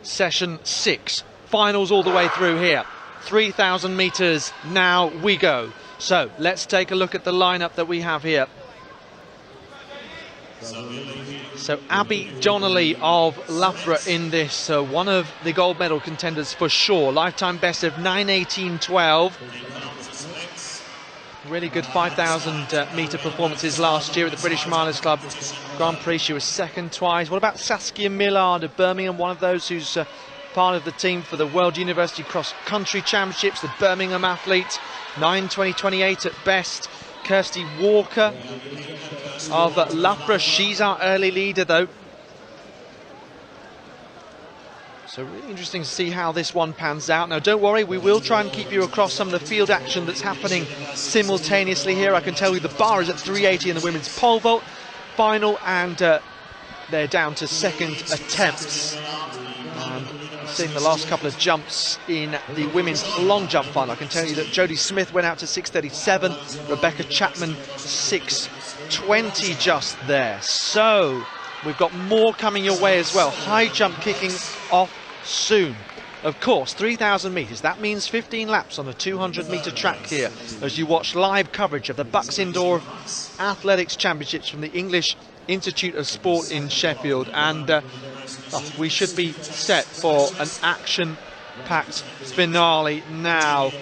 Session 6, finals all the way through here. 3,000 metres, now we go. So let's take a look at the lineup that we have here. So Abby Donnelly of Loughborough in this, one of the gold medal contenders for sure. Lifetime best of 9:18.12. Really good 5,000 metre performances last year at the British Milers Club Grand Prix. She was second twice. What about Saskia Millard of Birmingham, one of those who's part of the team for the World University Cross Country Championships, the Birmingham athlete, 9:20.28 at best. Kirsty Walker of Loughborough, she's our early leader though. So really interesting to see how this one pans out. Now don't worry, we will try and keep you across some of the field action that's happening simultaneously here. I can tell you the bar is at 380 in the women's pole vault final, and they're down to second attempts. Seeing the last couple of jumps in the women's long jump final. I can tell you that Jodie Smith went out to 6:37, Rebecca Chapman 6:20 just there. So we've got more coming your way as well. High jump kicking off soon. Of course, 3,000 metres, that means 15 laps on the 200-metre track here as you watch live coverage of the BUCS Indoor Athletics Championships from the English Institute of Sport in Sheffield, and we should be set for an action-packed finale now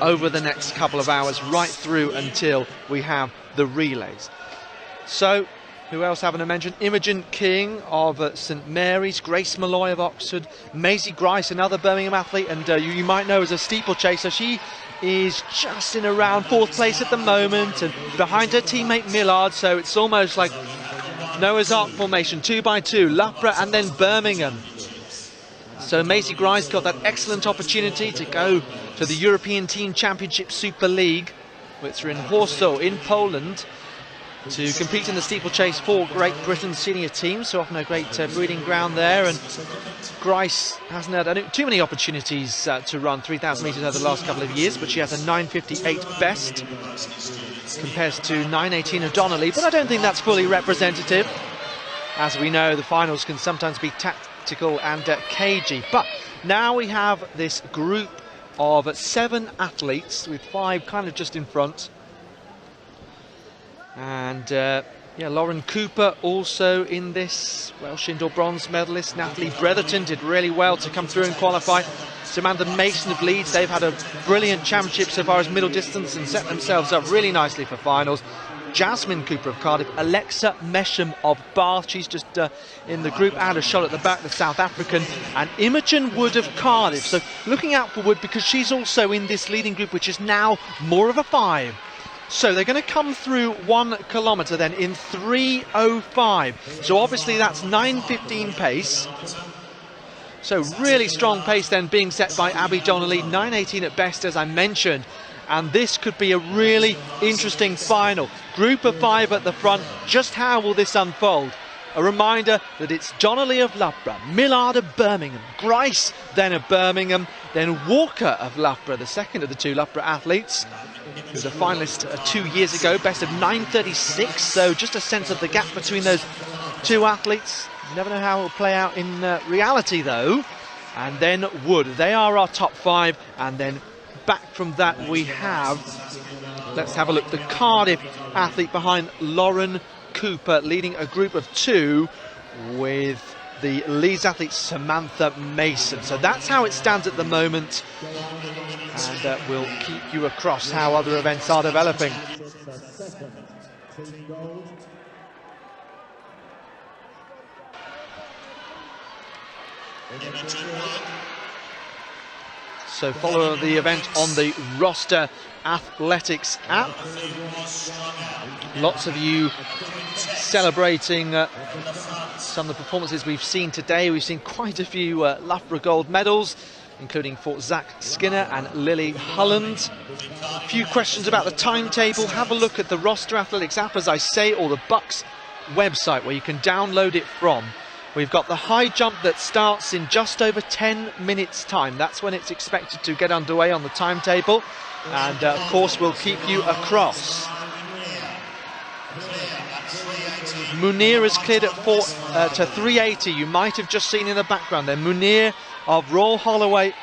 over the next couple of hours, right through until we have the relays. So who else haven't I mentioned? Imogen King of St Mary's, Grace Malloy of Oxford, Maisie Grice, another Birmingham athlete, and you might know as a steeplechaser. She is just in around 4th place at the moment, and behind her teammate Millard, so it's almost like Noah's Ark formation, 2 by 2, Loughborough and then Birmingham. So Maisie Grice got that excellent opportunity to go to the European Team Championship Super League, which are in Warsaw in Poland, to compete in the steeplechase for Great Britain's senior team, so often a great breeding ground there. And Grice hasn't had too many opportunities to run 3,000 metres over the last couple of years, but she has a 9:58 best, compares to 9:18 of Donnelly, but I don't think that's fully representative. As we know, the finals can sometimes be tactical and cagey. But now we have this group of 7 athletes, with 5 kind of just in front. And yeah, Lauren Cooper also in this, Welsh indoor bronze medalist. Natalie Bretherton did really well to come through and qualify. Samantha Mason of Leeds, they've had a brilliant championship so far as middle distance and set themselves up really nicely for finals. Jasmine Cooper of Cardiff, Alexa Mesham of Bath, she's just in the group out, a shot at the back, the South African, and Imogen Wood of Cardiff. So looking out for Wood because she's also in this leading group, which is now more of a 5. So they're going to come through 1 kilometre then in 3:05. So obviously that's 9:15 pace. So really strong pace then being set by Abby Donnelly, 9:18 at best as I mentioned. And this could be a really interesting final. Group of 5 at the front. Just how will this unfold? A reminder that it's Donnelly of Loughborough, Millard of Birmingham, Grice then of Birmingham, then Walker of Loughborough, the second of the 2 Loughborough athletes, who was a finalist 2 years ago, best of 9:36, so just a sense of the gap between those 2 athletes. Never know how it will play out in reality though. And then Wood, they are our top 5, and then back from that we have, let's have a look, the Cardiff athlete behind Lauren Cooper, leading a group of 2 with the Leeds athlete Samantha Mason. So that's how it stands at the moment, and we'll keep you across how other events are developing. So follow the event on the Roster Athletics app. Lots of you celebrating some of the performances we've seen today. We've seen quite a few Loughborough gold medals. including for Zach Skinner and Lily Hulland. A few questions about the timetable. Have a look at the Roster Athletics app, as I say, or the BUCS website where you can download it from. We've got the high jump that starts in just over 10 minutes time. That's when it's expected to get underway on the timetable, and of course we'll keep you across. Munir is cleared at to 380. You might have just seen in the background there Munir of Royal Holloway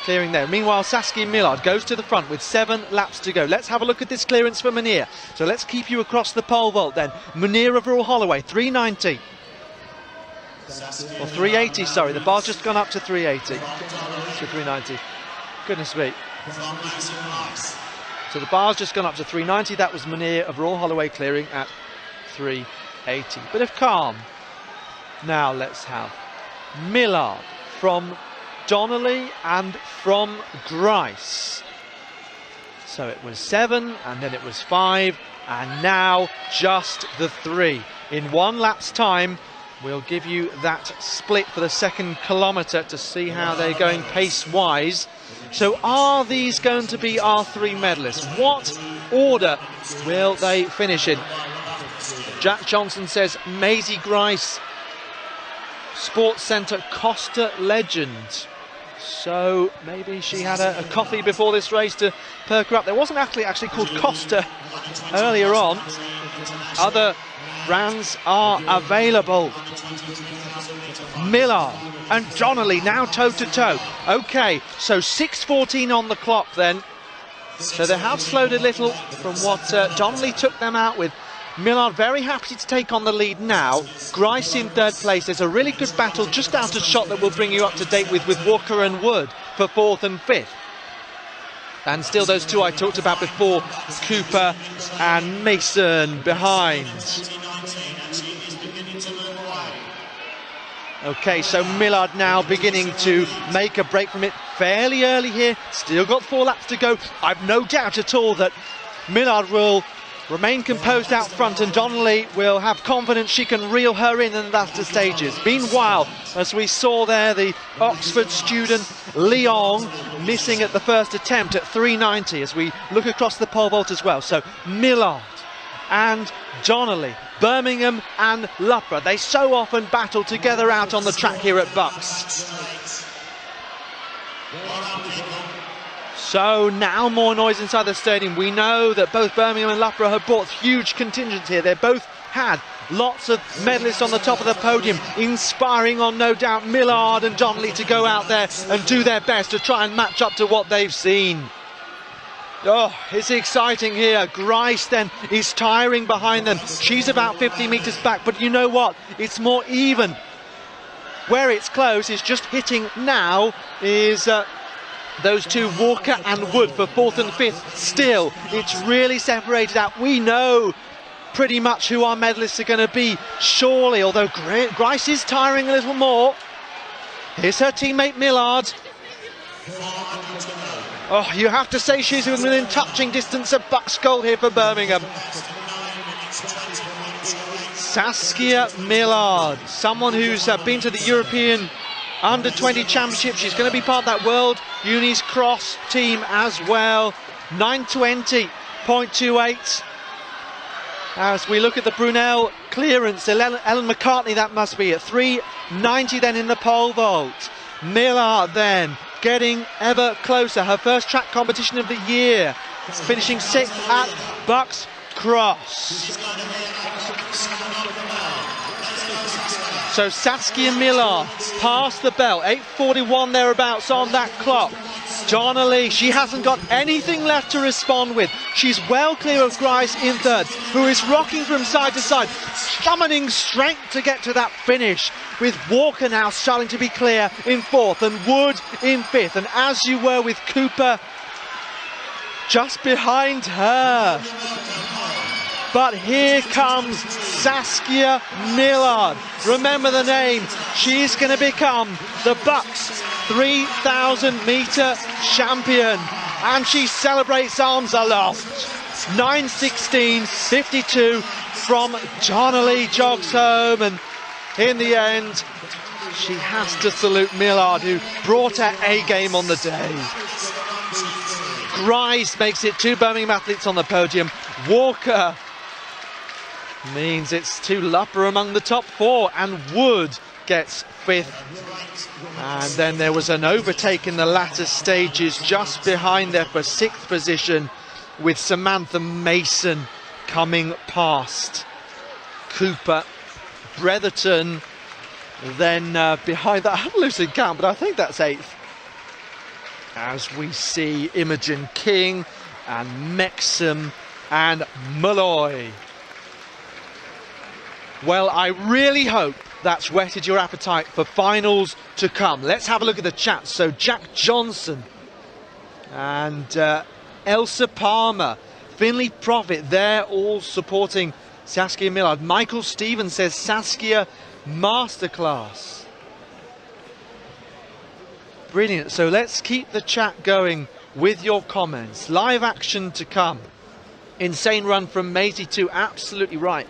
clearing there. Meanwhile, Saskia Millard goes to the front with 7 laps to go. Let's have a look at this clearance for Munir. So let's keep you across the pole vault then. Munir of Royal Holloway, 390. Or 380, sorry. The bar's just gone up to 380. To 390. Goodness me. So the bar's just gone up to 390. That was Munir of Royal Holloway clearing at 380. Bit of calm. Now let's have Millard from Donnelly and from Grice. So it was 7 and then it was 5 and now just the 3. In 1 lap's time we'll give you that split for the second kilometre to see how they're going pace-wise. So are these going to be our 3 medalists? What order will they finish in? Jack Johnson says Maisie Grice, Sports Centre Costa legend. So maybe she had a coffee before this race to perk her up. There was an athlete actually called Costa earlier on. Other brands are available. Millard and Donnelly now toe-to-toe. Okay, so 6:14 on the clock then. So they have slowed a little from what Donnelly took them out with. Millard very happy to take on the lead now. Grice in 3rd place. There's a really good battle just out of shot that we'll bring you up to date with Walker and Wood for 4th and 5th. And still those 2 I talked about before, Cooper and Mason behind. Okay, so Millard now beginning to make a break from it fairly early here. Still got 4 laps to go. I've no doubt at all that Millard will remain composed out front and Donnelly will have confidence she can reel her in the latter stages. Meanwhile, as we saw there, the Oxford student Leon missing at the first attempt at 390 as we look across the pole vault as well. So Millard and Donnelly, Birmingham and Loughborough, they so often battle together out on the track here at BUCS. So now more noise inside the stadium. We know that both Birmingham and Loughborough have brought huge contingents here. They both had lots of medalists on the top of the podium, inspiring on no doubt Millard and Donnelly to go out there and do their best to try and match up to what they've seen. Oh, it's exciting here. Grice then is tiring behind them. She's about 50 metres back, but you know what? It's more even. Where it's close is just hitting now is those 2, Walker and Wood, for 4th and 5th. Still, it's really separated out. We know pretty much who our medalists are going to be, surely, although Grice is tiring a little more. Here's her teammate Millard. Oh, you have to say she's within touching distance of BUCS gold here for Birmingham. Saskia Millard, someone who's been to the European Under-20 Championship. She's going to be part of that World Unis Cross team as well. 9:20.28. As we look at the Brunel clearance, Ellen McCartney, that must be at 3:90 then in the pole vault. Millard then getting ever closer. Her first track competition of the year, finishing 6th at BUCS Cross. So Saskia Millard past the bell, 8:41 thereabouts on that clock. Donnelly, she hasn't got anything left to respond with. She's well clear of Grice in 3rd, who is rocking from side to side, summoning strength to get to that finish, with Walker now starting to be clear in 4th and Wood in 5th. And as you were with Cooper just behind her. But here comes Saskia Millard. Remember the name. She's going to become the BUCS 3,000 metre champion. And she celebrates arms aloft. 9:16.52 from Donnelly jogs home. And in the end, she has to salute Millard, who brought her A-game on the day. Grice makes it 2 Birmingham athletes on the podium. Walker means it's 2 Lupper among the top 4, and Wood gets 5th. And then there was an overtake in the latter stages just behind there for 6th position, with Samantha Mason coming past Cooper. Bretherton then behind that, I'm losing count, but I think that's 8th. As we see Imogen King and Mexham and Malloy. Well, I really hope that's whetted your appetite for finals to come. Let's have a look at the chat. So Jack Johnson and Elsa Palmer, Finley Prophet, they're all supporting Saskia Millard. Michael Stevens says Saskia masterclass. Brilliant. So let's keep the chat going with your comments. Live action to come. Insane run from Maisie too, absolutely right.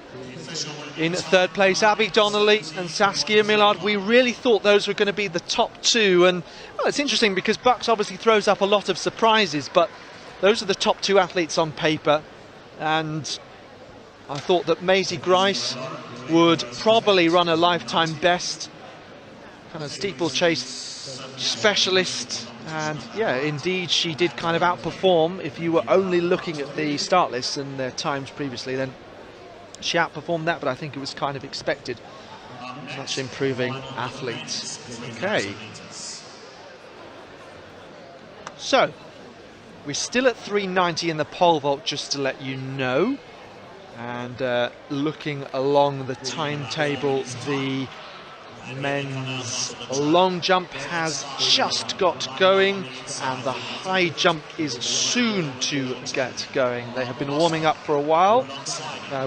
In 3rd place, Abby Donnelly and Saskia Millard. We really thought those were going to be the top 2, and well, it's interesting because BUCS obviously throws up a lot of surprises, but those are the top 2 athletes on paper, and I thought that Maisie Grice would probably run a lifetime best, kind of steeplechase specialist, and yeah, indeed she did kind of outperform. If you were only looking at the start lists and their times previously, then she outperformed that, but I think it was kind of expected. Much improving athletes. Okay, so we're still at 390 in the pole vault, just to let you know. And looking along the timetable, the men's long jump has just got going, and the high jump is soon to get going. They have been warming up for a while.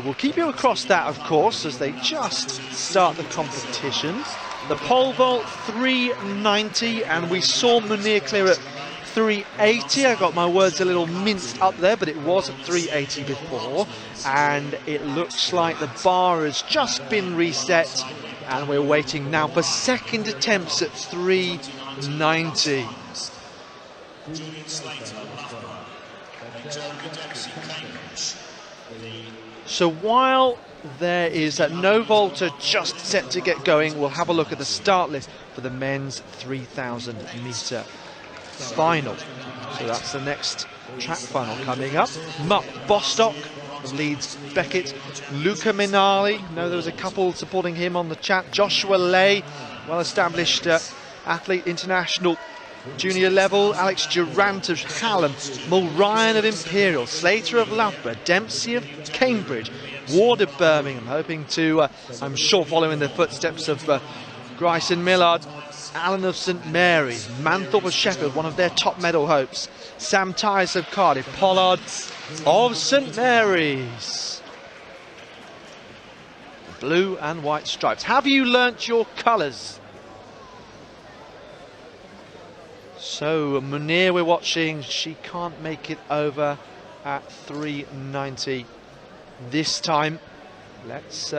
We'll keep you across that, of course, as they just start the competitions. The pole vault 390, and we saw Munir clear at 380. I got my words a little minced up there, but it was at 380 before, and it looks like the bar has just been reset, and we're waiting now for second attempts at 390. So while there is no vaulter just set to get going, we'll have a look at the start list for the men's 3,000 metre final. So that's the next track final coming up. Muck Bostock leads Beckett. Luca Minali, no, there was a couple supporting him on the chat. Joshua Lay, well-established athlete, international junior level. Alex Durant of Hallam. Mulryan of Imperial. Slater of Loughborough. Dempsey of Cambridge. Ward of Birmingham, hoping to, I'm sure, follow in the footsteps of Grice and Millard. Allen of St Mary's. Manthorpe of Sheffield, one of their top medal hopes. Sam Tyres of Cardiff. Pollard of St Mary's. Blue and white stripes. Have you learnt your colours? So Munir we're watching, she can't make it over at 390 this time. Let's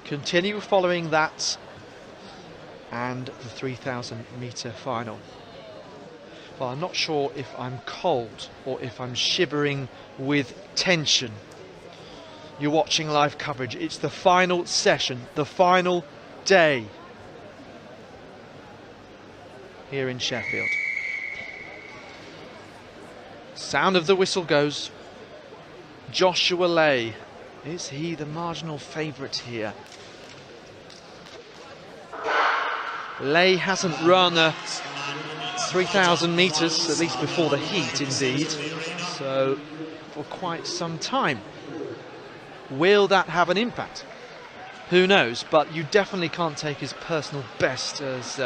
continue following that and the 3,000 metre final. Well, I'm not sure if I'm cold or if I'm shivering with tension. You're watching live coverage. It's the final session, the final day here in Sheffield. Sound of the whistle goes. Joshua Lay, is he the marginal favourite here? Lay hasn't run 3,000 metres, at least before the heat indeed, so for quite some time. Will that have an impact? Who knows, but you definitely can't take his personal best as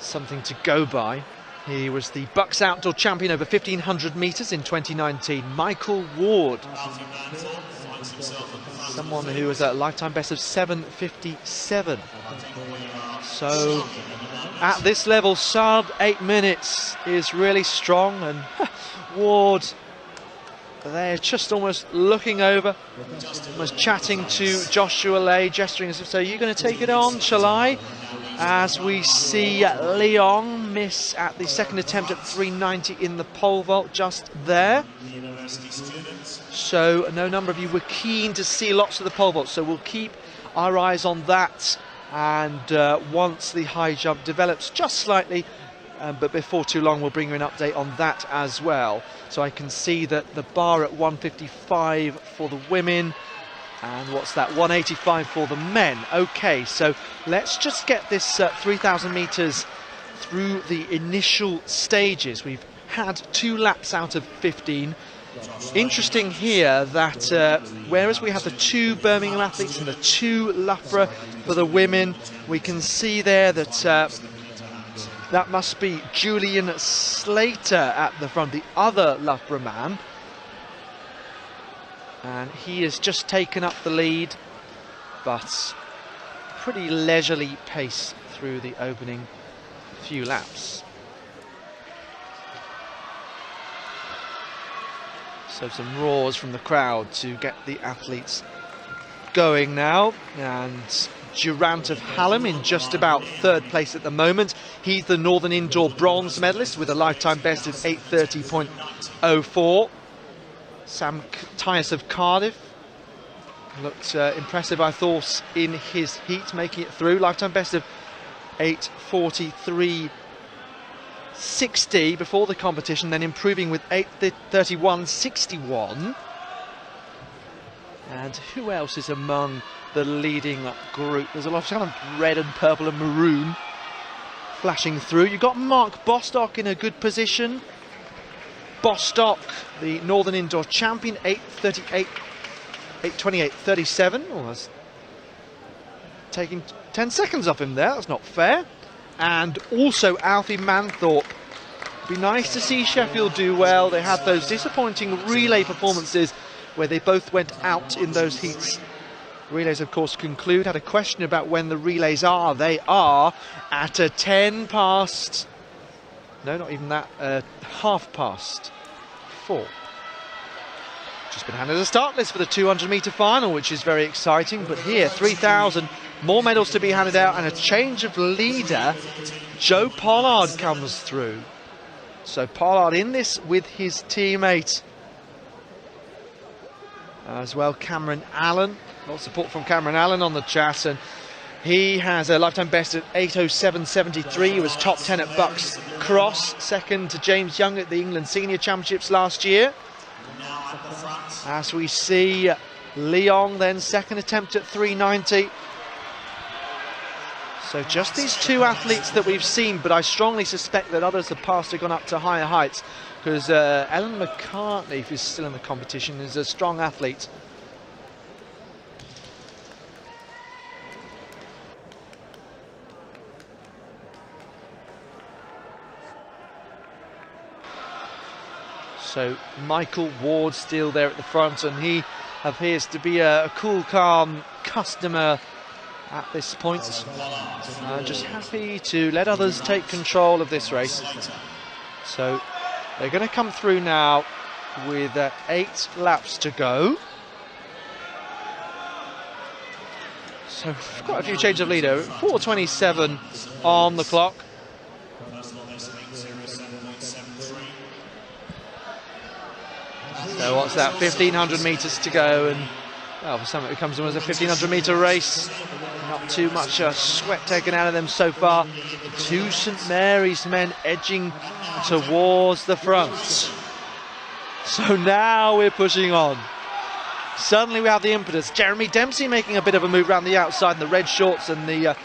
something to go by. He was the BUCS Outdoor Champion over 1,500 metres in 2019. Michael Ward, someone who was a lifetime best of 7:57. So at this level, sub 8 minutes is really strong, and Ward, they're just almost looking over, almost chatting to Joshua Lay, gesturing as if, so you're going to take it on, shall I? as we see Leon miss at the second attempt at 390 in the pole vault just there. So no number of you were keen to see lots of the pole vault, so we'll keep our eyes on that, and once the high jump develops just slightly, but before too long we'll bring you an update on that as well. So I can see that the bar at 155 for the women, and what's that, 185 for the men. Okay, so let's just get this 3,000 meters through the initial stages. We've had 2 laps out of 15. Interesting here that whereas we have the 2 Birmingham athletes and the 2 Loughborough for the women, we can see there that that must be Julian Slater at the front, the other Loughborough man. And he has just taken up the lead, but pretty leisurely pace through the opening few laps. So some roars from the crowd to get the athletes going now. And Durant of Hallam in just about 3rd place at the moment. He's the Northern Indoor bronze medalist with a lifetime best of 8:30.04. Sam Tyus of Cardiff looked impressive, I thought, in his heat, making it through. Lifetime best of 8:43.60 before the competition, then improving with 8:31.61. And who else is among the leading group? There's a lot of kind of red and purple and maroon flashing through. You've got Mark Bostock in a good position. Bostock, the Northern Indoor champion, 8:28.37. Oh, that's taking 10 seconds off him there. That's not fair. And also Alfie Manthorpe. Be nice to see Sheffield do well. They had those disappointing relay performances where they both went out in those heats. Relays, of course, conclude. Had a question about when the relays are. They are at a 10 past... No, not even that. 4:30. Just been handed a start list for the 200-metre final, which is very exciting. But here, 3,000, more medals to be handed out, and a change of leader. Joe Pollard comes through. So Pollard in this with his teammate. As well, Cameron Allen. A lot of support from Cameron Allen on the chat, and he has a lifetime best at 8:07.73. He was top 10 at BUCS Cross, second to James Young at the England Senior Championships last year. As we see Leon then second attempt at 390. So just these 2 athletes that we've seen, but I strongly suspect that others have passed or gone up to higher heights, because Ellen McCartney, who's still in the competition, is a strong athlete. So Michael Ward still there at the front, and he appears to be a cool, calm customer at this point. Just happy to let others take control of this race. So they're going to come through now with 8 laps to go. So quite a few changes of leader. 4:27 on the clock. So what's that, 1,500 metres to go, and well, for some it becomes almost a 1,500-metre race. Not too much sweat taken out of them so far. 2 St Mary's men edging towards the front. So now we're pushing on. Suddenly we have the impetus. Jeremy Dempsey making a bit of a move around the outside in the red shorts and the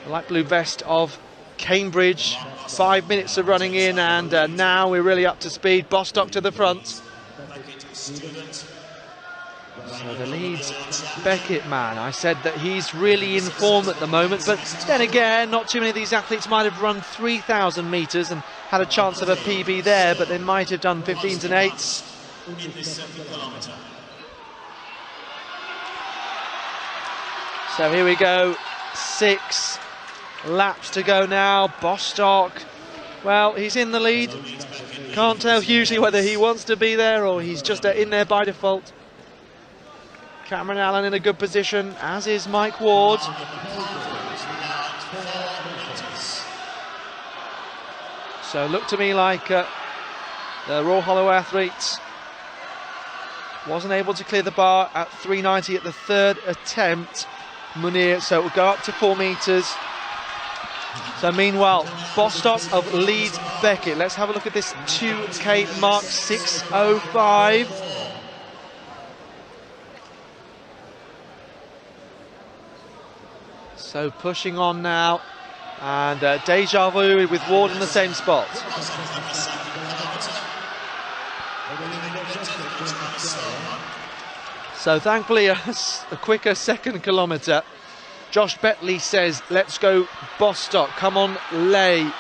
light blue vest of Cambridge. 5 minutes of running in, and now we're really up to speed. Bostock to the front. So the Leeds Beckett man, I said that he's really in form at the moment, but then again, not too many of these athletes might have run 3,000 metres and had a chance of a PB there, but they might have done 15s and 8s. So here we go, 6 laps to go now. Bostock, well, he's in the lead. Can't tell hugely whether he wants to be there or he's just in there by default. Cameron Allen in a good position, as is Mike Ward. So looked to me like the Royal Holloway athletes wasn't able to clear the bar at 390 at the third attempt. Munir, so it will go up to 4 meters. So meanwhile, Bostock of Leeds Beckett. Let's have a look at this 2K mark, 6:05. So pushing on now, and deja vu with Ward in the same spot. So thankfully a quicker second kilometre. Josh Betley says, let's go Bostock, come on Lay.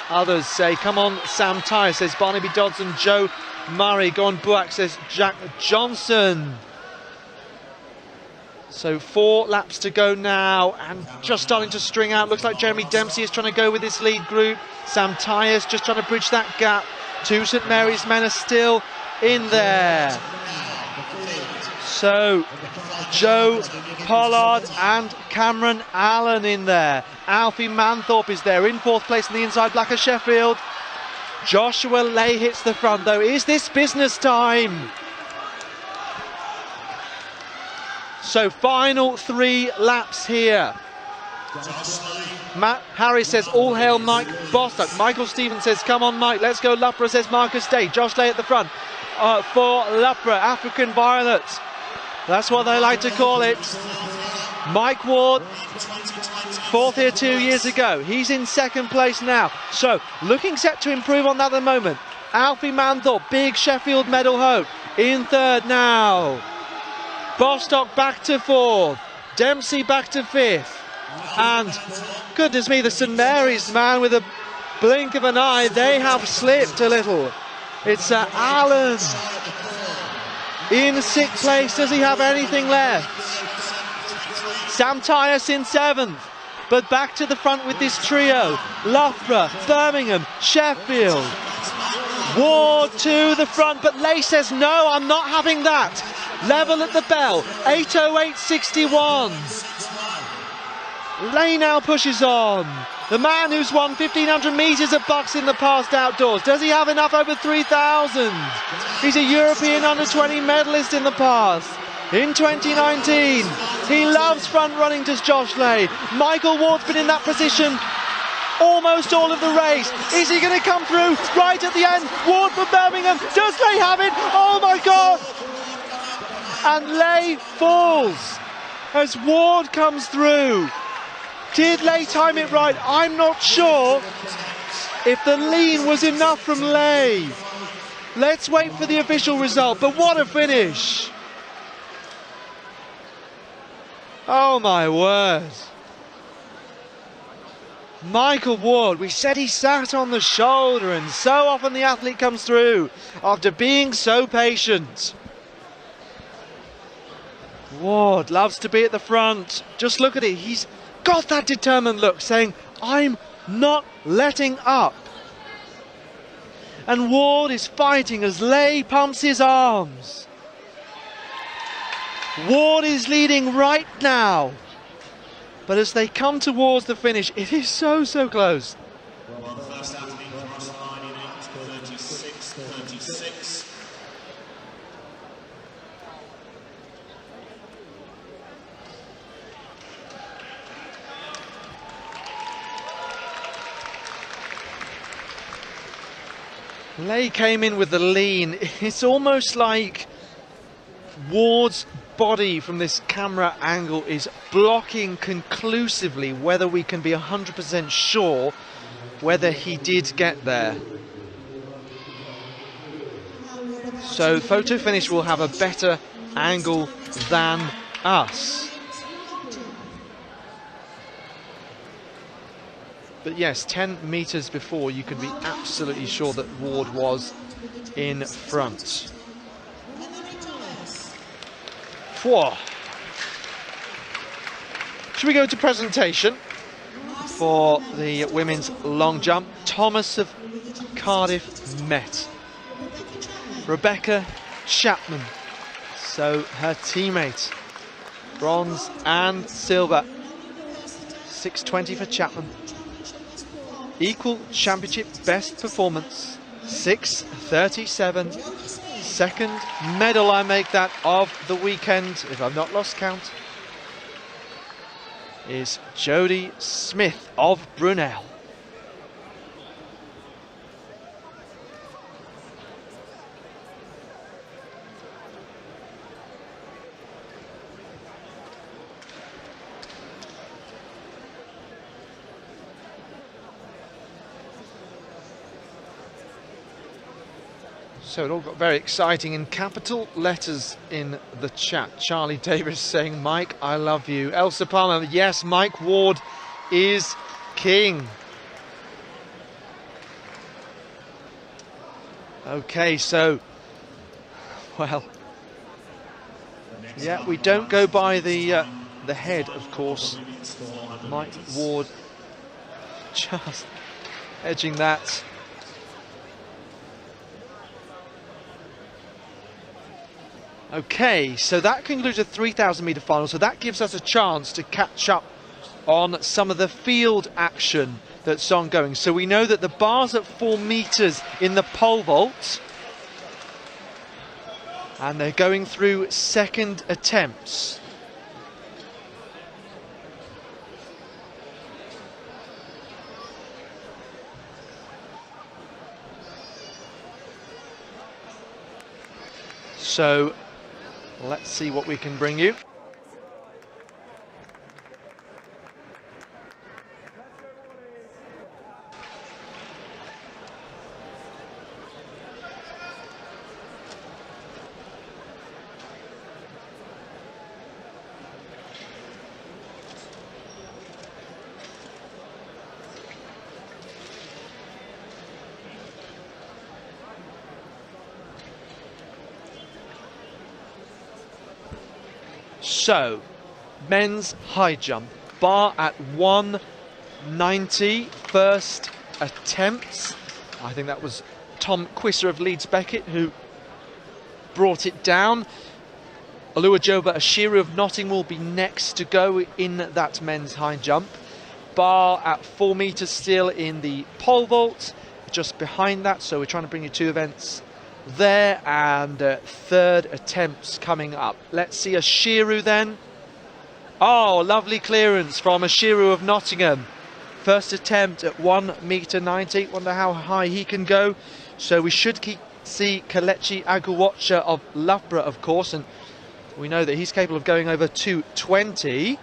Others say, come on Sam Tyre, says Barnaby Dodson. Joe Murray, go on BUCS, says Jack Johnson. So 4 laps to go now, and just starting to string out. Looks like Jeremy Dempsey is trying to go with this lead group. Sam Tyres just trying to bridge that gap. 2 St Mary's men are still in there. So Joe Pollard and Cameron Allen in there. Alfie Manthorpe is there in 4th place in the inside black of Sheffield. Joshua Lay hits the front though. Is this business time? So final 3 laps here. Matt Harris says, all hail Mike Bostock. Michael Stevens says, come on Mike, let's go Loughborough, says Marcus Day. Josh Lay at the front for Loughborough, African Violets. That's what they like to call it. Mike Ward, 4th here 2 years ago. He's in 2nd place now. So looking set to improve on that at the moment. Alfie Manthorpe, big Sheffield medal hope, in 3rd now. Bostock back to 4th. Dempsey back to 5th. And goodness me, the St Mary's man, with a blink of an eye, they have slipped a little. It's Allen in 6th place. Does he have anything left? Sam Tyres in 7th, but back to the front with this trio. Loughborough, Birmingham, Sheffield. Ward to the front, but Lay says, no, I'm not having that. Level at the bell, 8:08.61. Lay now pushes on. The man who's won 1,500 metres at BUCS in the past outdoors. Does he have enough over 3,000? He's a European under-20 medalist in the past. In 2019, he loves front running, does Josh Lay. Michael Ward's been in that position almost all of the race. Is he going to come through right at the end? Ward for Birmingham. Does Lay have it? Oh my God! And Lay falls as Ward comes through. Did Lay time it right? I'm not sure if the lean was enough from Lay. Let's wait for the official result, but what a finish! Oh my word. Michael Ward, we said he sat on the shoulder, and so often the athlete comes through after being so patient. Ward loves to be at the front. Just look at it, he's got that determined look, saying, I'm not letting up. And Ward is fighting as Lay pumps his arms. Ward is leading right now, but as they come towards the finish, it is so close. Well, the first athlete across the line in 8:36.36. Lay came in with the lean. It's almost like Ward's body from this camera angle is blocking conclusively whether we can be 100% sure whether he did get there. So photo finish will have a better angle than us. But yes, 10 metres before, you could be absolutely sure that Ward was in front. Whoa. Should we go to presentation for the women's long jump? Thomas of Cardiff Met. Rebecca Chapman, so her teammate. Bronze and silver. 6:20 for Chapman. Equal championship best performance, 6:37. Second medal, I make that, of the weekend, if I've not lost count, is Jodie Smith of Brunel. So it all got very exciting in capital letters in the chat. Charlie Davis saying, Mike, I love you. Elsa Palmer, yes, Mike Ward is king. Okay, so, well, yeah, we don't go by the head, of course. Mike Ward just edging that. Okay, so that concludes the 3,000 metre final, so that gives us a chance to catch up on some of the field action that's ongoing. So we know that the bar's at 4 metres in the pole vault, and they're going through second attempts. So let's see what we can bring you. So, men's high jump, bar at 190, first attempts. I think that was Tom Quisser of Leeds Beckett who brought it down. Oluwajoba Ashiru of Nottingham will be next to go in that men's high jump. Bar at 4 metres still in the pole vault, just behind that, so we're trying to bring you 2 events there, and third attempts coming up. Let's see Ashiru then. Oh, lovely clearance from Ashiru of Nottingham. First attempt at 1.90 metre. Wonder how high he can go. So we should see Kelechi Aguwacha of Loughborough, of course, and we know that he's capable of going over 2.20.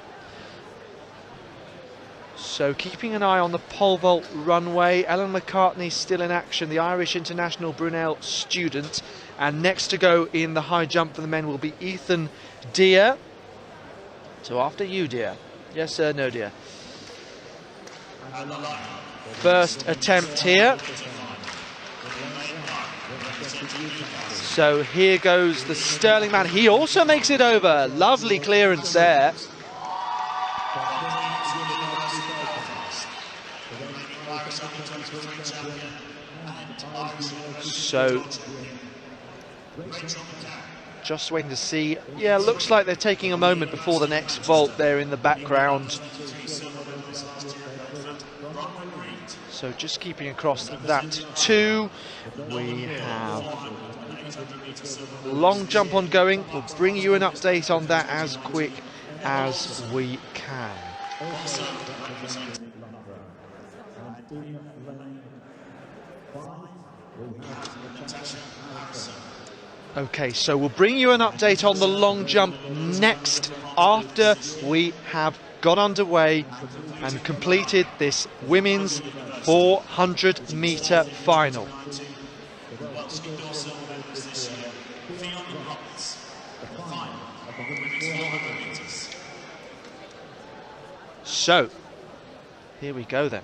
So keeping an eye on the pole vault runway. Ellen McCartney still in action, the Irish international Brunel student. And next to go in the high jump for the men will be Ethan Deere. So after you, dear. Yes, sir, no, dear. First attempt here. So here goes the Sterling man. He also makes it over. Lovely clearance there. So, just waiting to see. Yeah, looks like they're taking a moment before the next vault there in the background. So just keeping across that too. We have long jump ongoing. We'll bring you an update on that as quick as we can. Okay, so we'll bring you an update on the long jump next, after we have got underway and completed this women's 400 metre final. So, here we go then.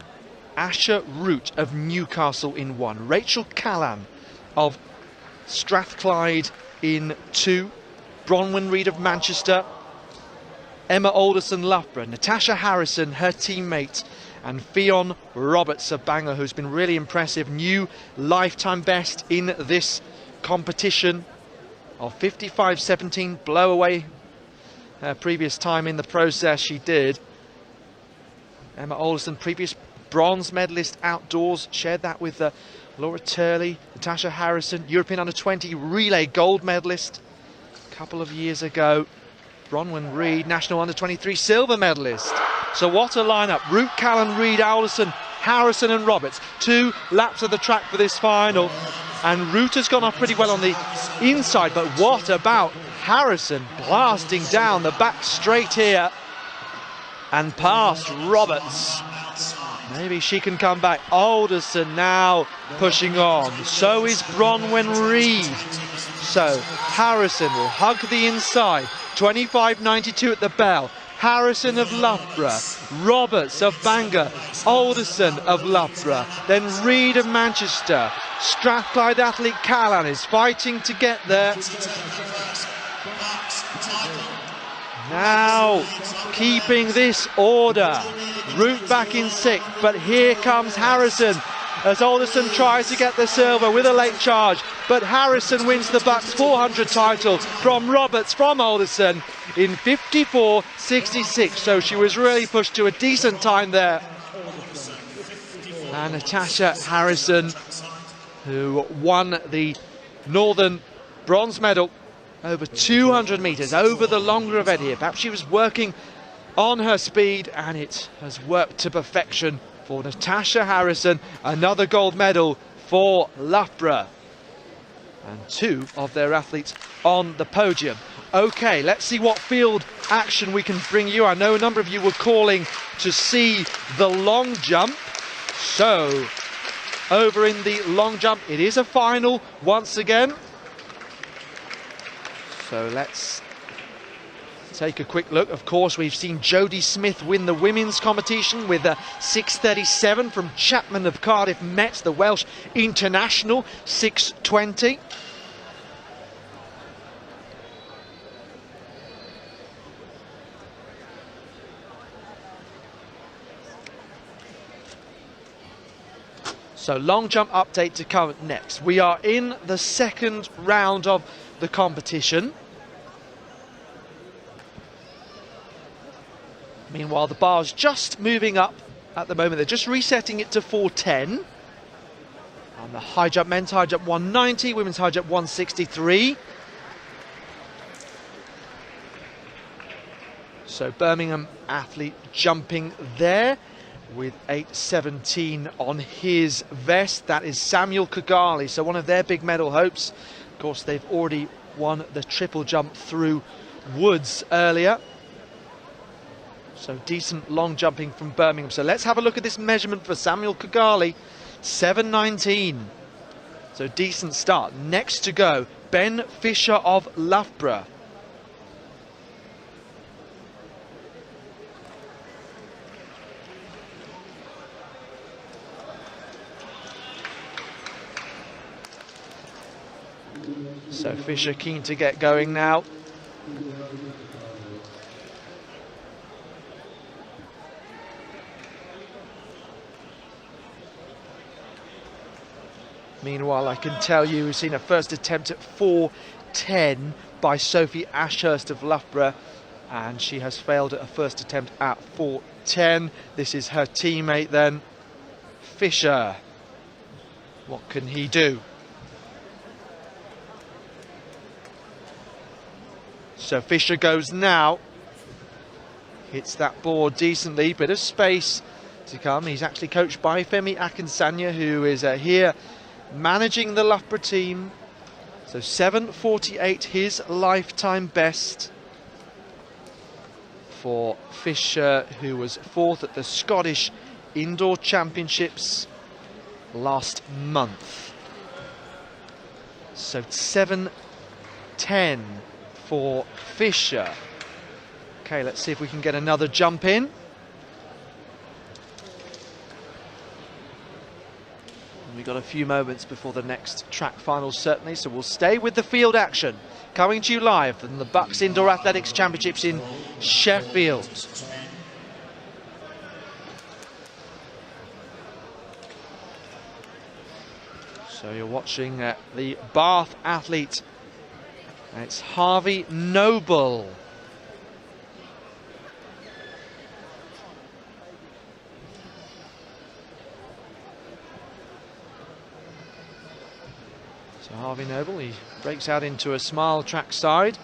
Asher Root of Newcastle in 1, Rachel Callan of Strathclyde in 2, Bronwyn Reid of Manchester, Emma Alderson Loughborough, Natasha Harrison, her teammate, and Fionn Roberts of Bangor, who's been really impressive. New lifetime best in this competition of 55.17, blow away her previous time in the process she did. Emma Alderson, previous bronze medalist outdoors, shared that with Laura Turley, Natasha Harrison, European Under-20 relay gold medalist a couple of years ago. Bronwyn Reid, National Under-23 silver medalist. So what a lineup. Root, Callan, Reid, Alderson, Harrison and Roberts. 2 laps of the track for this final. And Root has gone off pretty well on the inside, but what about Harrison blasting down the back straight here and past Roberts. Maybe she can come back. Alderson now pushing on. So is Bronwyn Reid. So Harrison will hug the inside. 25.92 at the bell. Harrison of Loughborough, Roberts of Bangor, Alderson of Loughborough, then Reid of Manchester. Strathclyde athlete Callan is fighting to get there. Now keeping this order. Root back in 6th, but here comes Harrison as Alderson tries to get the silver with a late charge. But Harrison wins the BUCS 400 title from Roberts, from Alderson in 54.66. So she was really pushed to a decent time there. And Natasha Harrison, who won the Northern bronze medal over 200 metres, over the longer event here. Perhaps she was working on her speed, and it has worked to perfection for Natasha Harrison. Another gold medal for Loughborough. And 2 of their athletes on the podium. Okay, let's see what field action we can bring you. I know a number of you were calling to see the long jump. So, over in the long jump, it is a final once again. So let's take a quick look. Of course, we've seen Jodie Smith win the women's competition with a 6.37 from Chapman of Cardiff Met, the Welsh international, 6.20. So long jump update to come next. We are in the second round of the competition. Meanwhile, the bar's just moving up at the moment. They're just resetting it to 410. And the high jump, men's high jump 190, women's high jump 163. So Birmingham athlete jumping there with 8.17 on his vest. That is Samuel Kigali, so one of their big medal hopes. Of course, they've already won the triple jump through Woods earlier. So decent long jumping from Birmingham. So let's have a look at this measurement for Samuel Kigali. 7.19. So decent start. Next to go, Ben Fisher of Loughborough. So Fisher keen to get going now. Meanwhile, I can tell you we've seen a first attempt at 4.10 by Sophie Ashurst of Loughborough, and she has failed at a first attempt at 4.10. This is her teammate then, Fisher. What can he do? So Fisher goes now, hits that board decently, bit of space to come. He's actually coached by Femi Akinsanya, who is here managing the Loughborough team. So 7.48, his lifetime best for Fisher, who was 4th at the Scottish Indoor Championships last month. So 7.10 for Fisher. Okay, let's see if we can get another jump in. We've got a few moments before the next track finals, certainly, so we'll stay with the field action. Coming to you live from the BUCS Indoor Athletics Championships in Sheffield. So you're watching the Bath athlete. It's Harvey Noble. Harvey Noble, he breaks out into a smile trackside,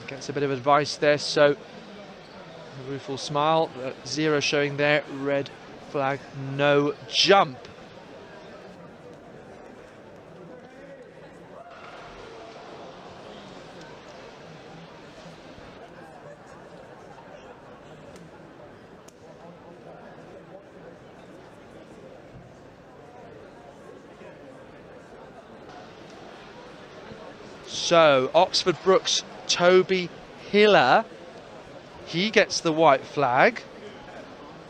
gets a bit of advice there, so a rueful smile, 0 showing there, red flag, no jump. So, Oxford Brook's Toby Hiller, he gets the white flag.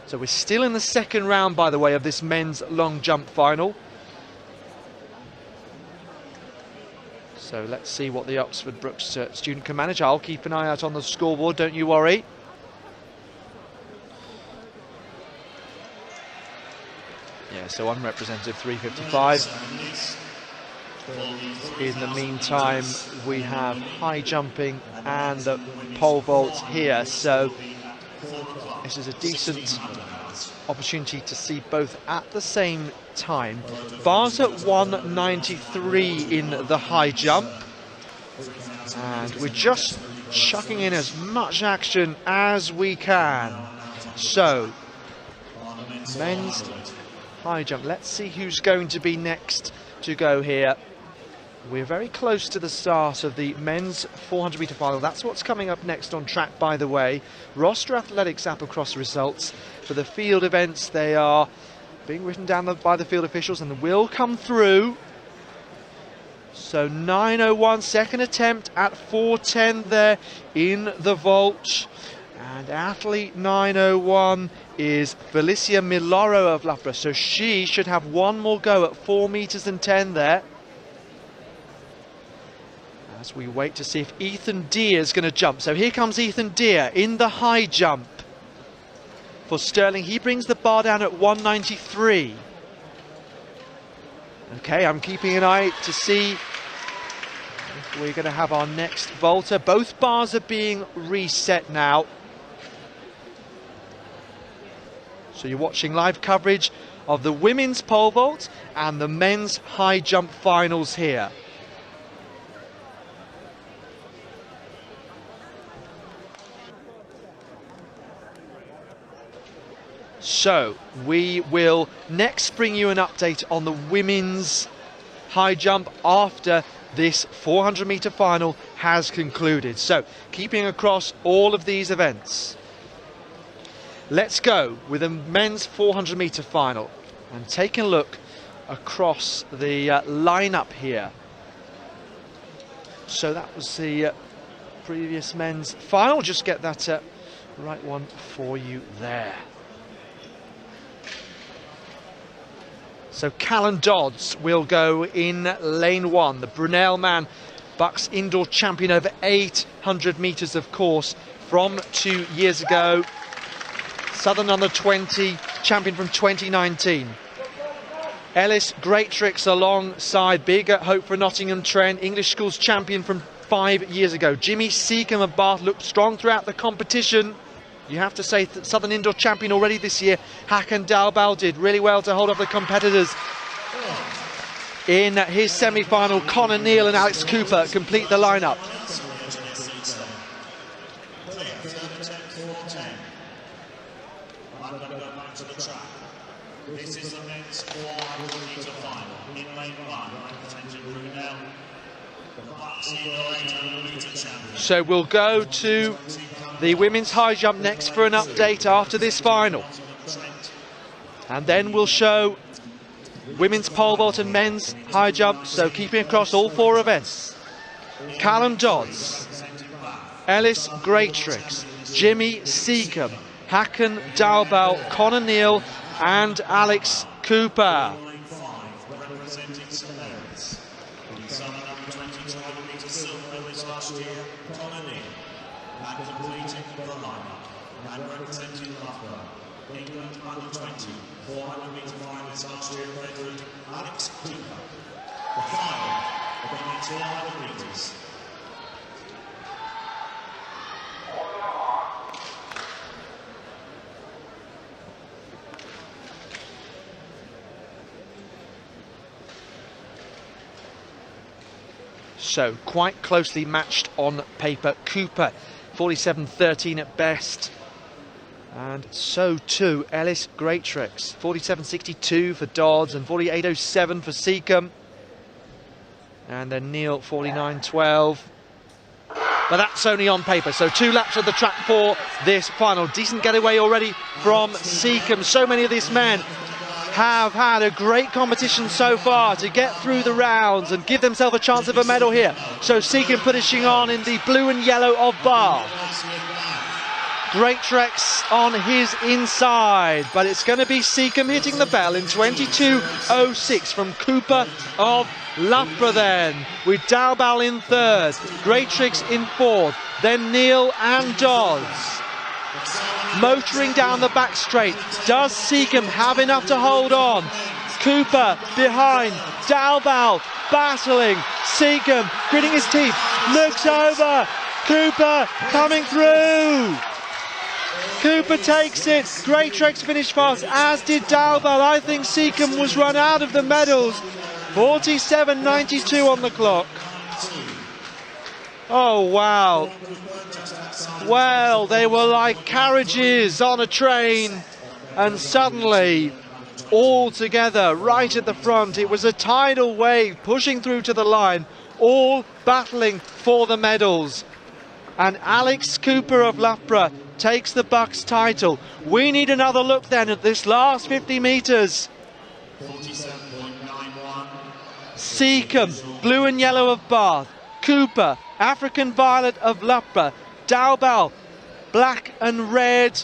So we're still in the second round, by the way, of this men's long jump final. So let's see what the Oxford Brookes student can manage. I'll keep an eye out on the scoreboard, don't you worry. Yeah, so unrepresentative 355. In the meantime, we have high jumping and the pole vault here, so this is a decent opportunity to see both at the same time. Bars at 193 in the high jump, and we're just chucking in as much action as we can. So, men's high jump, let's see who's going to be next to go here. We're very close to the start of the men's 400 metre final. That's what's coming up next on track, by the way. Roster Athletics Applecross results for the field events. They are being written down by the field officials and will come through. So 9:01, second attempt at 4:10 there in the vault. And athlete 9:01 is Felicia Milaro of Loughborough. So she should have one more go at 4 metres and 10 there. As we wait to see if Ethan Deere is going to jump. So here comes Ethan Deere in the high jump for Stirling. He brings the bar down at 193. Okay, I'm keeping an eye to see if we're going to have our next vaulter. Both bars are being reset now. So you're watching live coverage of the women's pole vault and the men's high jump finals here. So we will next bring you an update on the women's high jump after this 400 metre final has concluded. So keeping across all of these events. Let's go with the men's 400 metre final and take a look across the lineup here. So that was the previous men's final. Just get that right one for you there. So Callan Dodds will go in lane 1. The Brunel man, BUCS indoor champion over 800 metres, of course, from 2 years ago. Southern under 20 champion from 2019. Ellis Greatrix alongside Big Hope for Nottingham Trent, English schools champion from 5 years ago. Jimmy Seacombe of Bath looked strong throughout the competition. You have to say that Southern Indoor champion already this year. Hakan Dalbal did really well to hold off the competitors. In his semi-final, Connor Neal and Alex Cooper complete the lineup. This is the men's 400 metre final. In lane 1, representing Brunel, the BUCS indoor 800 metre champion. So we'll go to the women's high jump next for an update after this final. And then we'll show women's pole vault and men's high jump, so keeping across all 4 events. Callum Dodds, Ellis Greatrix, Jimmy Seacombe, Hakan Dalbal, Connor Neal and Alex Cooper. Representing St Mary's. In Southern under 20 200 metre silver medalist last year, Connor Neal. And completing the lineup. And representing Loughborough, England under 20 400 metre finalist last year, Redwood, Alex Cooper. The final of the men's 400 metres. So quite closely matched on paper. Cooper 47.13 at best, and so too Ellis Greatrix. 47.62 for Dodds and 48.07 for Seacombe, and then Neil 49.12. But that's only on paper. So 2 laps of the track for this final. Decent getaway already from Seacombe. So many of these men have had a great competition so far to get through the rounds and give themselves a chance of a medal here. So Seacombe pushing on in the blue and yellow of Bath. Greatrix on his inside, but it's going to be Seacombe hitting the bell in 22.06 from Cooper of Loughborough then, with Dalbal in 3rd, Greatrix in 4th, then Neil and Dodds. Motoring down the back straight, does Seacombe have enough to hold on? Cooper behind, Dalbal battling, Seacombe gritting his teeth, looks over, Cooper coming through. Cooper takes it, Greatrix finished fast, as did Dalbal. I think Seacombe was run out of the medals. 47.92 on the clock. Oh wow. Well, they were like carriages on a train, and suddenly, all together, right at the front, it was a tidal wave pushing through to the line, all battling for the medals. And Alex Cooper of Loughborough takes the BUCS title. We need another look then at this last 50 metres. 47.91. Seacombe, blue and yellow of Bath. Cooper, African violet of Loughborough. Dalbal, black and red.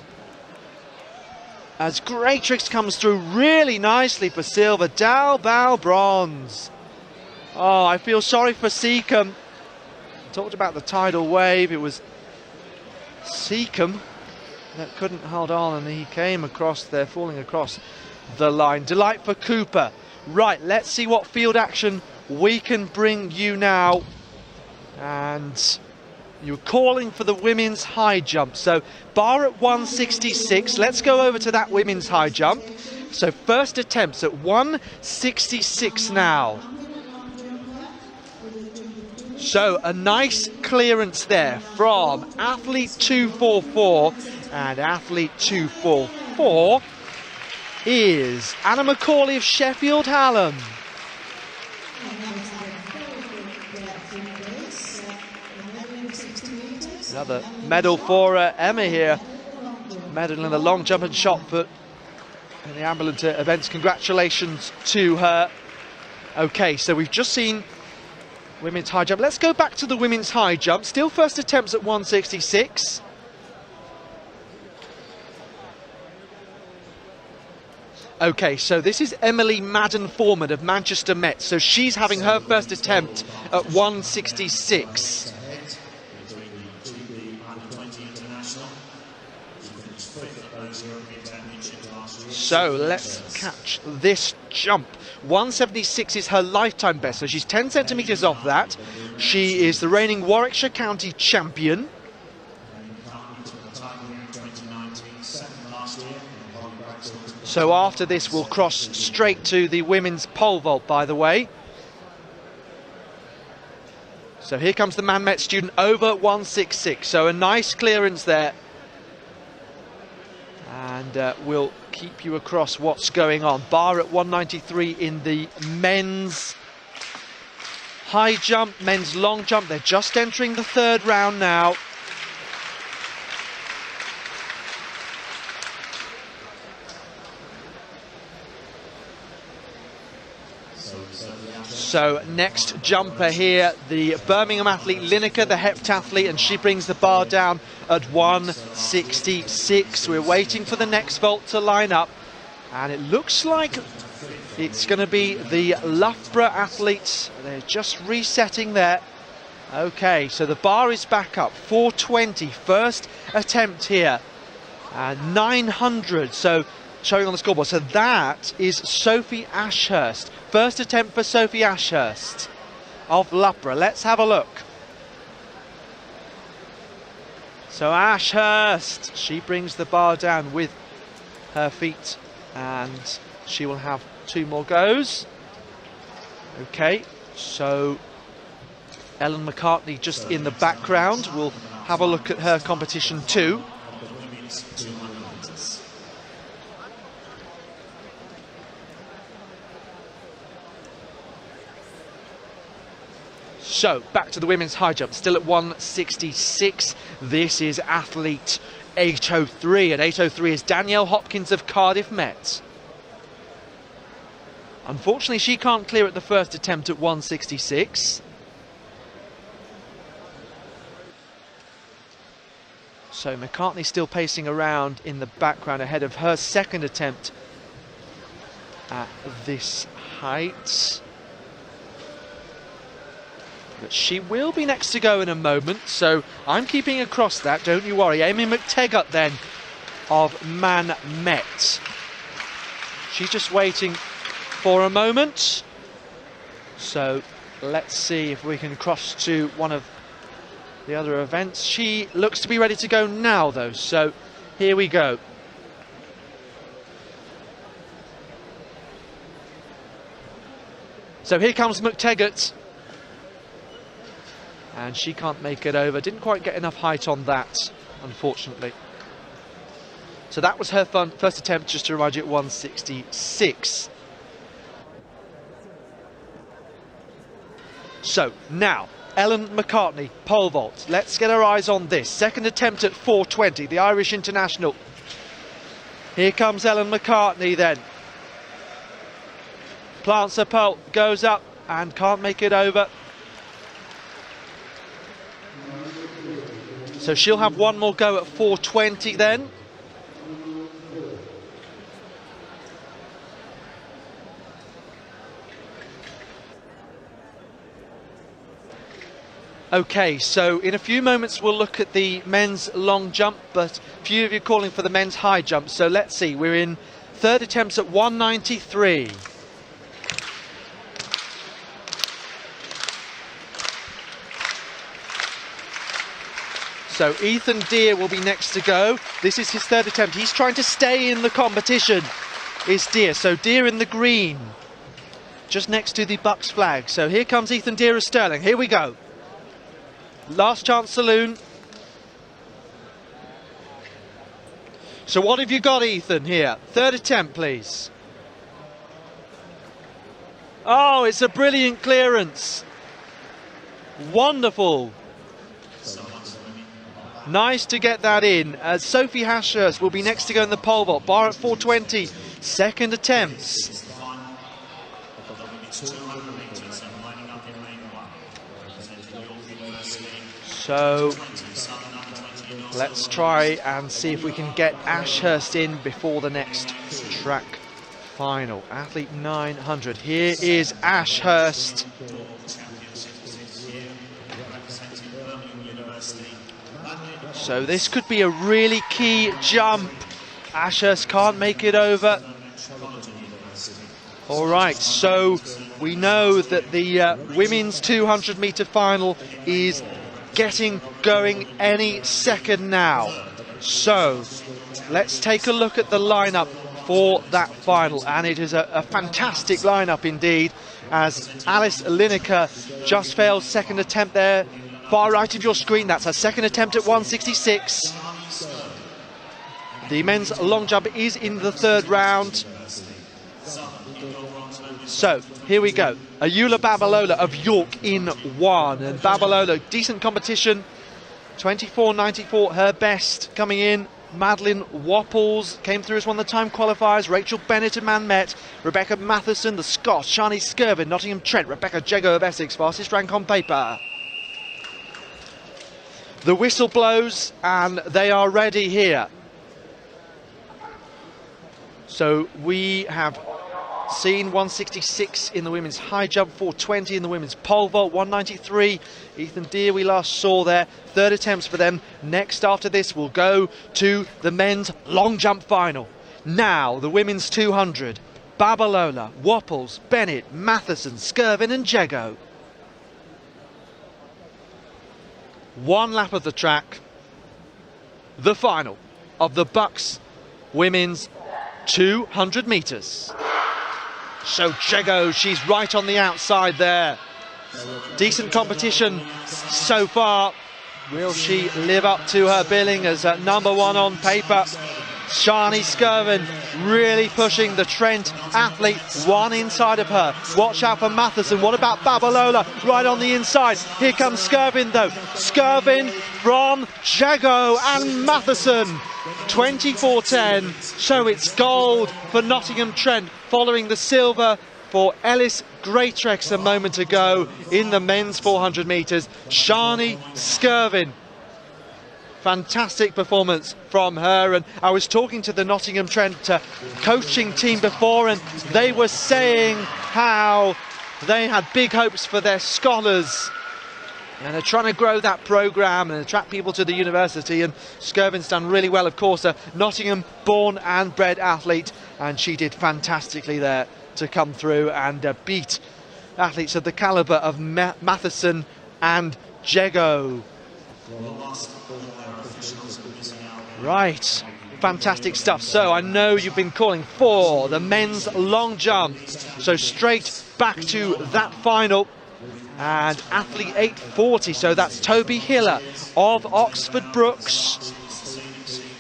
As Greatrix comes through really nicely for silver. Dalbal bronze. Oh, I feel sorry for Seacombe. Talked about the tidal wave. It was Seacombe that couldn't hold on, and he came across there, falling across the line. Delight for Cooper. Right, let's see what field action we can bring you now. And you're calling for the women's high jump. So bar at 166. Let's go over to that women's high jump. So first attempts at 166 now. So a nice clearance there from athlete 244, and athlete 244 is Anna McCauley of Sheffield Hallam. Another medal for Emma here, medal in the long jump and shot put in the ambulance events. Congratulations to her. Okay, so we've just seen women's high jump. Let's go back to the women's high jump. Still first attempts at 166. Okay, so this is Emily Madden-Foreman of Manchester Met. So she's having her first attempt at 166. So let's catch this jump. 176 is her lifetime best, so she's 10 centimetres off that. She is the reigning Warwickshire County champion. So after this, we'll cross straight to the women's pole vault, by the way. So here comes the Man Met student over 166. So a nice clearance there. And we'll keep you across what's going on. Bar at 193 in the men's high jump, men's long jump. They're just entering the 3rd round now. So next jumper here, the Birmingham athlete Lineker, the heptathlete, and she brings the bar down at 166. We're waiting for the next vault to line up, and it looks like it's going to be the Loughborough athletes. They're just resetting there. Okay, so the bar is back up, 420, first attempt here, 900, so showing on the scoreboard. So that is Sophie Ashurst. First attempt for Sophie Ashurst of Loughborough. Let's have a look. So Ashurst, she brings the bar down with her feet, and she will have 2 more goes. Okay, so Ellen McCartney just in the background. We'll have a look at her competition too. So, back to the women's high jump, still at 166. This is athlete 803. At 803 is Danielle Hopkins of Cardiff Met. Unfortunately, she can't clear at the first attempt at 166. So McCartney still pacing around in the background ahead of her second attempt at this height. But she will be next to go in a moment, so I'm keeping across that, don't you worry. Amy McTaggart then of Man Met. She's just waiting for a moment. So let's see if we can cross to one of the other events. She looks to be ready to go now though, so here we go. So here comes McTaggart. And she can't make it over. Didn't quite get enough height on that, unfortunately. So that was her first attempt, just to remind you, at 166. So now, Ellen McCartney, pole vault. Let's get our eyes on this. Second attempt at 420, the Irish international. Here comes Ellen McCartney then. Plants her pole, goes up and can't make it over. So she'll have one more go at 420 then. Okay, so in a few moments we'll look at the men's long jump, but a few of you calling for the men's high jump. So let's see, we're in third attempts at 193. So Ethan Deere will be next to go. This is his third attempt. He's trying to stay in the competition, is Deere. So Deere in the green, just next to the BUCS flag. So here comes Ethan Deere of Stirling. Here we go. Last chance saloon. So what have you got, Ethan, here? Third attempt, please. Oh, it's a brilliant clearance. Wonderful. Nice to get that in, as Sophie Ashurst will be next to go in the pole vault. Bar at 420, second attempts. So let's try and see if we can get Ashurst in before the next track final. Athlete 900, here is Ashurst. So this could be a really key jump. Ashurst can't make it over. All right, so we know that the women's 200 metre final is getting going any second now. So let's take a look at the lineup for that final, and it is a fantastic lineup indeed, as Alice Lineker just failed second attempt there. Far right of your screen, that's her second attempt at 166. The men's long jump is in the third round. So, here we go. Ayula Babalola of York in one. And Babalola, decent competition. 24.94, her best coming in. Madeline Wapples came through as one of the time qualifiers. Rachel Bennett of Man Met. Rebecca Matheson, the Scot. Shani Skirvin, Nottingham Trent. Rebecca Jago of Essex, fastest rank on paper. The whistle blows and they are ready here. So we have seen 166 in the women's high jump, 420 in the women's pole vault, 193. Ethan Deere we last saw there. Third attempts for them. Next after this we'll go to the men's long jump final. Now the women's 200. Babalola, Wapples, Bennett, Matheson, Skirvin and Jago. One lap of the track, the final of the BUCS women's 200 metres. So Jago, she's right on the outside there. Decent competition so far. Will she live up to her billing as number one on paper? Shani Skirvin really pushing the Trent athlete one inside of her. Watch out for Matheson. What about Babalola right on the inside? Here comes Skirvin though. Skirvin from Jago and Matheson. 24:10. So it's gold for Nottingham Trent following the silver for Ellis Greatrex a moment ago in the men's 400 metres. Shani Skirvin. Fantastic performance from her, and I was talking to the Nottingham Trent coaching team before, and they were saying how they had big hopes for their scholars and they're trying to grow that programme and attract people to the university, and Skirvin's done really well, of course, a Nottingham born and bred athlete, and she did fantastically there to come through and beat athletes of the calibre of Matheson and Jago. Right, fantastic stuff. So I know you've been calling for the men's long jump, so straight back to that final, and athlete 840, so that's Toby Hiller of Oxford Brookes.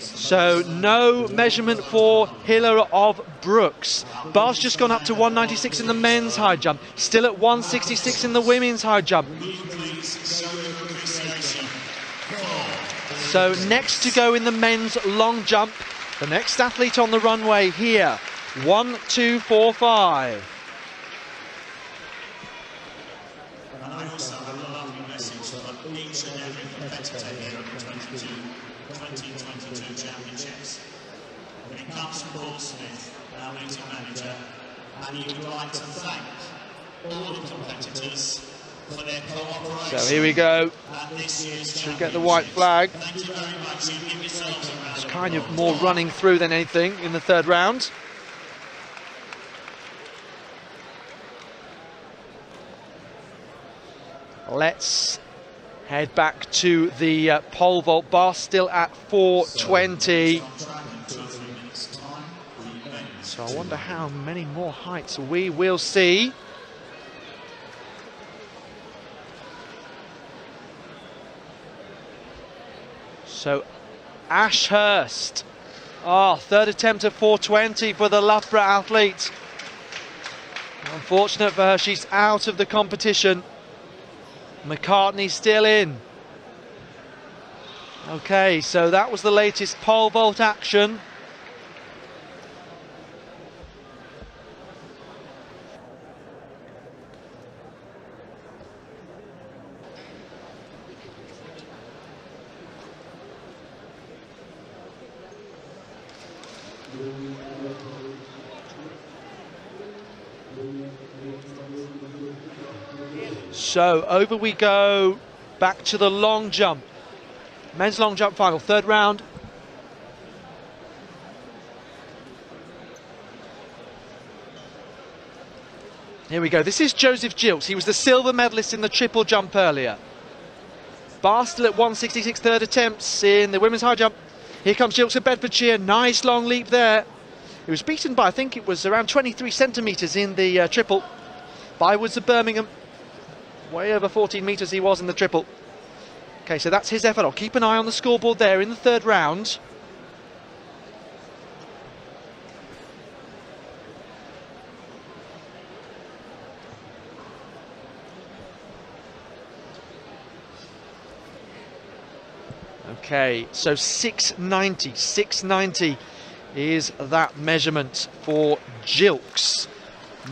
So no measurement for Hiller of Brookes. Bar's just gone up to 196 in the men's high jump, still at 166 in the women's high jump. So next to go in the men's long jump, the next athlete on the runway here, 1, 2, 4, 5. And I also have a lovely message for each and every competitor here at the 2022 Championships. And it comes from Paul Smith, our meeting manager, and he would like to thank all the competitors for their cooperation. So here we go. Should get the white flag. Thank you very much. You give yourselves a round. It's kind of more running through than anything in the third round. Let's head back to the pole vault. Bar still at 420. So I wonder how many more heights we will see. So Ashurst, third attempt at 420 for the Loughborough athlete. Unfortunate for her, she's out of the competition. McCartney still in. Okay, so that was the latest pole vault action. So over we go, back to the long jump. Men's long jump final, third round. Here we go. This is Joseph Gilks. He was the silver medalist in the triple jump earlier. Bar still at 166, third attempts in the women's high jump. Here comes Gilks of Bedfordshire. Nice long leap there. He was beaten by, I think it was around 23 centimetres in the triple by Woods of Birmingham. Way over 14 metres he was in the triple. Okay, so that's his effort. I'll keep an eye on the scoreboard there in the third round. Okay, so 690 is that measurement for Gilks.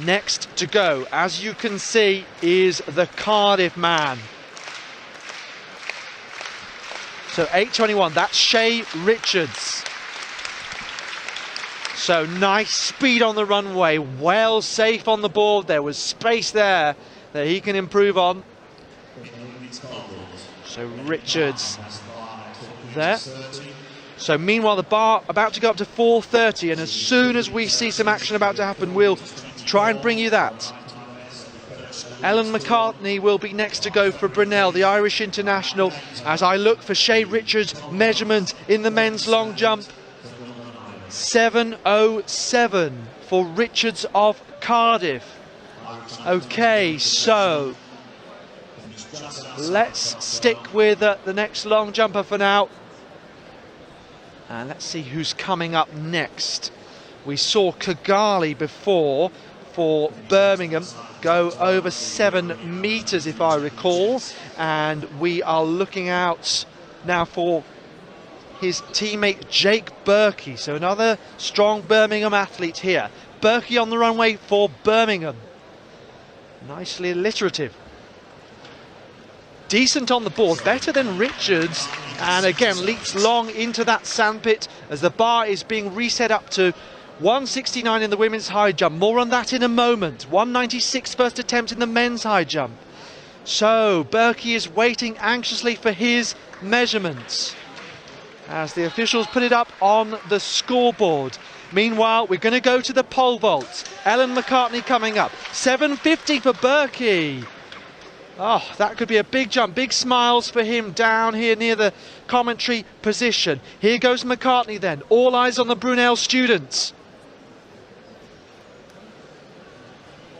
Next to go, as you can see, is the Cardiff man. So 821, that's Shay Richards. So nice speed on the runway, well safe on the board. There was space there that he can improve on. So Richards there. So meanwhile the bar about to go up to 430, and as soon as we see some action about to happen, we'll try and bring you that. Ellen McCartney will be next to go for Brunel, the Irish international, as I look for Shay Richards' measurement in the men's long jump. 7:07 for Richards of Cardiff. Okay, so Let's stick with the next long jumper for now. And let's see who's coming up next. We saw Kigali before for Birmingham go over 7 meters, if I recall. And we are looking out now for his teammate Jake Berkey. So another strong Birmingham athlete here. Berkey on the runway for Birmingham. Nicely alliterative. Decent on the board, better than Richards, and again leaps long into that sandpit as the bar is being reset up to 169 in the women's high jump. More on that in a moment. 196 first attempt in the men's high jump. So Berkey is waiting anxiously for his measurements as the officials put it up on the scoreboard. Meanwhile, we're going to go to the pole vault. Ellen McCartney coming up. 750 for Berkey. Oh, that could be a big jump. Big smiles for him down here near the commentary position. Here goes McCartney then. All eyes on the Brunel students.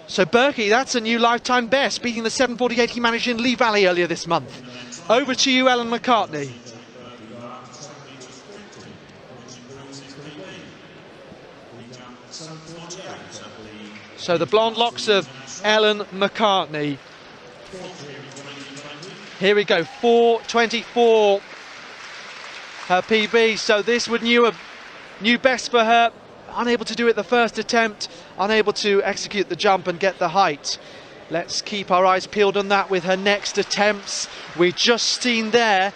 So Berkey, that's a new lifetime best, beating the 748 he managed in Lee Valley earlier this month. Over to you, Ellen McCartney. So the blonde locks of Ellen McCartney. Here we go, 4:24 her PB. So this would new best for her. Unable to do it the first attempt, unable to execute the jump and get the height. Let's keep our eyes peeled on that with her next attempts. We've just seen there,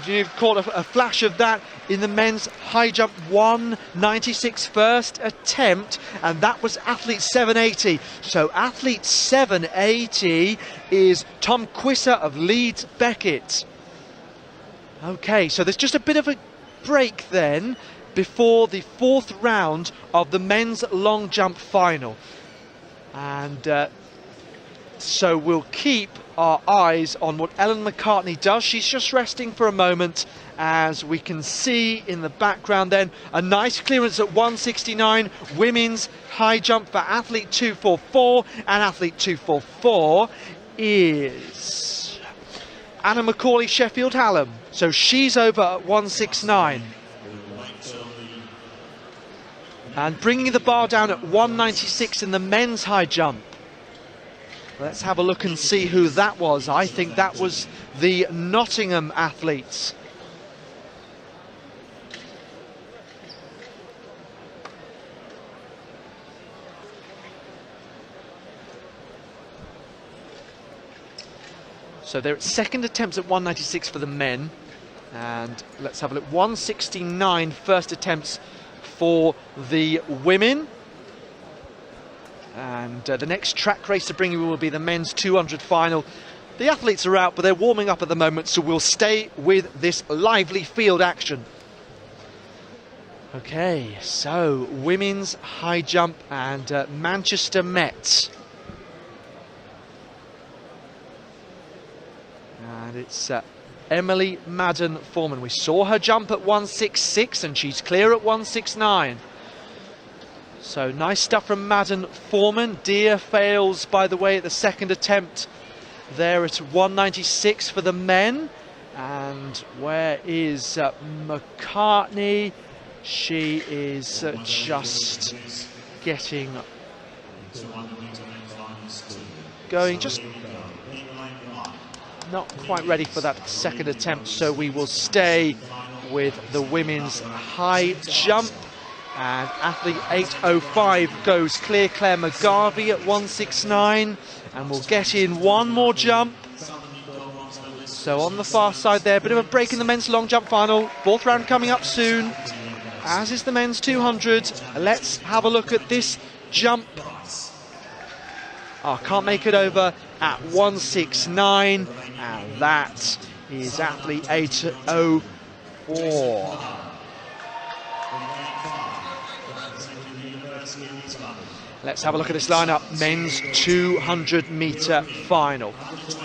you've caught a flash of that in the men's high jump, 196 first attempt, and that was athlete 780. So athlete 780 is Tom Quisser of Leeds Beckett. Okay, so there's just a bit of a break then before the 4th round of the men's long jump final. And so we'll keep our eyes on what Ellen McCartney does. She's just resting for a moment, as we can see in the background then. A nice clearance at 169, women's high jump for athlete 244, and athlete 244 is Anna Macaulay Sheffield Hallam. So she's over at 169. And bringing the bar down at 196 in the men's high jump. Let's have a look and see who that was. I think that was the Nottingham athletes. So they're at second attempts at 196 for the men. And let's have a look. 169 first attempts for the women. And the next track race to bring you will be the men's 200 final. The athletes are out, but they're warming up at the moment, so we'll stay with this lively field action. Okay, so women's high jump and Manchester Met. And it's Emily Madden Foreman. We saw her jump at 166 and she's clear at 169. So nice stuff from Madden Foreman. Deer fails, by the way, at the second attempt there at 196 for the men. And where is McCartney? She is just getting going, just not quite ready for that second attempt. So we will stay with the women's high jump. And athlete 805 goes clear. Claire McGarvey at 169, and we'll get in one more jump. So on the far side there, a bit of a break in the men's long jump final. 4th round coming up soon, as is the men's 200. Let's have a look at this jump. Oh, can't make it over at 169, and that is athlete 804. Let's have a look at this lineup. Men's 200 metre final.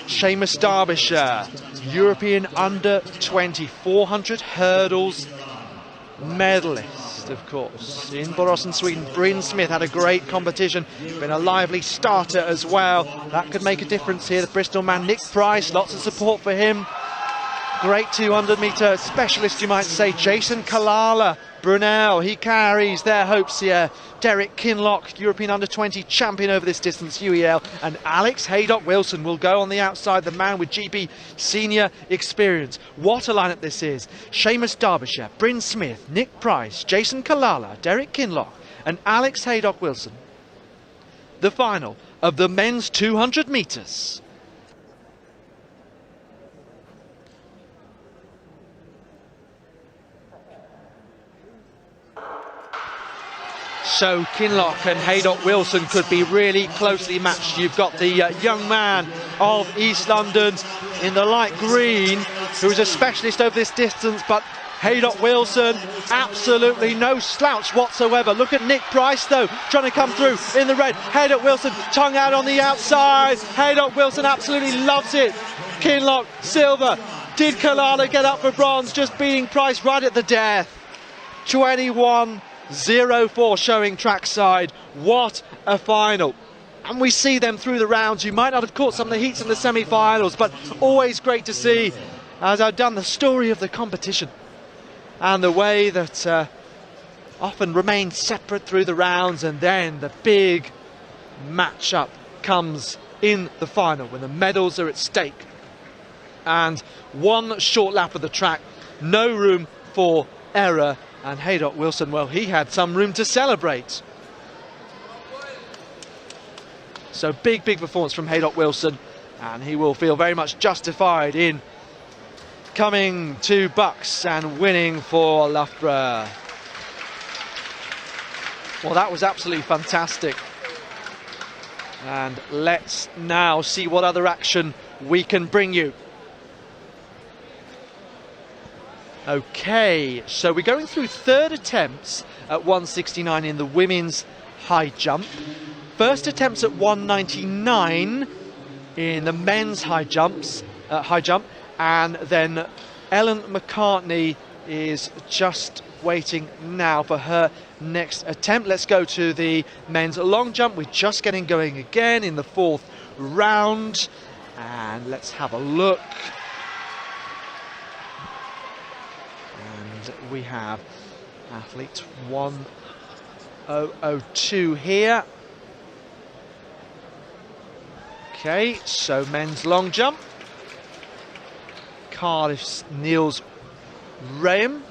Seamus Derbyshire, European under 20, 400 hurdles. medalist, of course. In Borås, Sweden, Bryn Smith had a great competition, been a lively starter as well. That could make a difference here. The Bristol man, Nick Price, lots of support for him. Great 200-metre specialist, you might say. Jason Kalala, Brunel, he carries their hopes here. Derek Kinlock, European Under-20 champion over this distance, UEL, and Alex Haydock-Wilson will go on the outside, the man with GB senior experience. What a lineup this is. Seamus Derbyshire, Bryn Smith, Nick Price, Jason Kalala, Derek Kinlock, and Alex Haydock-Wilson. The final of the men's 200 metres. So Kinlock and Haydock-Wilson could be really closely matched. You've got the young man of East London in the light green, who is a specialist over this distance, but Haydock-Wilson, absolutely no slouch whatsoever. Look at Nick Price though, trying to come through in the red. Haydock-Wilson, tongue out on the outside. Haydock-Wilson absolutely loves it. Kinlock, silver. Did Kalala get up for bronze, just beating Price right at the death. 21.04 showing trackside. What a final. And we see them through the rounds. You might not have caught some of the heats in the semi-finals, but always great to see, as I've done, the story of the competition and the way that often remains separate through the rounds, and then the big match-up comes in the final when the medals are at stake. And one short lap of the track, no room for error, and Haydock-Wilson, well, he had some room to celebrate. So big performance from Haydock-Wilson, and he will feel very much justified in coming to BUCS and winning for Loughborough. Well, that was absolutely fantastic. And let's now see what other action we can bring you. Okay, so we're going through third attempts at 169 in the women's high jump. First attempts at 199 in the men's high jump, and then Ellen McCartney is just waiting now for her next attempt. Let's go to the men's long jump. We're just getting going again in the fourth round, and let's have a look. And we have athlete 1002 here. Okay, so men's long jump. Cardiff's Niels Graham.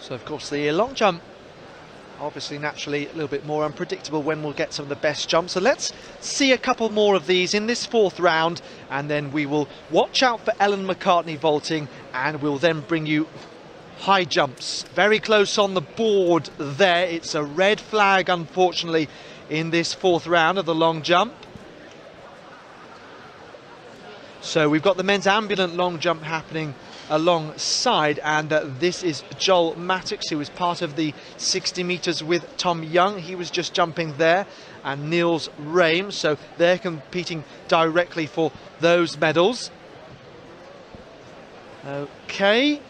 So of course the long jump, obviously naturally a little bit more unpredictable when we'll get some of the best jumps. So let's see a couple more of these in this fourth round, and then we will watch out for Ellen McCartney vaulting, and we'll then bring you high jumps. Very close on the board there. It's a red flag, unfortunately, in this fourth round of the long jump. So we've got the men's ambulant long jump happening alongside, and this is Joel Mattox, who was part of the 60 metres with Tom Young. He was just jumping there, and Niels Graham, so they're competing directly for those medals. Okay,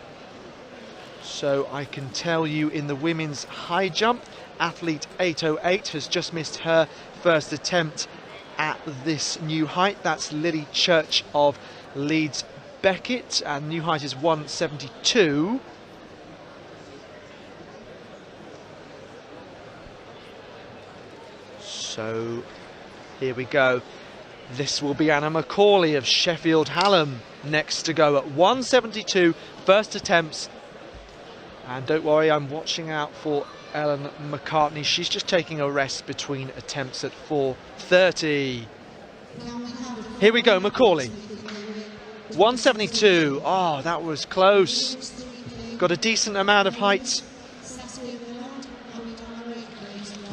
so I can tell you in the women's high jump, athlete 808 has just missed her first attempt at this new height. That's Lily Church of Leeds Beckett, and new height is 172. So here we go. This will be Anna Macaulay of Sheffield Hallam next to go at 172, first attempts. And don't worry, I'm watching out for Ellen McCartney. She's just taking a rest between attempts at 4:30. Here we go, Macaulay. 172. Oh, that was close. Got a decent amount of height.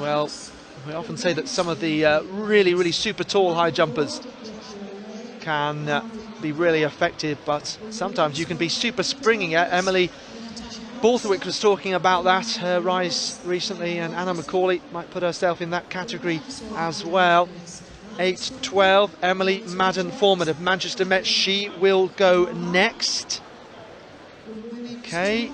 Well, we often say that some of the really super tall high jumpers can be really effective, but sometimes you can be super springy. Emily Borthwick was talking about that, her rise recently, and Anna Macaulay might put herself in that category as well. 8-12, Emily Madden-Foreman of Manchester Met, she will go next. Okay.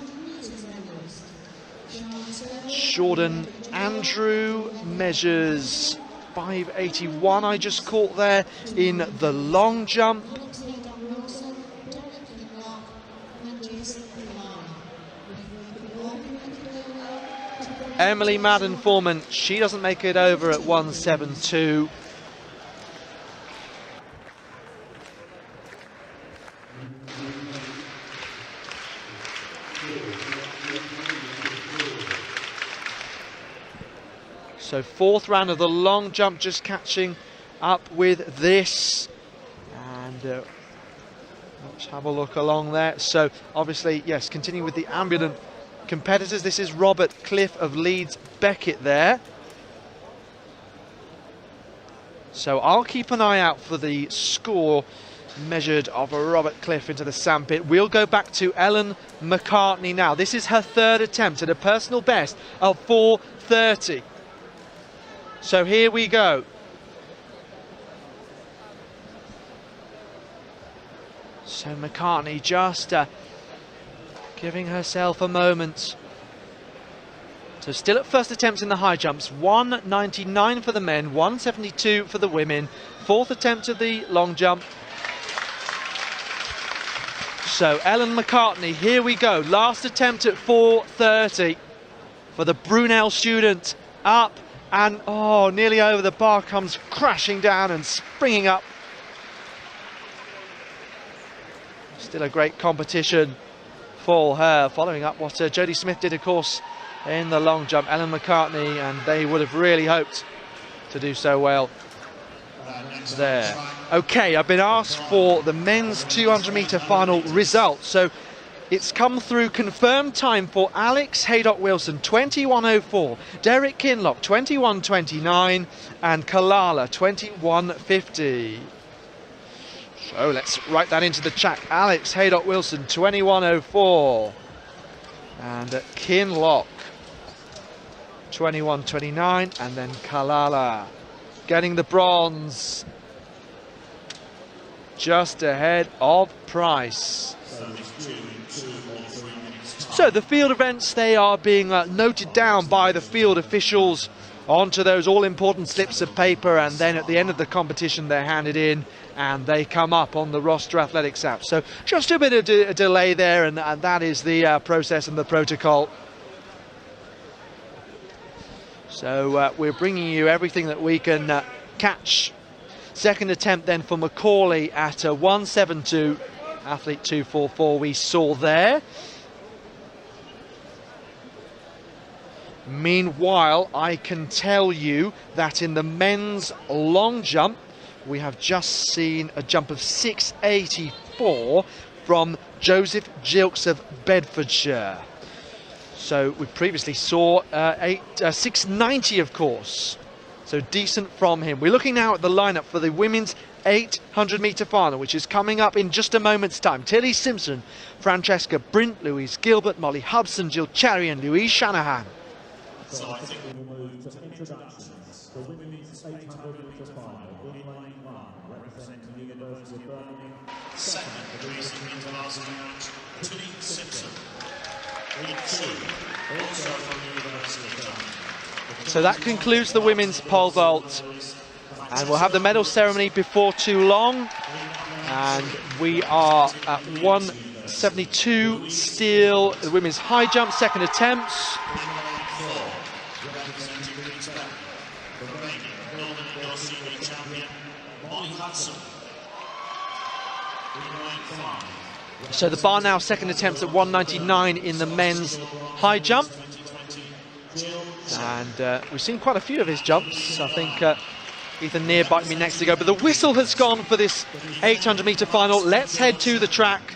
Jordan Andrew measures 5'81", I just caught there in the long jump. Emily Madden-Foreman, she doesn't make it over at 172. So fourth round of the long jump, just catching up with this. And let's have a look along there. So obviously, yes, continuing with the ambulant competitors. This is Robert Cliff of Leeds Beckett there. So I'll keep an eye out for the score measured of Robert Cliff into the sandpit. We'll go back to Ellen McCartney now. This is her third attempt at a personal best of 4:30. So here we go. So McCartney just giving herself a moment. So still at first attempts in the high jumps. 199 for the men, 172 for the women. Fourth attempt of the long jump. So Ellen McCartney, here we go. Last attempt at 4:30 for the Brunel student. Up and nearly over the bar, comes crashing down and springing up. Still a great competition for her, following up what Jodie Smith did, of course, in the long jump. Ellen McCartney, and they would have really hoped to do so well there. Okay, I've been asked for the men's 200-metre final result. So it's come through, confirmed time for Alex Haydock-Wilson, 21:04, Derek Kinlock, 21:29, and Kalala, 21:50. So let's write that into the chat. Alex Haydock-Wilson, 21:04, and Kinlock, 21:29, and then Kalala getting the bronze, just ahead of Price. So the field events, they are being noted down by the field officials onto those all-important slips of paper, and then at the end of the competition they're handed in and they come up on the roster athletics app. So just a bit of a delay there, and that is the process and the protocol. So we're bringing you everything that we can catch. Second attempt then for Macaulay at 172, athlete 244 we saw there. Meanwhile, I can tell you that in the men's long jump, we have just seen a jump of 684 from Joseph Gilks of Bedfordshire. So we previously saw 690, of course. So decent from him. We're looking now at the lineup for the women's 800-metre final, which is coming up in just a moment's time. Tilly Simpson, Francesca Brint, Louise Gilbert, Molly Hubson, Jill Cherry and Louise Shanahan. So I think we will move to introductions. The women's 800-metre final, in lane 1, representing the University of Birmingham. Second, the recent international match, Tilly Simpson. League 2, also from the University of Birmingham. So that concludes the women's pole vault, and we'll have the medal ceremony before too long. And we are at 172 still. The women's high jump, second attempts. So the bar now, second attempts at 199 in the men's high jump. And we've seen quite a few of his jumps. I think Ethan Neer biting me next to go. But the whistle has gone for this 800-metre final. Let's head to the track.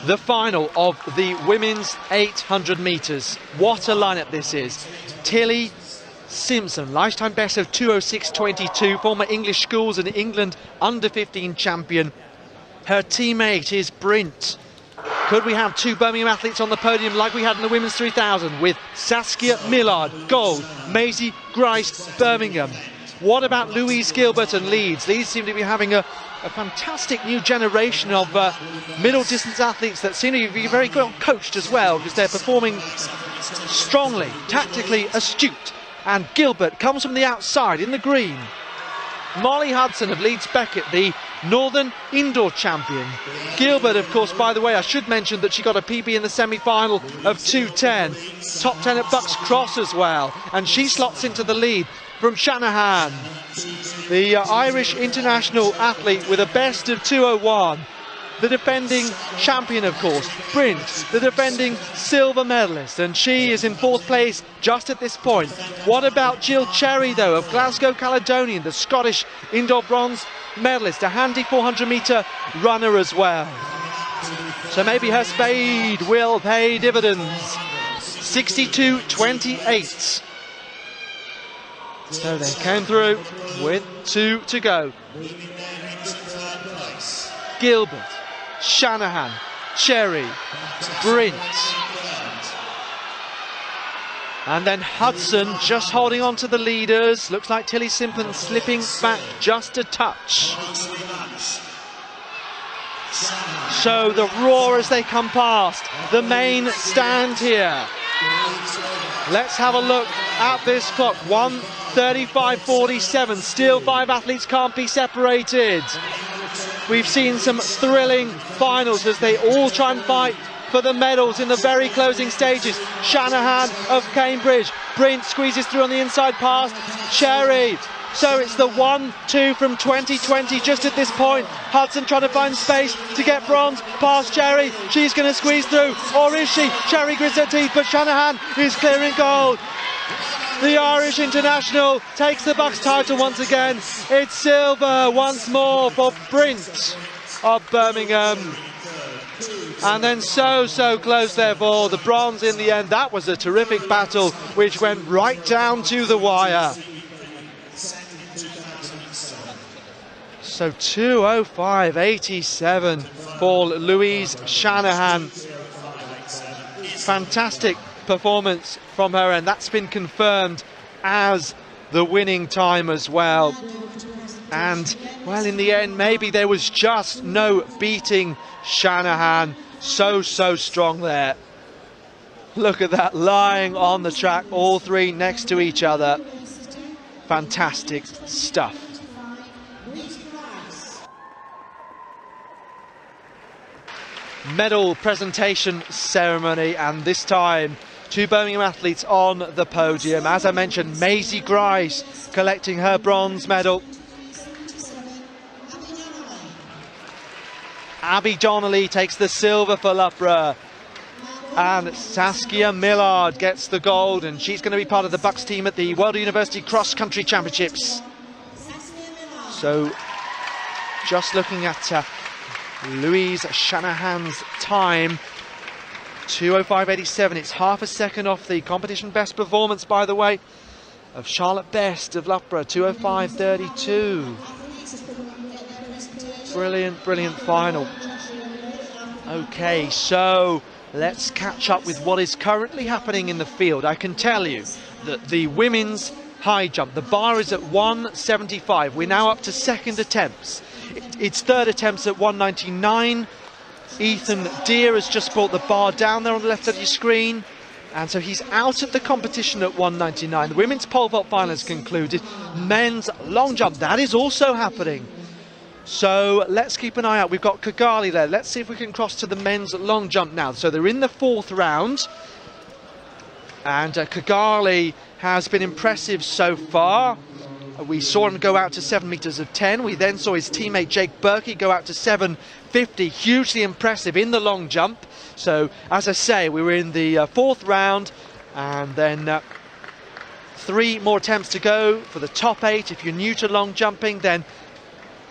The final of the women's 800 metres. What a lineup this is. Tilly Simpson, lifetime best of 2:06.22, former English schools and England under-15 champion. Her teammate is Brint. Could we have two Birmingham athletes on the podium like we had in the women's 3000 with Saskia Millard, gold, Maisie Grice, Birmingham? What about Louise Gilbert and Leeds? Leeds seem to be having a fantastic new generation of middle distance athletes that seem to be very well coached as well, because they're performing strongly, tactically astute. And Gilbert comes from the outside in the green. Molly Hudson of Leeds Beckett, the Northern Indoor champion. Gilbert, of course, by the way, I should mention that she got a PB in the semi-final of 2:10. Top 10 at BUCS Cross as well. And she slots into the lead from Shanahan, the Irish international athlete with a best of 2:01. The defending champion, of course, Brint, the defending silver medalist, and she is in fourth place just at this point. What about Jill Cherry, though, of Glasgow Caledonian, the Scottish indoor bronze medalist, a handy 400-metre runner as well. So maybe her spade will pay dividends. 62.28. So they came through with 2 to go. Gilbert, Shanahan, Cherry, Brint. And then Hudson just holding on to the leaders. Looks like Tilly Simpson slipping back just a touch. So the roar as they come past the main stand here. Let's have a look at this clock. 1:35.47. Still 5 athletes can't be separated. We've seen some thrilling finals as they all try and fight for the medals in the very closing stages. Shanahan of Cambridge. Brint squeezes through on the inside past Cherry. So it's the 1-2 from 2020 just at this point. Hudson trying to find space to get bronze past Cherry. She's going to squeeze through, or is she? Cherry grits her teeth, but Shanahan is clearing gold. The Irish international takes the BUCS title once again. It's silver once more for Brint of Birmingham. And then so close therefore, the bronze in the end. That was a terrific battle which went right down to the wire. So 2:05.87 for Louise Shanahan. Fantastic performance from her, and that's been confirmed as the winning time as well. And well, in the end, maybe there was just no beating Shanahan. So strong there. Look at that, lying on the track, all three next to each other. Fantastic stuff. Medal presentation ceremony, and this time 2 Birmingham athletes on the podium. As I mentioned, Maisie Grice collecting her bronze medal. Abby Donnelly takes the silver for Loughborough. And Saskia Millard gets the gold, and she's going to be part of the BUCS team at the World University Cross Country Championships. So just looking at Louise Shanahan's time, 2:05.87. It's half a second off the competition best performance, by the way, of Charlotte Best of Loughborough, 2:05.32. Brilliant final. Okay, so let's catch up with what is currently happening in the field. I can tell you that the women's high jump, the bar is at 175. We're now up to second attempts. It's third attempts at 199. Ethan Deere has just brought the bar down there on the left of your screen, and so he's out of the competition at 199. The women's pole vault final has concluded. Men's long jump, that is also happening. So let's keep an eye out. We've got Kigali there. Let's see if we can cross to the men's long jump now. So they're in the 4th round, and Kigali has been impressive so far. We saw him go out to 7 meters of 10. We then saw his teammate Jake Berkey go out to 7.50. Hugely impressive in the long jump. So as I say, we were in the 4th round, and then 3 more attempts to go for the top 8. If you're new to long jumping, then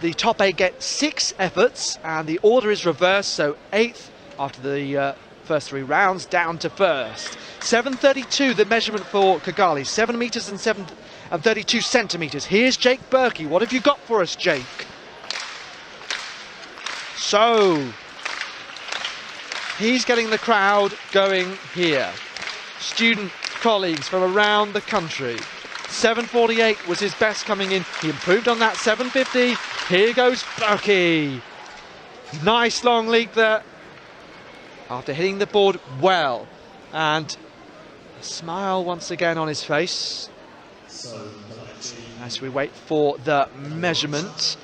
the top 8 get 6 efforts, and the order is reversed. So 8th after the first 3 rounds, down to 1st. 7:32 the measurement for Kigali, 7 metres and 32 centimetres. Here's Jake Berkey. What have you got for us, Jake? So, he's getting the crowd going here. Student colleagues from around the country. 7:48 was his best coming in. He improved on that. 7:50. Here goes Berkey. Nice long leap there after hitting the board well. And a smile once again on his face as we wait for the measurement.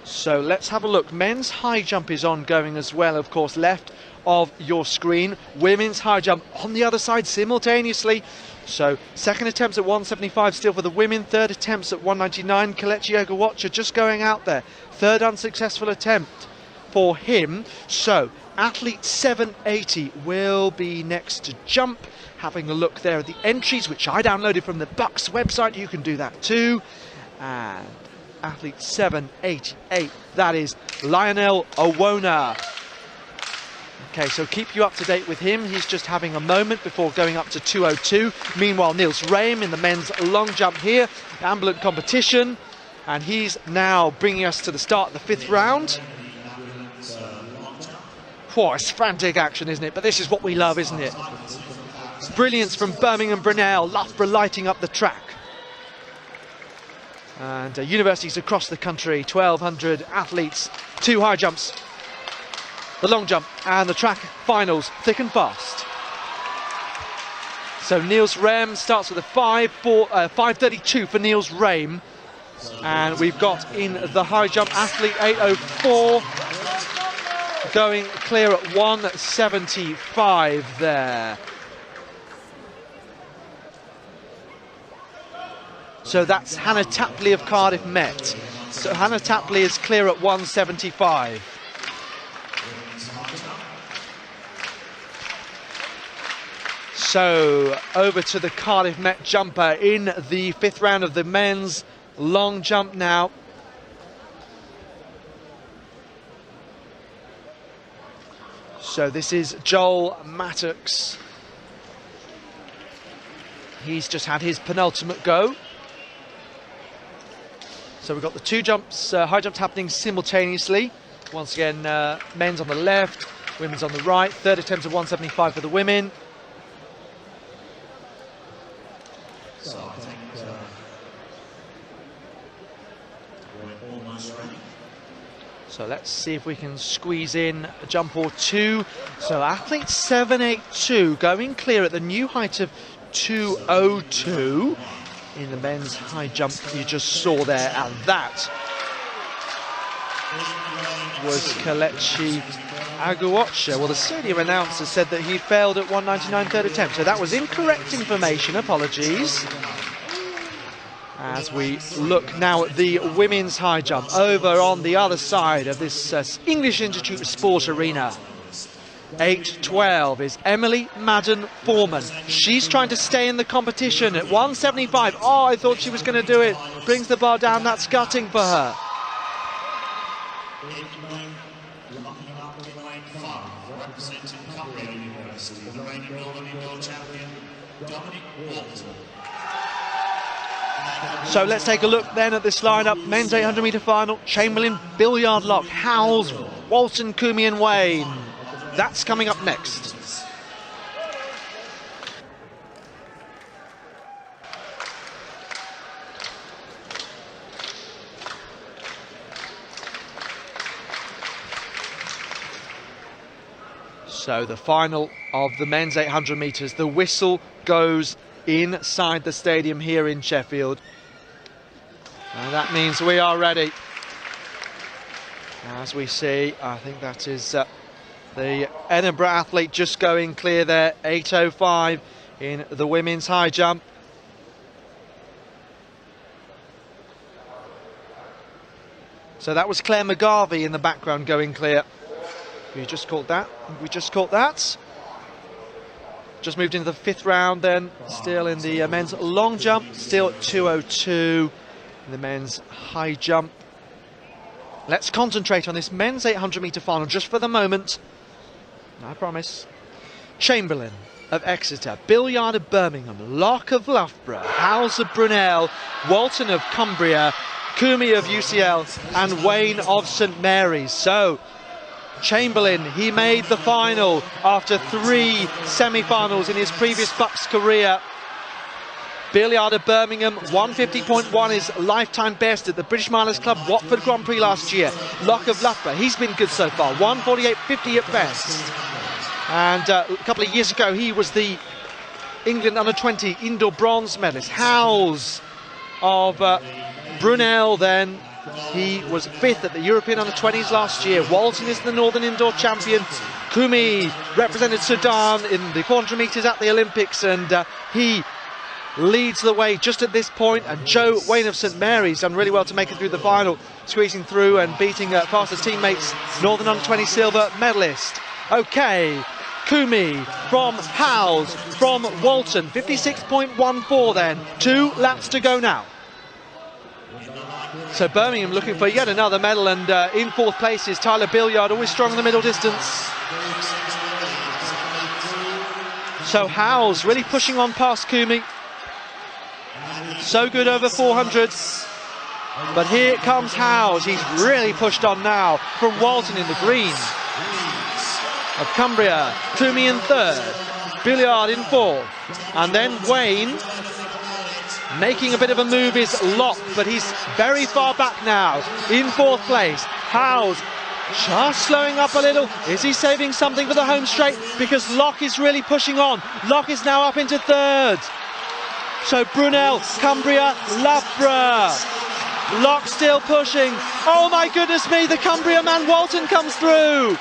So let's have a look. Men's high jump is ongoing as well, of course, left of your screen. Women's high jump on the other side simultaneously. So second attempts at 175 still for the women, third attempts at 199. Kelechi Ogawacha just going out there. Third unsuccessful attempt for him. So athlete 780 will be next to jump. Having a look there at the entries, which I downloaded from the BUCS website. You can do that too. And athlete 788, that is Lionel Owona. Okay, so keep you up to date with him. He's just having a moment before going up to 202. Meanwhile, Niels Reim in the men's long jump here, ambulant competition, and he's now bringing us to the start of the fifth round. Oh, it's frantic action, isn't it? But this is what we love, isn't it? Brilliance from Birmingham Brunel, Loughborough lighting up the track. And universities across the country, 1,200 athletes, 2 high jumps, the long jump and the track finals, thick and fast. So Niels Reim starts with a 5:32 for Niels Reim. And we've got in the high jump athlete 804 going clear at 175 there. So that's Hannah Tapley of Cardiff Met. So Hannah Tapley is clear at 175. So over to the Cardiff Met jumper in the fifth round of the men's long jump now. So this is Joel Mattox. He's just had his penultimate go. So we've got the 2 jumps, high jumps happening simultaneously. Once again, men's on the left, women's on the right. Third attempt at 175 for the women. So I think we're almost ready. So let's see if we can squeeze in a jump or 2. So athlete 782 going clear at the new height of 202 in the men's high jump you just saw there, and that was Kelechi Ogawacha. Well, the stadium announcer said that he failed at 199 third attempt, so that was incorrect information. Apologies. As we look now at the women's high jump over on the other side of this English Institute of Sport arena. 8:12 is Emily Madden Foreman. She's trying to stay in the competition at 175. Oh, I thought she was going to do it. Brings the bar down. That's gutting for her. So let's take a look then at this lineup. Men's 800 metre final. Chamberlain, Billiard Lock, Howells, Walton, Coomey and Wayne. That's coming up next. So the final of the men's 800 metres. The whistle goes inside the stadium here in Sheffield. And that means we are ready. As we see, I think that is the Edinburgh athlete just going clear there, 8:05 in the women's high jump. So that was Claire McGarvey in the background going clear. We just caught that. We just caught that. Just moved into the fifth round then, still in the men's long jump, still at 2:02 in the men's high jump. Let's concentrate on this men's 800 metre final just for the moment. I promise. Chamberlain of Exeter, Billiard of Birmingham, Locke of Loughborough, Howes of Brunel, Walton of Cumbria, Coomey of UCL, and Wayne of St Mary's. So Chamberlain, he made the final after 3 semi-finals in his previous BUCS career. Billiard of Birmingham, 150.1 is lifetime best at the British Milers Club Watford Grand Prix last year. Locke of Loughborough, he's been good so far, 148.50 at best. And a couple of years ago, he was the England under-20 indoor bronze medalist. Howes of Brunel then, he was 5th at the European under-20s last year. Walton is the Northern Indoor champion. Coomey represented Sudan in the 400 metres at the Olympics, and he leads the way just at this point. And Joe Wayne of St Mary's done really well to make it through the final, squeezing through and beating faster teammates, Northern under-20 silver medalist. Okay, Coomey from Howes, from Walton, 56.14 then. 2 laps to go now. So Birmingham looking for yet another medal, and in 4th place is Tyler Billiard, always strong in the middle distance. So Howes really pushing on past Coomey. So good over 400. But here comes Howes, he's really pushed on now from Walton in the green. Of Cumbria, Coomey in 3rd, Billiard in 4th, and then Wayne making a bit of a move is Locke, but he's very far back now in 4th place. Howes just slowing up a little. Is he saving something for the home straight? Because Locke is really pushing on. Locke is now up into 3rd. So Brunel, Cumbria, Loughborough. Locke still pushing. Oh my goodness me, the Cumbria man Walton comes through.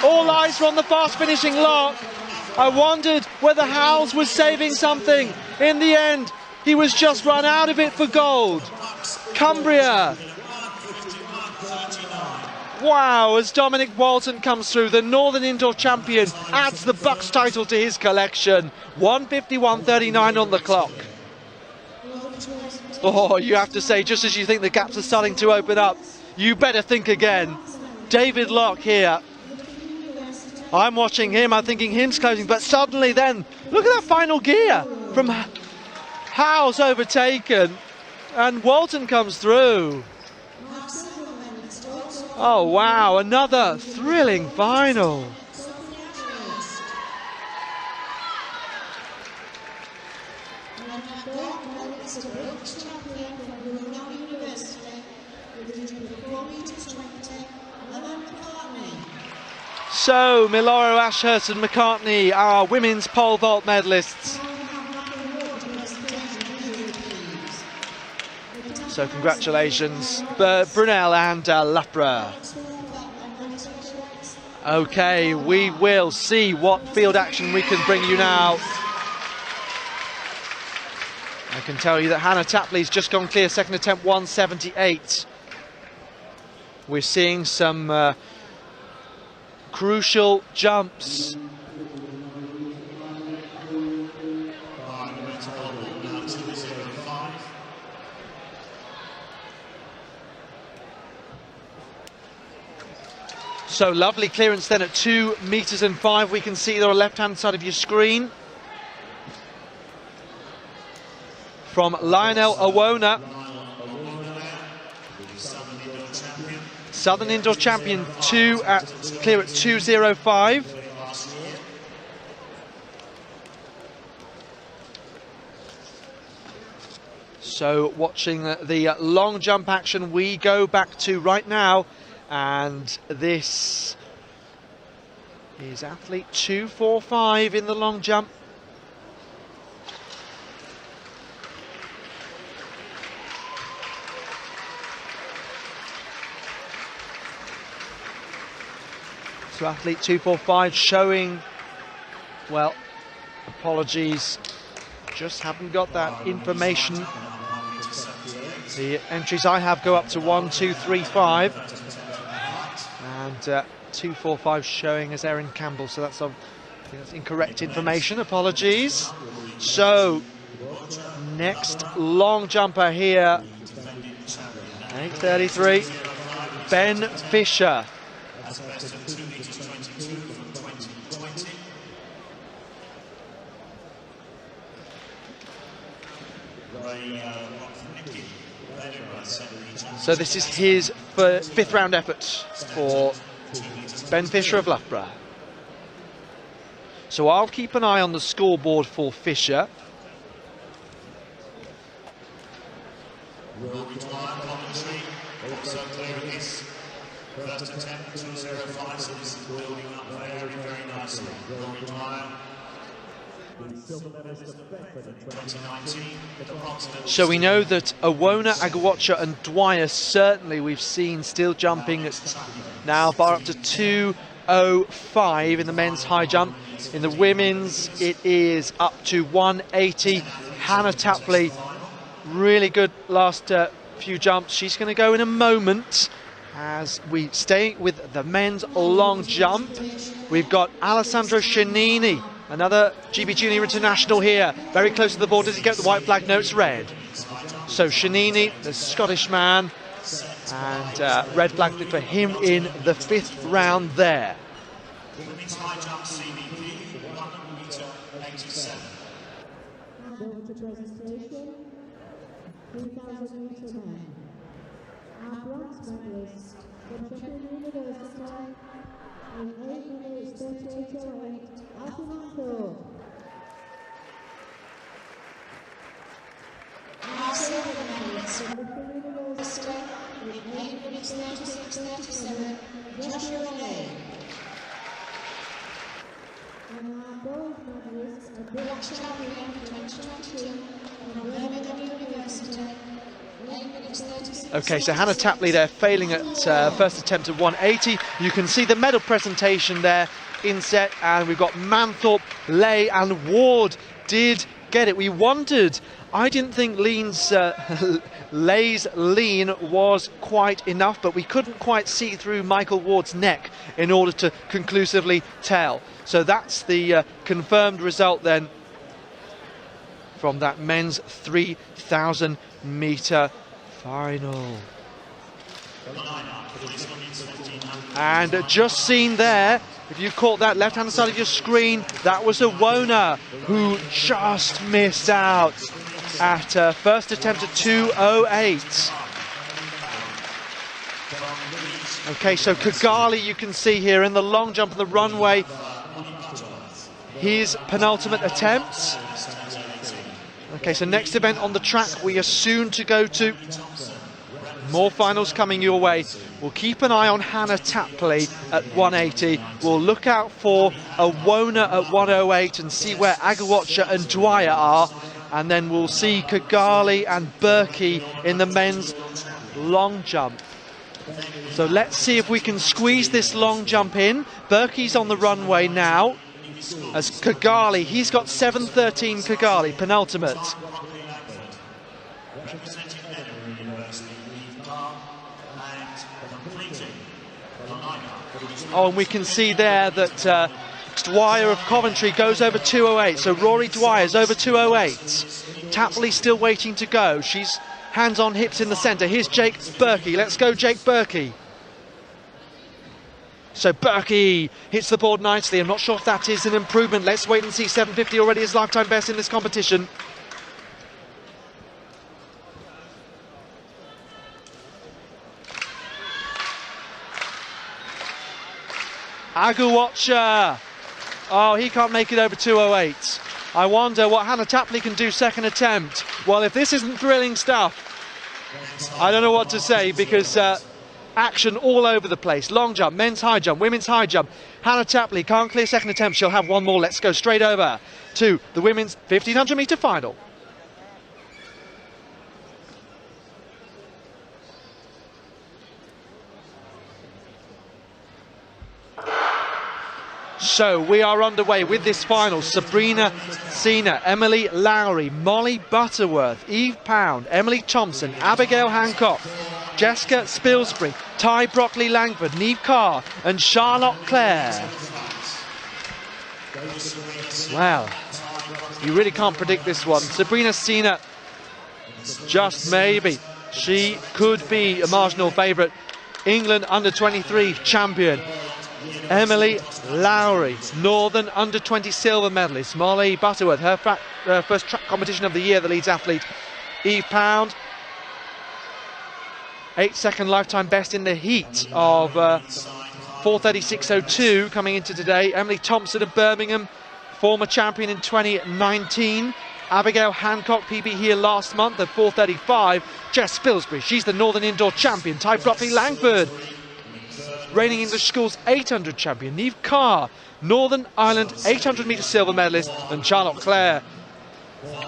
All eyes were on the fast finishing Locke. I wondered whether Howes was saving something. In the end, he was just run out of it for gold. Cumbria. Wow, as Dominic Walton comes through, the Northern Indoor champion, adds the BUCS title to his collection. 151.39 on the clock. Oh, you have to say, just as you think the gaps are starting to open up, you better think again. David Locke here. I'm watching him, I'm thinking him's closing, but suddenly then, look at that final gear from Howes overtaken, and Walton comes through. Oh wow, another thrilling final. So, Millard, Ashurst and McCartney are women's pole vault medalists. So congratulations, Brunel and Loughborough. Okay, we will see what field action we can bring you now. I can tell you that Hannah Tapley's just gone clear, second attempt 178. We're seeing some crucial jumps. So lovely clearance then at 2 meters and 5. We can see there on the left-hand side of your screen. From Lionel Owona, Southern Indoor Champion, clear at 2:05. So watching the long jump action we go back to right now, and this is athlete 245 in the long jump. So athlete 245 showing, well, apologies, just haven't got that information. The entries I have go up to 1:235, and 245 showing as Erin Campbell, so that's incorrect information, apologies. So next long jumper here, 8:33, Ben Fisher. So this is his fifth round effort for Ben Fisher of Loughborough. So I'll keep an eye on the scoreboard for Fisher. Will retire commentary. Also clear of this. First attempt 205, so this is building up very, very nicely. Will retire. 2019, so we know that Awona, Agawacha and Dwyer certainly we've seen still jumping now, bar up to 205 in the men's high jump. In the women's it is up to 180. Hannah Tapley, really good last few jumps. She's going to go in a moment. As we stay with the men's long jump, we've got Alessandro Sciannini, another GB Junior International here, very close to the board. Does he get the white flag? No, it's red. So Sciannini, the Scottish man, and red flag for him in the fifth round there. women's high jump CBP, 187. 3,000 meter men. Our bronze medalist from Sheffield University in 8 minutes 38.08, Alfonso. Our silver medalist from Sheffield University in 8 minutes 36.37, Joshua Lane. And our gold medalist and Black champion 2022 from Birmingham University. Okay, so Hannah Tapley there failing at first attempt at 180. You can see the medal presentation there inset, and we've got Manthorpe, Lay and Ward did get it. We wondered, I didn't think Lay's lean was quite enough, but we couldn't quite see through Michael Ward's neck in order to conclusively tell. So that's the confirmed result then from that men's 3,000 meter final. And just seen there, if you caught that left hand side of your screen, that was Awona who just missed out at first attempt at 2:08. Okay, so Kigali you can see here in the long jump on the runway, his penultimate attempt. Okay, so next event on the track we are soon to go to. More finals coming your way. We'll keep an eye on Hannah Tapley at 180. We'll look out for Awona at 108 and see where Agawacha and Dwyer are. And then we'll see Kigali and Berkey in the men's long jump. So let's see if we can squeeze this long jump in. Berkey's on the runway now. As Kigali, he's got 7:13 Kigali, penultimate. Oh, and we can see there that Dwyer of Coventry goes over 2:08. So Rory Dwyer's over 2:08. Tapley still waiting to go. She's hands on hips in the centre. Here's Jake Berkey. Let's go, Jake Berkey. So Berkey hits the board nicely. I'm not sure if that is an improvement. Let's wait and see. 750 already his lifetime best in this competition. Agawacha. Oh, he can't make it over 2:08. I wonder what Hannah Tapley can do second attempt. Well, if this isn't thrilling stuff, I don't know what to say, because action all over the place. Long jump, men's high jump, women's high jump. Hannah Tapley can't clear second attempt. She'll have one more. Let's go straight over to the women's 1500 metre final. So we are underway with this final. Sabrina Sina, Emily Lowry, Molly Butterworth, Eve Pound, Emily Thompson, Abigail Hancock, Jessica Spilsbury, Ty Brockley Langford, Neve Carr and Charlotte Clare. Well, you really can't predict this one. Sabrina Sina, just maybe. She could be a marginal favourite. England under-23 champion. Emily Lowry, Northern under-20 silver medalist. Molly Butterworth, her first track competition of the year, the Leeds athlete. Eve Pound. 8-second lifetime best in the heat of 4:36.02 coming into today. Emily Thompson of Birmingham, former champion in 2019. Abigail Hancock, PB here last month at 4:35. Jess Spilsbury, she's the Northern Indoor champion. Ty Brockley-Langford, reigning English Schools 800 champion. Neve Carr, Northern Ireland 800 metre silver medalist. And Charlotte Clare,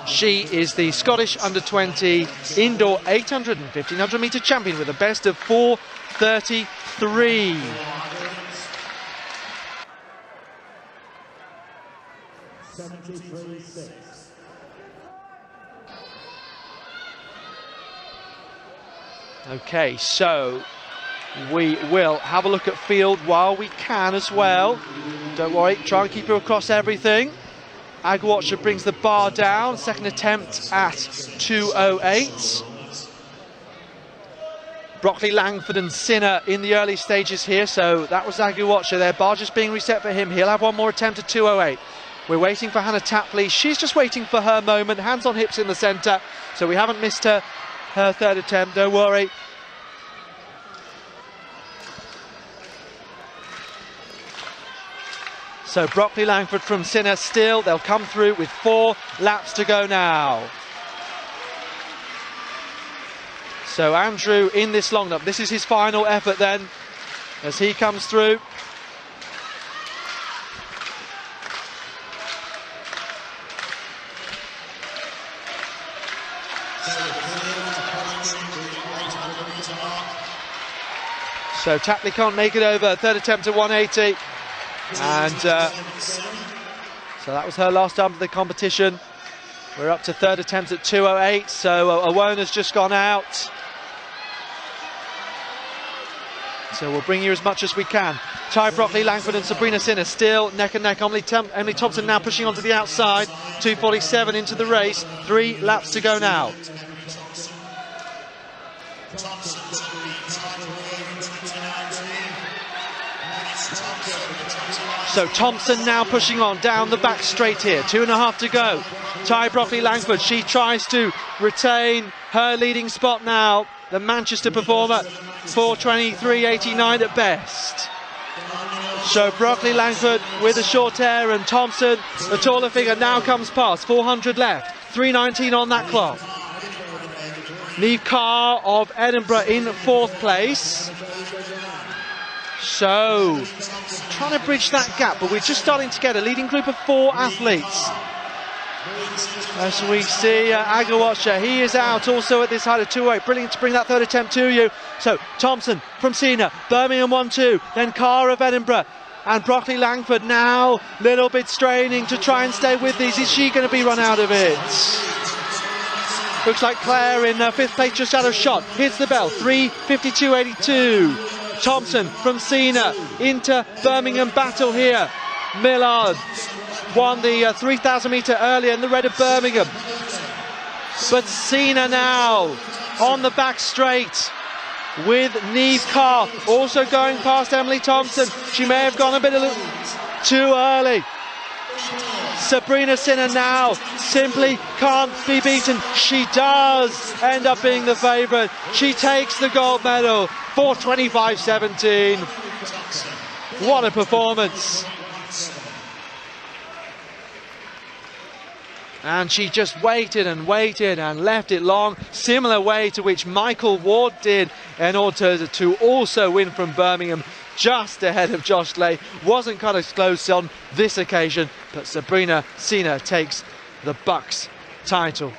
she is the Scottish under-20 indoor 800 and 1500 metre champion with a best of 4:33. Okay, so we will have a look at field while we can as well. Don't worry, try and keep her across everything. Agawatcher brings the bar down, second attempt at 2:08. Brockley, Langford and Sinner in the early stages here, so that was Agawatcher there. Bar just being reset for him. He'll have one more attempt at 2:08. We're waiting for Hannah Tapley. She's just waiting for her moment, hands on hips in the centre, so we haven't missed her third attempt, don't worry. So Brockley, Langford from Sinner still, they'll come through with 4 laps to go now. So Andrew in this long lap, this is his final effort then, as he comes through. So Tapley can't make it over, third attempt at 180. And so that was her last time of the competition. We're up to third attempt at 2:08, so Awona's just gone out. So we'll bring you as much as we can. Ty Brockley, Langford and Sabrina Sinner still neck and neck. Emily Thompson now pushing onto the outside. 2:47 into the race, 3 laps to go now. So Thompson now pushing on down the back straight here, 2.5 to go. Ty Brockley Langford, she tries to retain her leading spot now. The Manchester performer, 4:23.89 at best. So Brockley Langford with the short hair and Thompson, the taller figure, now comes past. 400 left, 3:19 on that clock. Neve Carr of Edinburgh in 4th place. So, trying to bridge that gap, but we're just starting to get a leading group of 4 athletes. As we see Agawatcher, he is out also at this height of 2:08. Brilliant to bring that third attempt to you. So, Thompson from Cena, Birmingham 1-2, then Carr of Edinburgh, and Brockley Langford now, little bit straining to try and stay with these. Is she going to be run out of it? Looks like Claire in 5th place, just out of shot. Hits the bell, 3:52.82. Thompson from Cena into Birmingham battle here. Millard won the 3,000 metre earlier in the red of Birmingham. But Cena now on the back straight with Neve Carr also going past Emily Thompson. She may have gone a bit too early. Sabrina Sinner now simply can't be beaten. She does end up being the favourite. She takes the gold medal, 4:25.17. What a performance. And she just waited and waited and left it long, similar way to which Michael Ward did in order to also win from Birmingham, just ahead of Josh Lay. Wasn't cut as close on this occasion, but Sabrina Sinner takes the BUCS title.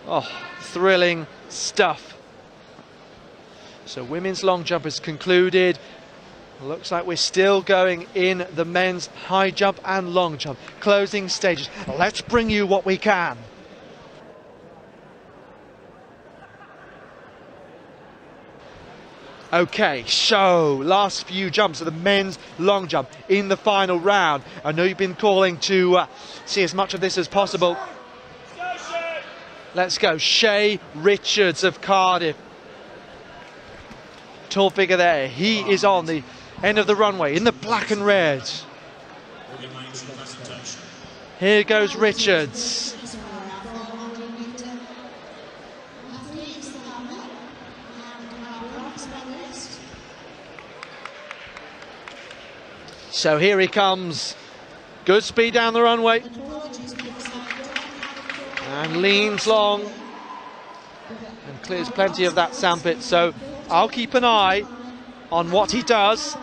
Oh, thrilling stuff. So women's long jump is concluded. Looks like we're still going in the men's high jump and long jump. Closing stages. Let's bring you what we can. Okay, so last few jumps of the men's long jump in the final round. I know you've been calling to see as much of this as possible. Let's go. Shay Richards of Cardiff. Tall figure there. He is on the end of the runway in the black and red. Here goes Richards. So here he comes. Good speed down the runway. And leans long. And clears plenty of that sandpit. So I'll keep an eye on what he does.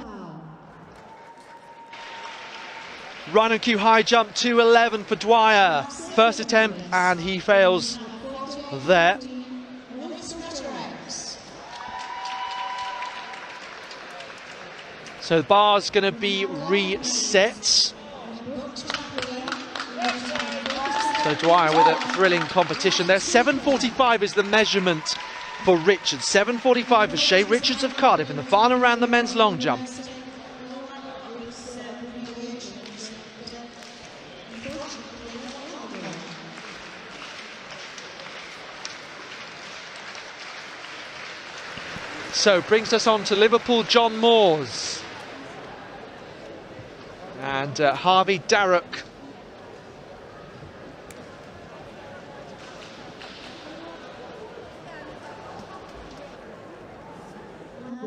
Run and cue high jump 2:11 for Dwyer. First attempt and he fails there. So the bar's going to be reset. So Dwyer with a thrilling competition there. 7:45 is the measurement for Richards. 7:45 for Shay Richards of Cardiff in the final round, the men's long jump. So brings us on to Liverpool, John Moores and Harvey Darroch.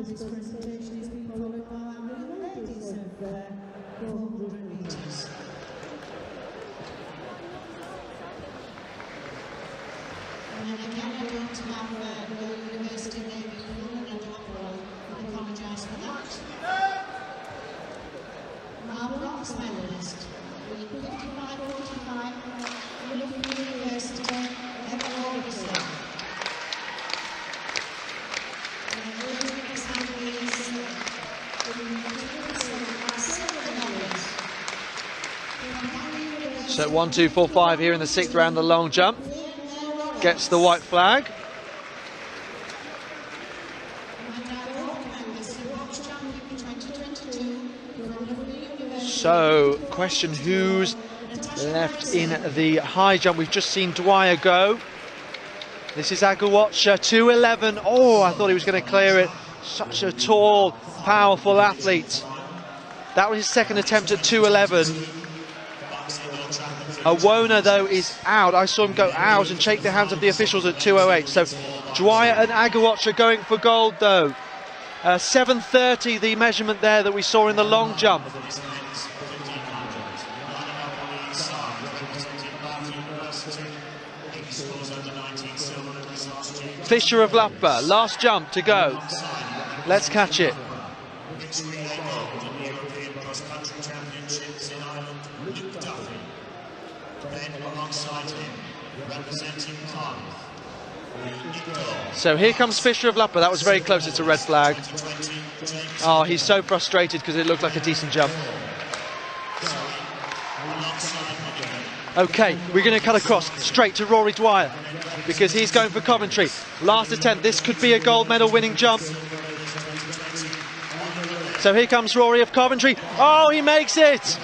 This presentation has been followed by the ladies of 400 metres. And again, I don't have the university name before, and I apologise for that. Our bronze medalist, with 55.45, Liverpool University, Emma Augustin. So 1-2-4-5 here in the 6th round, the long jump. Gets the white flag. So, question who's left in the high jump. We've just seen Dwyer go. This is Aguacha, 2:11. Oh, I thought he was going to clear it. Such a tall, powerful athlete. That was his second attempt at 2:11. Awona, though, is out. I saw him go out and shake the hands of the officials at 2:08. So Dwyer and Aguacha going for gold, though. 7:30, the measurement there that we saw in the long jump. Fisher of Lappa, last jump to go. Let's catch it. So here comes Fisher of Lappa. That was very close. It's a red flag. Oh, he's so frustrated because it looked like a decent jump. Okay, we're going to cut across straight to Rory Dwyer because he's going for Coventry. Last attempt. This could be a gold medal winning jump. So here comes Rory of Coventry. Oh, he makes it.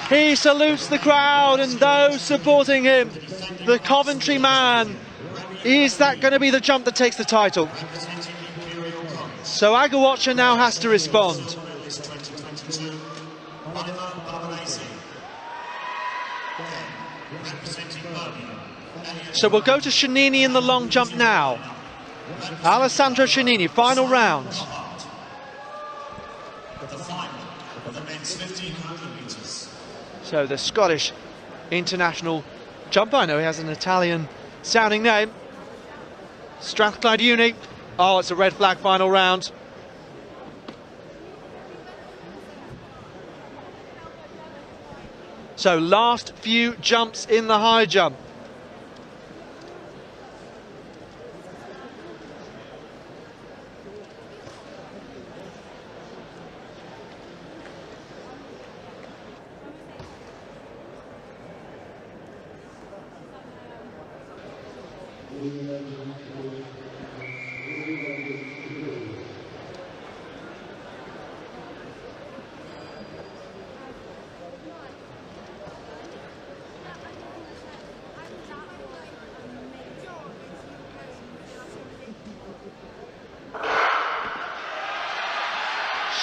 He salutes the crowd and those supporting him. The Coventry man. Is that going to be the jump that takes the title? So Aguacha now has to respond. So we'll go to Shanini in the long jump now. Alessandro Shanini, final round. So the Scottish international jumper. I know he has an Italian sounding name. Strathclyde Uni. Oh, it's a red flag, final round. So last few jumps in the high jump.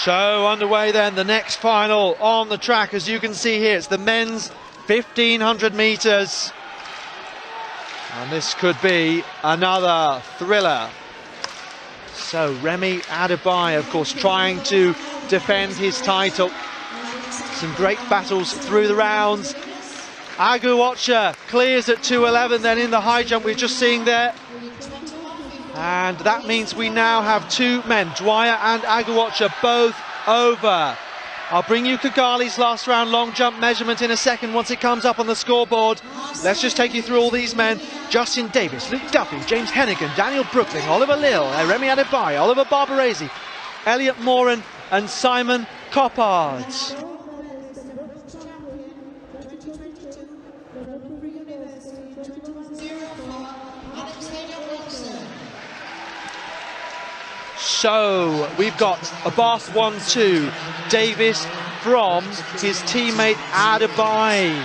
So underway then, the next final on the track, as you can see here, it's the men's 1500 metres. And this could be another thriller. So Remy Adebayo, of course, trying to defend his title. Some great battles through the rounds. Aguacha clears at 2:11. Then in the high jump we're just seeing there. And that means we now have two men, Dwyer and Aguacha, both over. I'll bring you Kigali's last round long jump measurement in a second once it comes up on the scoreboard. Let's just take you through all these men. Justin Davis, Luke Duffy, James Hennigan, Daniel Brookling, Oliver Lill, Remy Adebayo, Oliver Barbarese, Elliot Moran and Simon Coppard. So we've got a Bath 1-2, Davis from his teammate Adebayo.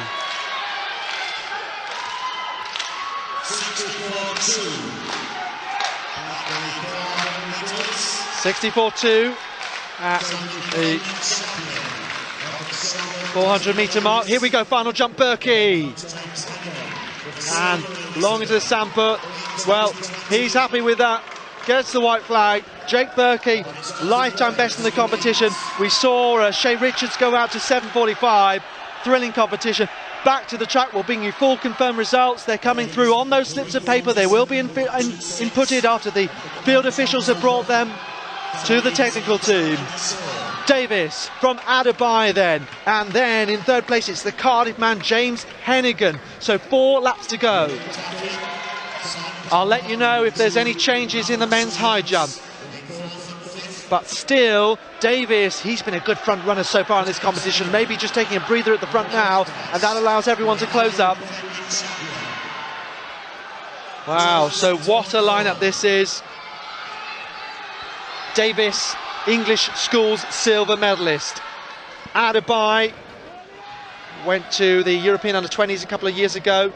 64-2 at the 400 metre mark. Here we go, final jump, Berkey. And long into the Sampa. Well, he's happy with that. Gets the white flag. Jake Berkey, lifetime best in the competition. We saw Shay Richards go out to 7:45. Thrilling competition. Back to the track, we'll bring you full confirmed results. They're coming through on those slips of paper. They will be inputted after the field officials have brought them to the technical team. Davis from Adebayo then. And then in third place, it's the Cardiff man, James Hennigan. So 4 laps to go. I'll let you know if there's any changes in the men's high jump. But still, Davis, he's been a good front runner so far in this competition. Maybe just taking a breather at the front now, and that allows everyone to close up. Wow, so what a lineup this is. Davis, English schools silver medalist. Adebayo went to the European Under-20s a couple of years ago.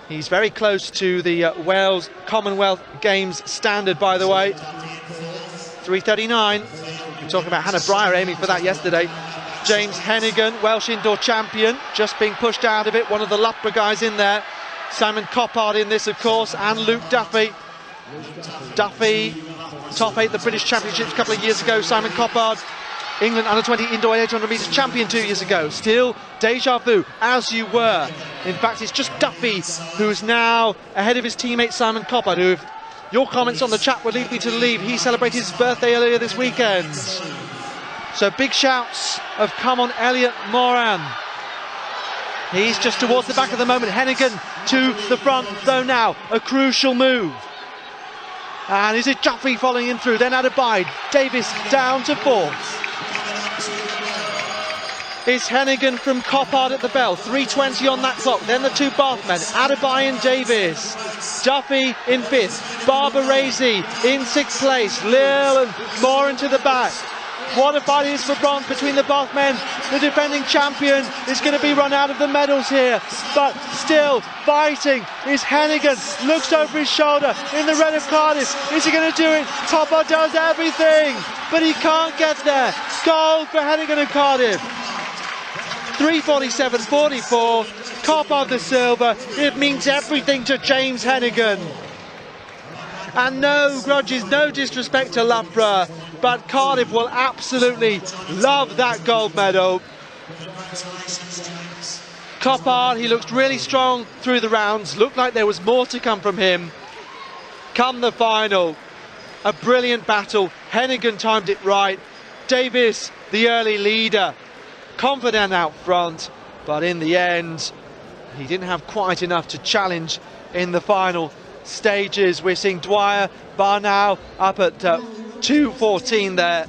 He's very close to the Wales Commonwealth Games standard, by the way. 3:39. We're talking about Hannah Breyer aiming for that yesterday. James Hennigan, Welsh indoor champion, just being pushed out of it. One of the Loughborough guys in there. Simon Coppard in this, of course, and Luke Duffy. Duffy, top 8 the British Championships a couple of years ago. Simon Coppard, England under-20 indoor 800 metres champion 2 years ago. Still deja vu, as you were. In fact, it's just Duffy who's now ahead of his teammate Simon Coppard, who, if your comments on the chat would lead me to believe, he celebrated his birthday earlier this weekend. So big shouts have come on Elliot Moran. He's just towards the back at the moment. Hennigan to the front though now. A crucial move. And is it Duffy following him through? Then Adebayo. Davis down to 4th. It's Hennigan from Coppard at the bell. 3:20 on that clock. Then the two Bath men, Adebayo and Davis. Duffy in 5th. Barbarese in 6th place. Lill and Moran to the back. What a fight it is for bronze between the Bath men. The defending champion is going to be run out of the medals here. But still fighting is Hennigan. Looks over his shoulder in the red of Cardiff. Is he going to do it? Coppard does everything, but he can't get there. Gold for Hennigan and Cardiff. 3:47.44. Coppard the silver. It means everything to James Hennigan. And no grudges, no disrespect to Loughborough, but Cardiff will absolutely love that gold medal. Coppard, he looked really strong through the rounds, looked like there was more to come from him. Come the final, a brilliant battle. Hennigan timed it right. Davis, the early leader, confident out front, but in the end, he didn't have quite enough to challenge in the final stages. We're seeing Dwyer bar now up at 2:14 there.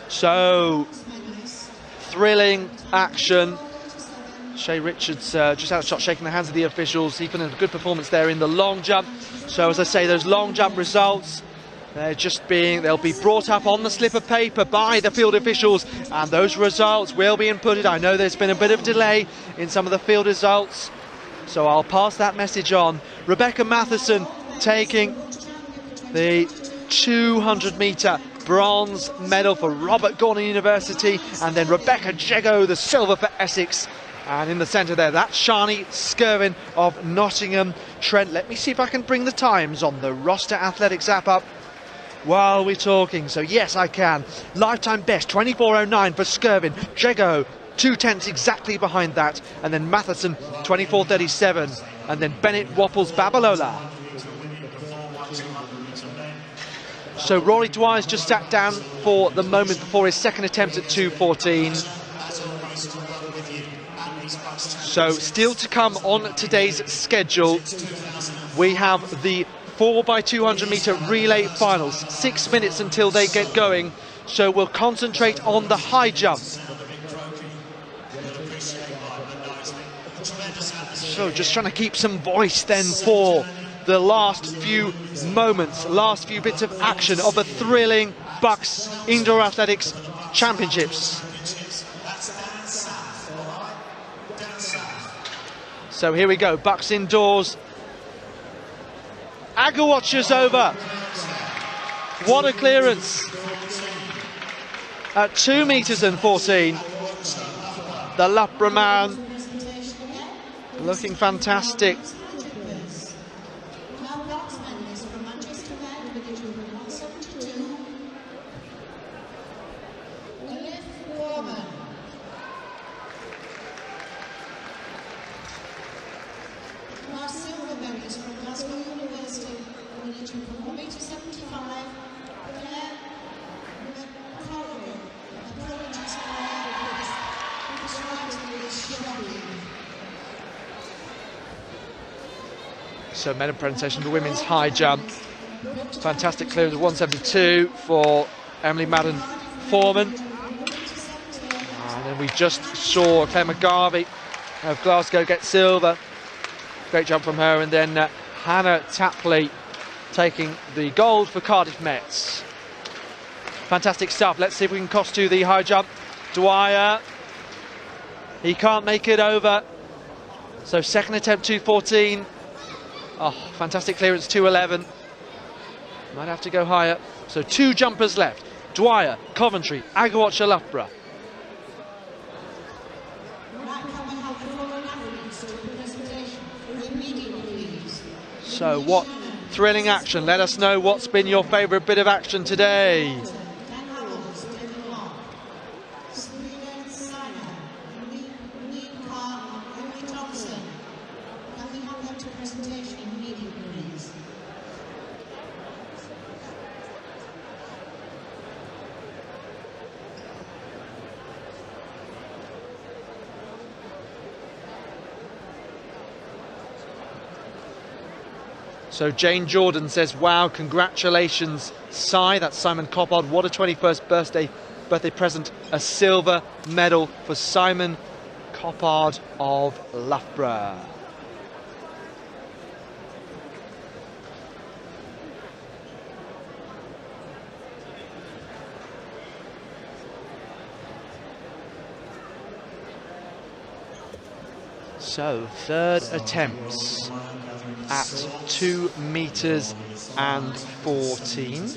So thrilling action. Shay Richards just out of shot, shaking the hands of the officials. He put in a good performance there in the long jump. So as I say, those long jump results, they'll be brought up on the slip of paper by the field officials, and those results will be inputted. I know there's been a bit of delay in some of the field results, so I'll pass that message on. Rebecca Matheson taking the 200 metre bronze medal for Robert Gordon University, and then Rebecca Jego the silver for Essex. And in the centre there, that's Shani Skirvin of Nottingham Trent. Let me see if I can bring the times on the Roster Athletics app up. while we're talking. So yes, I can. Lifetime best 24:09 for Skirvin. Jego 2/10 exactly behind that, and then Matheson 24:37, and then Bennett wapples Babalola. So Rory Dwyer's just sat down for the moment before his second attempt at 2:14. So still to come on today's schedule, we have the 4x200 metre relay finals. 6 minutes until they get going, so we'll concentrate on the high jump. So just trying to keep some voice then for the last few moments, last few bits of action of a thrilling BUCS Indoor Athletics Championships. So here we go, BUCS Indoors. Agawatcher's over. What a clearance. At 2 metres and 14. The Loughborough man looking fantastic. So medal presentation, the women's high jump. Fantastic clearance of 172 for Emily Madden-Foreman. And then we just saw Claire McGarvey of Glasgow get silver. Great jump from her. And then Hannah Tapley taking the gold for Cardiff Mets. Fantastic stuff. Let's see if we can cross to the high jump. Dwyer, he can't make it over. So second attempt 2:14. Oh, fantastic clearance 2:11. Might have to go higher. So 2 jumpers left. Dwyer, Coventry, Agawatcher, Loughborough. So what thrilling action. Let us know what's been your favourite bit of action today. So Jane Jordan says, wow, congratulations, Si. That's Simon Coppard. What a 21st birthday present. A silver medal for Simon Coppard of Loughborough. So third attempts at 2 metres and 14.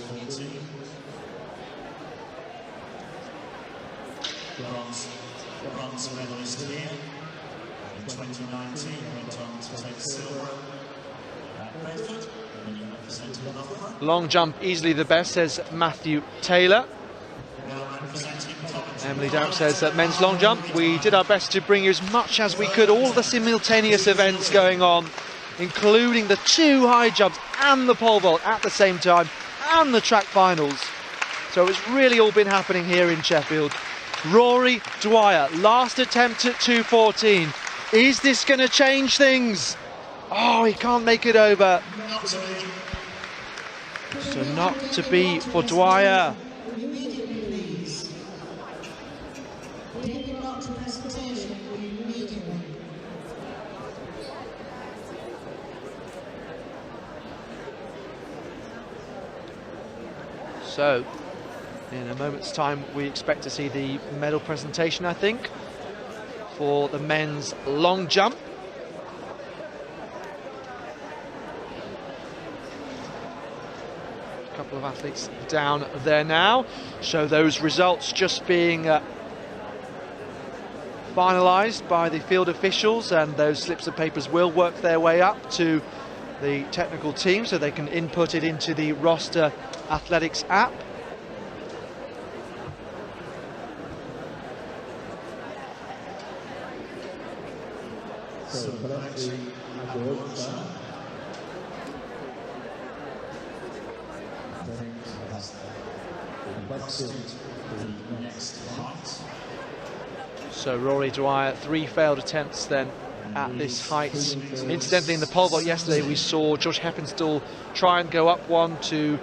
Bronze medalist here. In 2019 went on to take silver at Bedford. Long jump easily the best, says Matthew Taylor. Emily Doubt says that men's long jump, we did our best to bring you as much as we could, all the simultaneous events going on, including the 2 high jumps and the pole vault at the same time, and the track finals. So it's really all been happening here in Sheffield. Rory Dwyer, last attempt at 2:14. Is this going to change things? Oh, he can't make it over. So not to be for Dwyer. So, in a moment's time, we expect to see the medal presentation, I think, for the men's long jump. A couple of athletes down there now. So those results just being finalised by the field officials, and those slips of papers will work their way up to the technical team so they can input it into the roster athletics app. So Rory Dwyer, 3 failed attempts then at this height. Incidentally, in the pole vault yesterday we saw Josh Heppenstall try and go up one to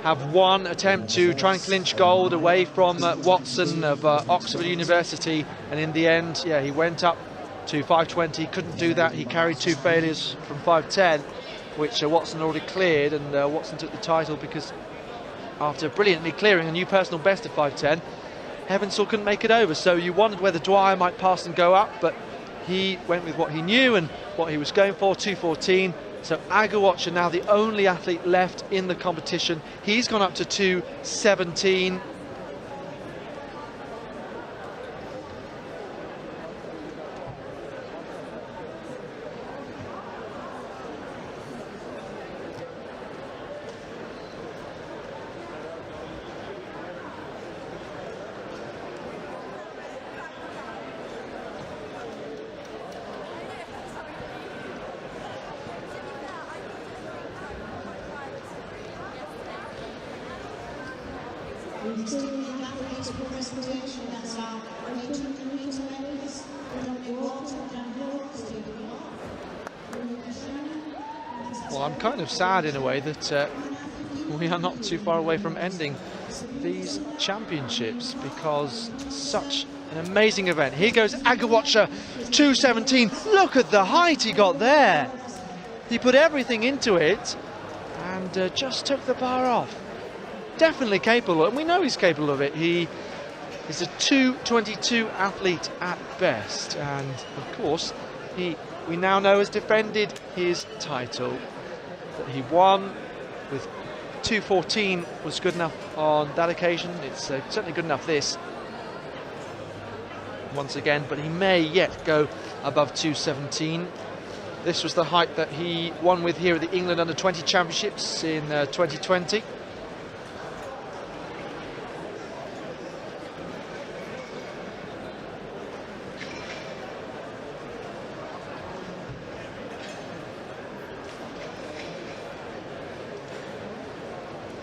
have one attempt to try and clinch gold away from Watson of Oxford University, and in the end, yeah, he went up to 520, couldn't do that. He carried 2 failures from 510, which Watson already cleared, and Watson took the title because after brilliantly clearing a new personal best of 510, Heppenstall couldn't make it over. So you wondered whether Dwyer might pass and go up, but he went with what he knew and what he was going for, 214. So Aguacha now the only athlete left in the competition. He's gone up to 217. Well, I'm kind of sad in a way that we are not too far away from ending these championships, because such an amazing event. Here goes Aguacha, 217. Look at the height he got there. He put everything into it and just took the bar off. Definitely capable, and we know he's capable of it. He is a 222 athlete at best, and of course we now know has defended his title that he won with 214. Was good enough on that occasion. It's certainly good enough this once again, but he may yet go above 217. This was the height that he won with here at the England Under-20 Championships in 2020.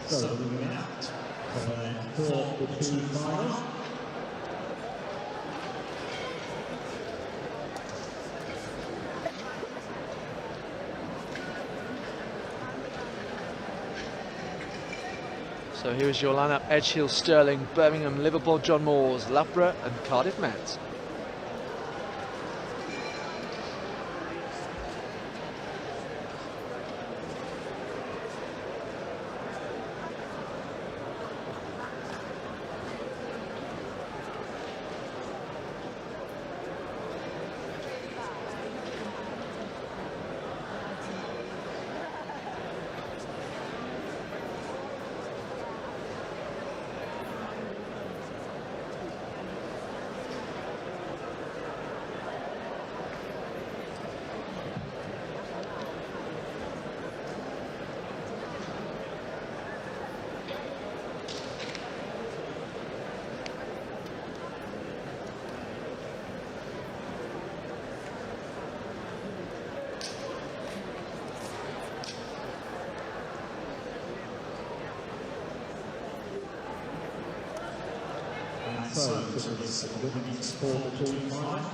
So moving out for the 2 final. So here is your lineup: Edgehill, Stirling, Birmingham, Liverpool, John Moores, Loughborough and Cardiff Met. So, this women's for the 2 final.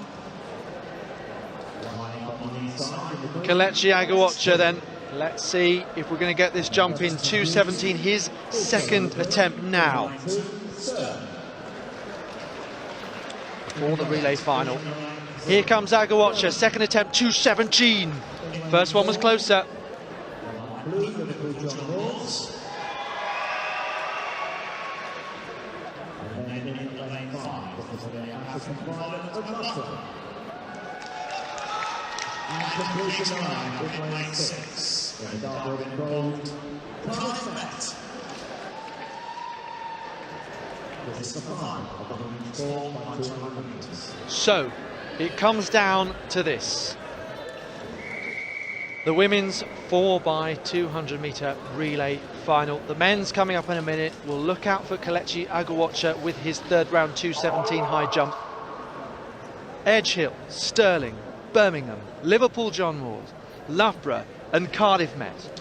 Kelechi Aguacha then. Let's see if we're going to get this jump in. 217, his second attempt now for the relay final. Here comes Aguacha, second attempt, 217. First one was closer. Completion line with lane 6 for the dark red and gold. Cardiff Met. This is the final of the women's 4 by 200 metres. So it comes down to this: the women's 4x200 metre relay final. The men's coming up in a minute. We'll look out for Kelechi Aguacha with his third round 217 high jump. Edgehill, Stirling, Birmingham, Liverpool John Moores, Loughborough and Cardiff Met.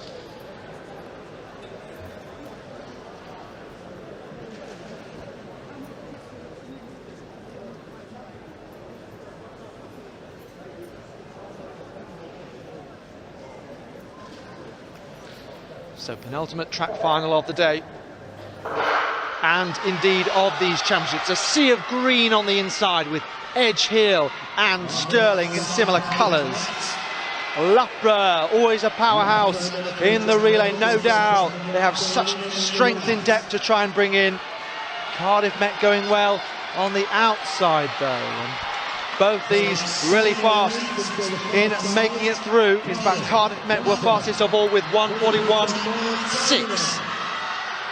So penultimate track final of the day, and indeed of these championships. A sea of green on the inside with Edgehill and Stirling in similar colours. Loughborough, always a powerhouse in the relay, no doubt. They have such strength in depth to try and bring in. Cardiff Met going well on the outside though. And both these really fast in making it through. In fact, Cardiff Met were fastest of all with 1:41.6.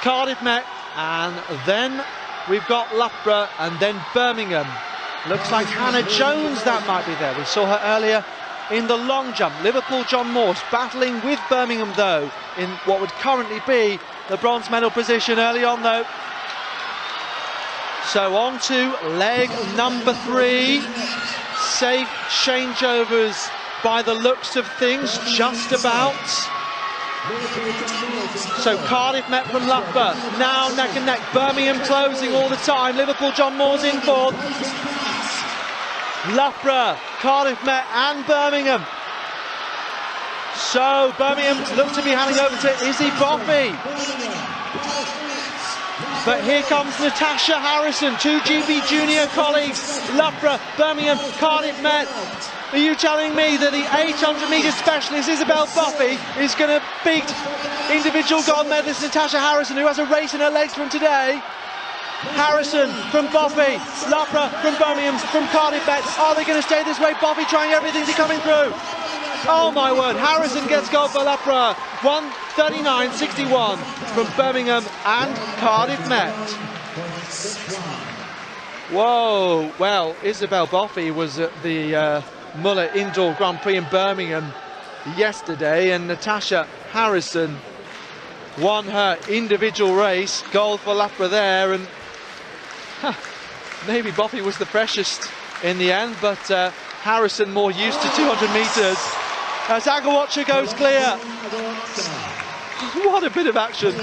Cardiff Met, and then we've got Loughborough and then Birmingham. Looks like Hannah Jones that might be there. We saw her earlier in the long jump. Liverpool John Moores battling with Birmingham though in what would currently be the bronze medal position early on though. So on to leg number 3. Safe changeovers by the looks of things, just about. So Cardiff Met from Loughborough, now neck and neck. Birmingham closing all the time. Liverpool John Moores in fourth. Loughborough, Cardiff Met and Birmingham. So Birmingham looks to be handing over to Izzy Boffey. But here comes Natasha Harrison, 2 GB junior colleagues. Loughborough, Birmingham, Cardiff Met. Are you telling me that the 800 metre specialist Isabel Boffey is going to beat individual gold medalist Natasha Harrison, who has a race in her legs from today? Harrison from Boffey, Loughborough from Birmingham, from Cardiff Met. Are they going to stay this way? Boffey trying everything to coming through. Oh my word, Harrison gets gold for Loughborough. 1:39.61 from Birmingham and Cardiff Met. Whoa, well, Isabel Boffey was at the Muller Indoor Grand Prix in Birmingham yesterday, and Natasha Harrison won her individual race. Gold for Loughborough there, and maybe Boffey was the freshest in the end, but Harrison more used to 200 metres. As Aguacha goes clear. What a bit of action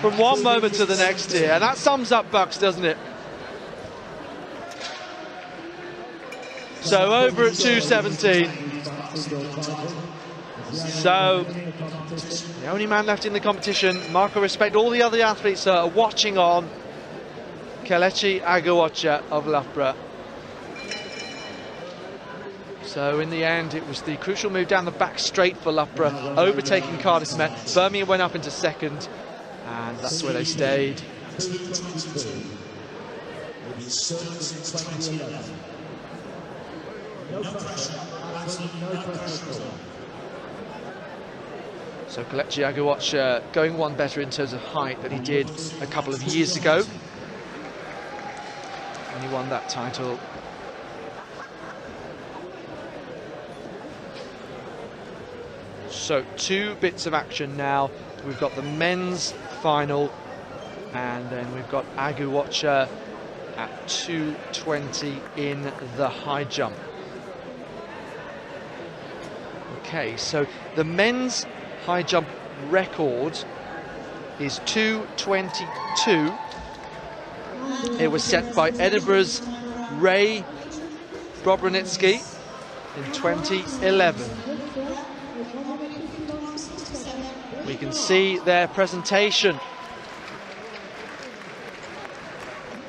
from one moment to the next here, and that sums up BUCS, doesn't it? So over at 2:17. So the only man left in the competition. Marco respect, all the other athletes are watching on. Kelechi Aguacha of Loughborough. So in the end, it was the crucial move down the back straight for Loughborough, overtaking Cardiff Met. Birmingham went up into second, and that's where they stayed. So Kelechi Aguacha going one better in terms of height than he did a couple of years ago. And he won that title. So 2 bits of action now. We've got the men's final, and then we've got Aguacha at 2:20 in the high jump. Okay, so the men's high jump record is 2:22. It was set by Edinburgh's Ray Bobronitsky in 2011. We can see their presentation,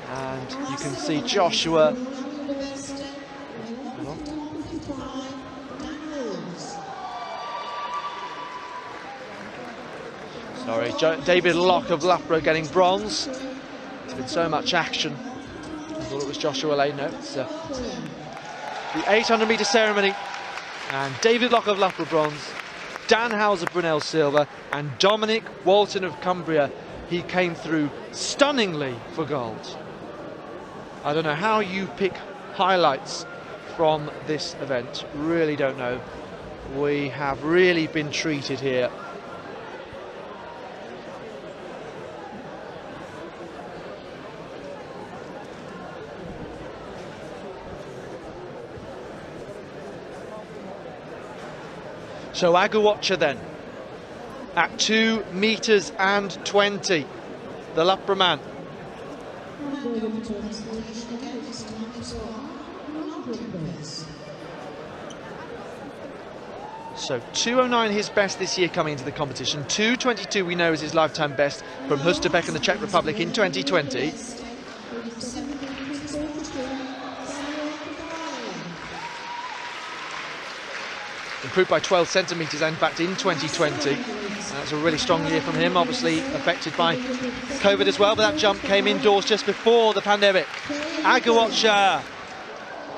and you can see Joshua. Sorry, David Locke of Loughborough getting bronze. There's been so much action. I thought it was Joshua Lane. No, it's the 800 metre ceremony, and David Locke of Loughborough bronze. Dan Howes of Brunel silver, and Dominic Walton of Cumbria. He came through stunningly for gold. I don't know how you pick highlights from this event, really don't know. we have really been treated here. So Aguacha then, at 2 meters and 20, the Lepra man. So 2:09 his best this year coming into the competition. 2:22 we know is his lifetime best from Hustebek in the Czech Republic in 2020. Improved by 12 centimetres in fact in 2020. That's a really strong year from him, obviously affected by COVID as well, but that jump came indoors just before the pandemic. Aguacha,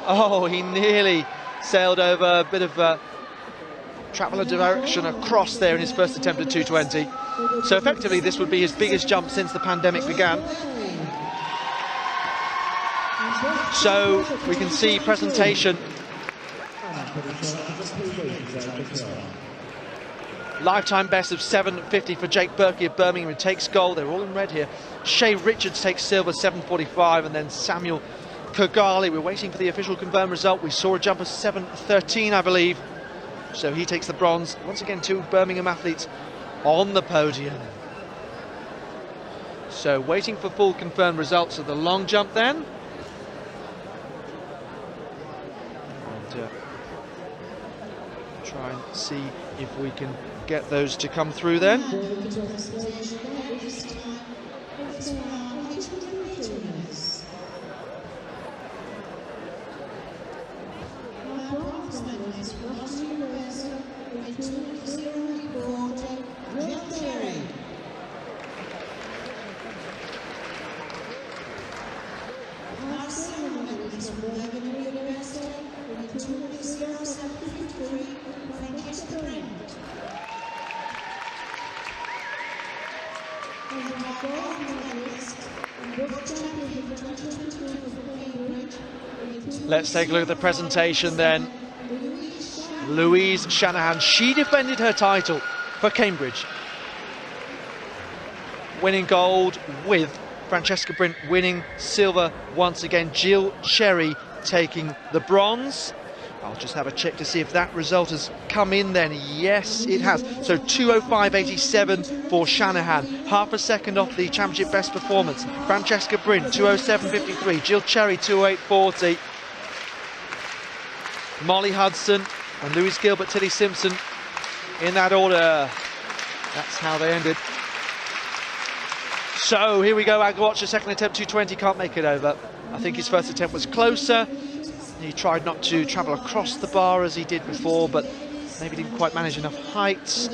oh, he nearly sailed over a bit of traveller direction across there in his first attempt at 2:20. So effectively this would be his biggest jump since the pandemic began. So we can see presentation. Lifetime best of 7:50 for Jake Berkey of Birmingham, who takes gold. They're all in red here. Shea Richards takes silver, 7:45, and then Samuel Kogali. We're waiting for the official confirmed result. We saw a jump of 7:13, I believe. So he takes the bronze. Once again, 2 Birmingham athletes on the podium. So waiting for full confirmed results of the long jump then. And try and see if we can get those to come through then. Let's take a look at the presentation then. Louise Shanahan, she defended her title for Cambridge, winning gold with Francesca Brint winning silver once again. Jill Cherry taking the bronze. I'll just have a check to see if that result has come in then. Yes, it has. So 2:05.87 for Shanahan, half a second off the championship best performance. Francesca Brint, 2:07.53. Jill Cherry, 2:08.40. Molly Hudson and Louise Gilbert, Tilly Simpson in that order. That's how they ended. So here we go, Aguacha, second attempt, 2:20, can't make it over. I think his first attempt was closer. He tried not to travel across the bar as he did before, but maybe didn't quite manage enough height.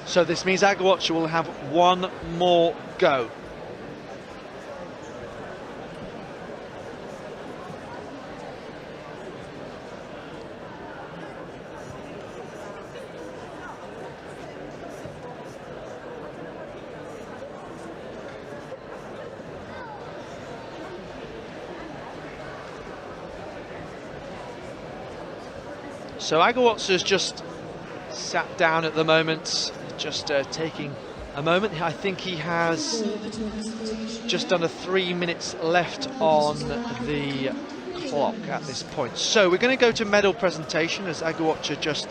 So this means Aguacha will have one more go. So Aguacha's just sat down at the moment, just taking a moment. I think he has just under 3 minutes left on the clock at this point. So we're going to go to medal presentation as Aguacha just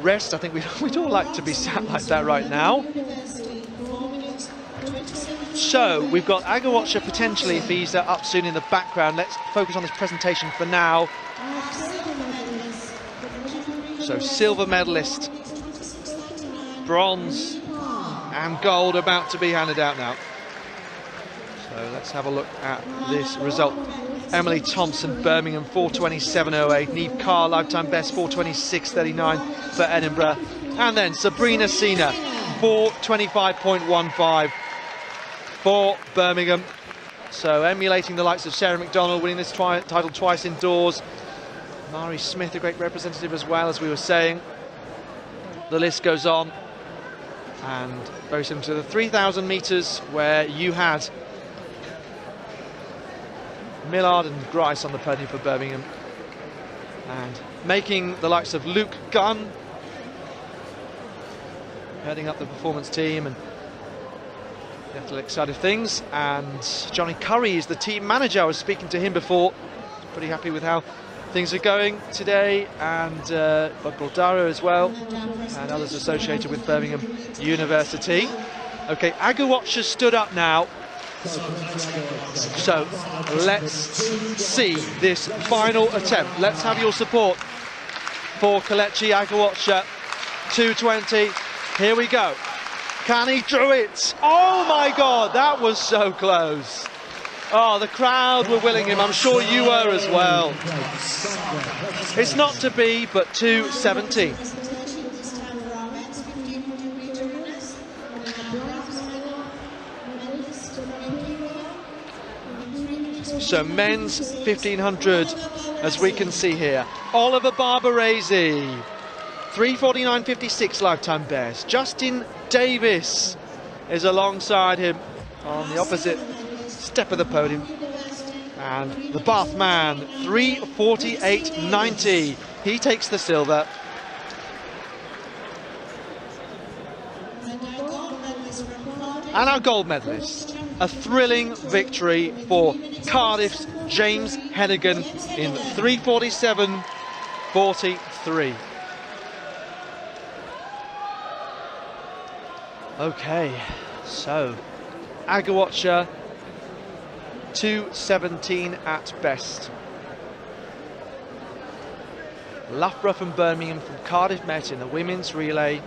rests. I think we'd all like to be sat like that right now. So we've got Aguacha potentially, if he's up soon, in the background. Let's focus on this presentation for now. So silver medalist, bronze and gold about to be handed out now. So let's have a look at this result. Emily Thompson, Birmingham, 4:27.08. Neve Carr, lifetime best, 4:26.39 for Edinburgh. And then Sabrina Sina, 4:25.15 for Birmingham. So emulating the likes of Sarah McDonald, winning this title twice indoors. Mari Smith, a great representative as well, as we were saying. The list goes on. And very similar to the 3,000 metres where you had Millard and Grice on the podium for Birmingham. And making the likes of Luke Gunn heading up the performance team and the athletic side of things. And Johnny Curry is the team manager. I was speaking to him before. Pretty happy with how things are going today, and Bob Goldaro as well, and others associated with Birmingham University. Okay, Aguwatch has stood up now. So let's see this final attempt. Let's have your support for Kelechi Aguwatch. 2:20. Here we go. Can he do it? Oh my God, that was so close. Oh, the crowd were willing him. I'm sure you were as well. It's not to be, but 2:17. So men's 1500, as we can see here. Oliver Barbarese, 3:49.56 lifetime best. Justin Davis is alongside him on the opposite step of the podium. And the Bath man, 3:48.90. He takes the silver. And our gold medalist. A thrilling victory for Cardiff's James Hennigan in 3:47.43. Okay, so Aguwatch 2:17 at best. Loughborough from Birmingham from Cardiff met in the women's relay.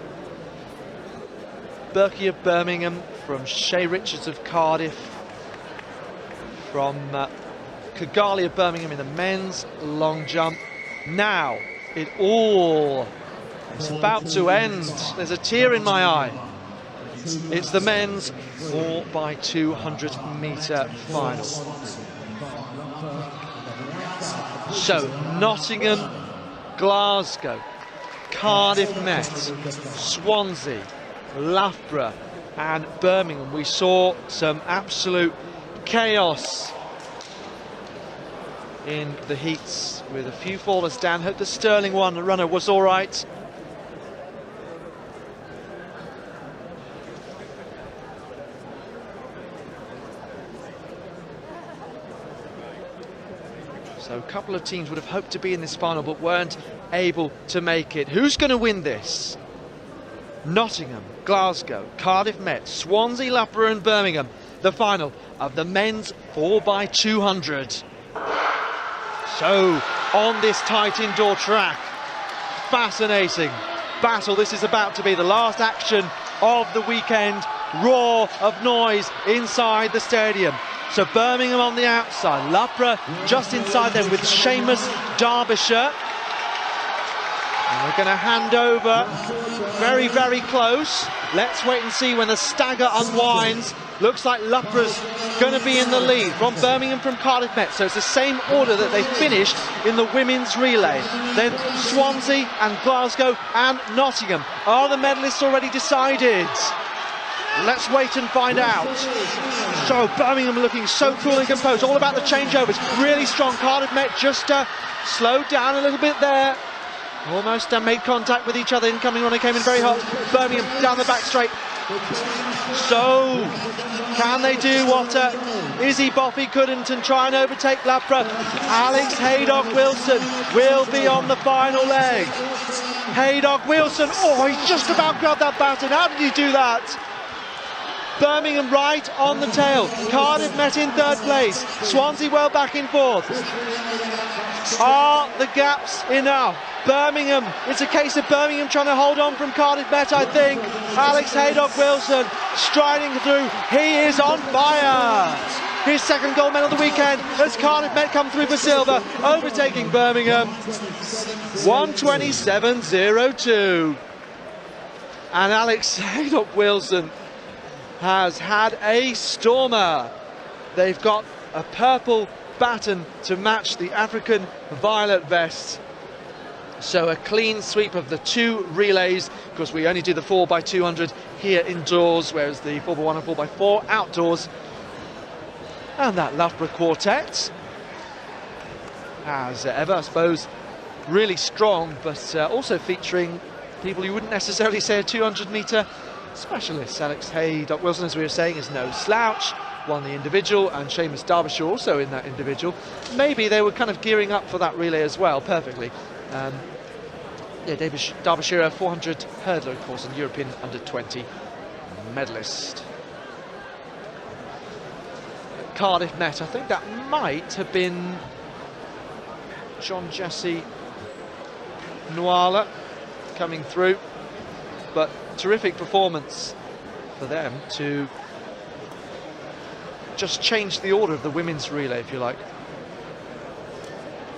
Berkey of Birmingham from Shay Richards of Cardiff. From Kigali of Birmingham in the men's long jump. Now it all is about to end. There's a tear in my eye. It's the men's 4x200 metre final. So Nottingham, Glasgow, Cardiff met, Swansea, Loughborough and Birmingham. We saw some absolute chaos in the heats with a few fallers down. Hope the Sterling runner was all right. So a couple of teams would have hoped to be in this final but weren't able to make it. Who's going to win this? Nottingham, Glasgow, Cardiff met, Swansea, Loughborough and Birmingham. The final of the men's 4x200. So on this tight indoor track, fascinating battle. This is about to be the last action of the weekend. Roar of noise inside the stadium. So Birmingham on the outside, Loughborough just inside them with Seamus Derbyshire. And we're going to hand over very, very close. Let's wait and see when the stagger unwinds. Looks like Loughborough's going to be in the lead from Birmingham from Cardiff Met. So it's the same order that they finished in the women's relay. Then Swansea and Glasgow and Nottingham. Are the medalists already decided? Let's wait and find out. So Birmingham looking so cool and composed. All about the changeovers. Really strong. Cardiff Met just slowed down a little bit there. Almost made contact with each other. Incoming runner came in very hot. Birmingham down the back straight. So can they do what Izzy Boffey couldn't and try and overtake Loughborough? Alex Haydock-Wilson will be on the final leg. Haydock-Wilson, oh, he just about grabbed that baton. How did he do that? Birmingham right on the tail. Cardiff Met in third place. Swansea well back in fourth. Are the gaps enough? Birmingham, it's a case of Birmingham trying to hold on from Cardiff Met, I think. Alex Haydock-Wilson striding through. He is on fire. His second gold medal of the weekend as Cardiff Met come through for silver, overtaking Birmingham. 1:27.02. And Alex Haydock-Wilson has had a stormer. They've got a purple baton to match the African violet vest. So a clean sweep of the 2 relays, because we only do the 4x200 here indoors, whereas the 4x1 and 4x4 outdoors. And that Loughborough quartet, as ever, I suppose, really strong, but also featuring people you wouldn't necessarily say are 200-metre specialists. Alex Hay, Doc Wilson, as we were saying, is no slouch, won the individual, and Seamus Derbyshire also in that individual. Maybe they were kind of gearing up for that relay as well, perfectly. Yeah, Derbyshire, a 400 hurdler, of course, and European under-20 medalist. Cardiff Met, I think that might have been John Jesse Nwala coming through, but terrific performance for them to just change the order of the women's relay, if you like,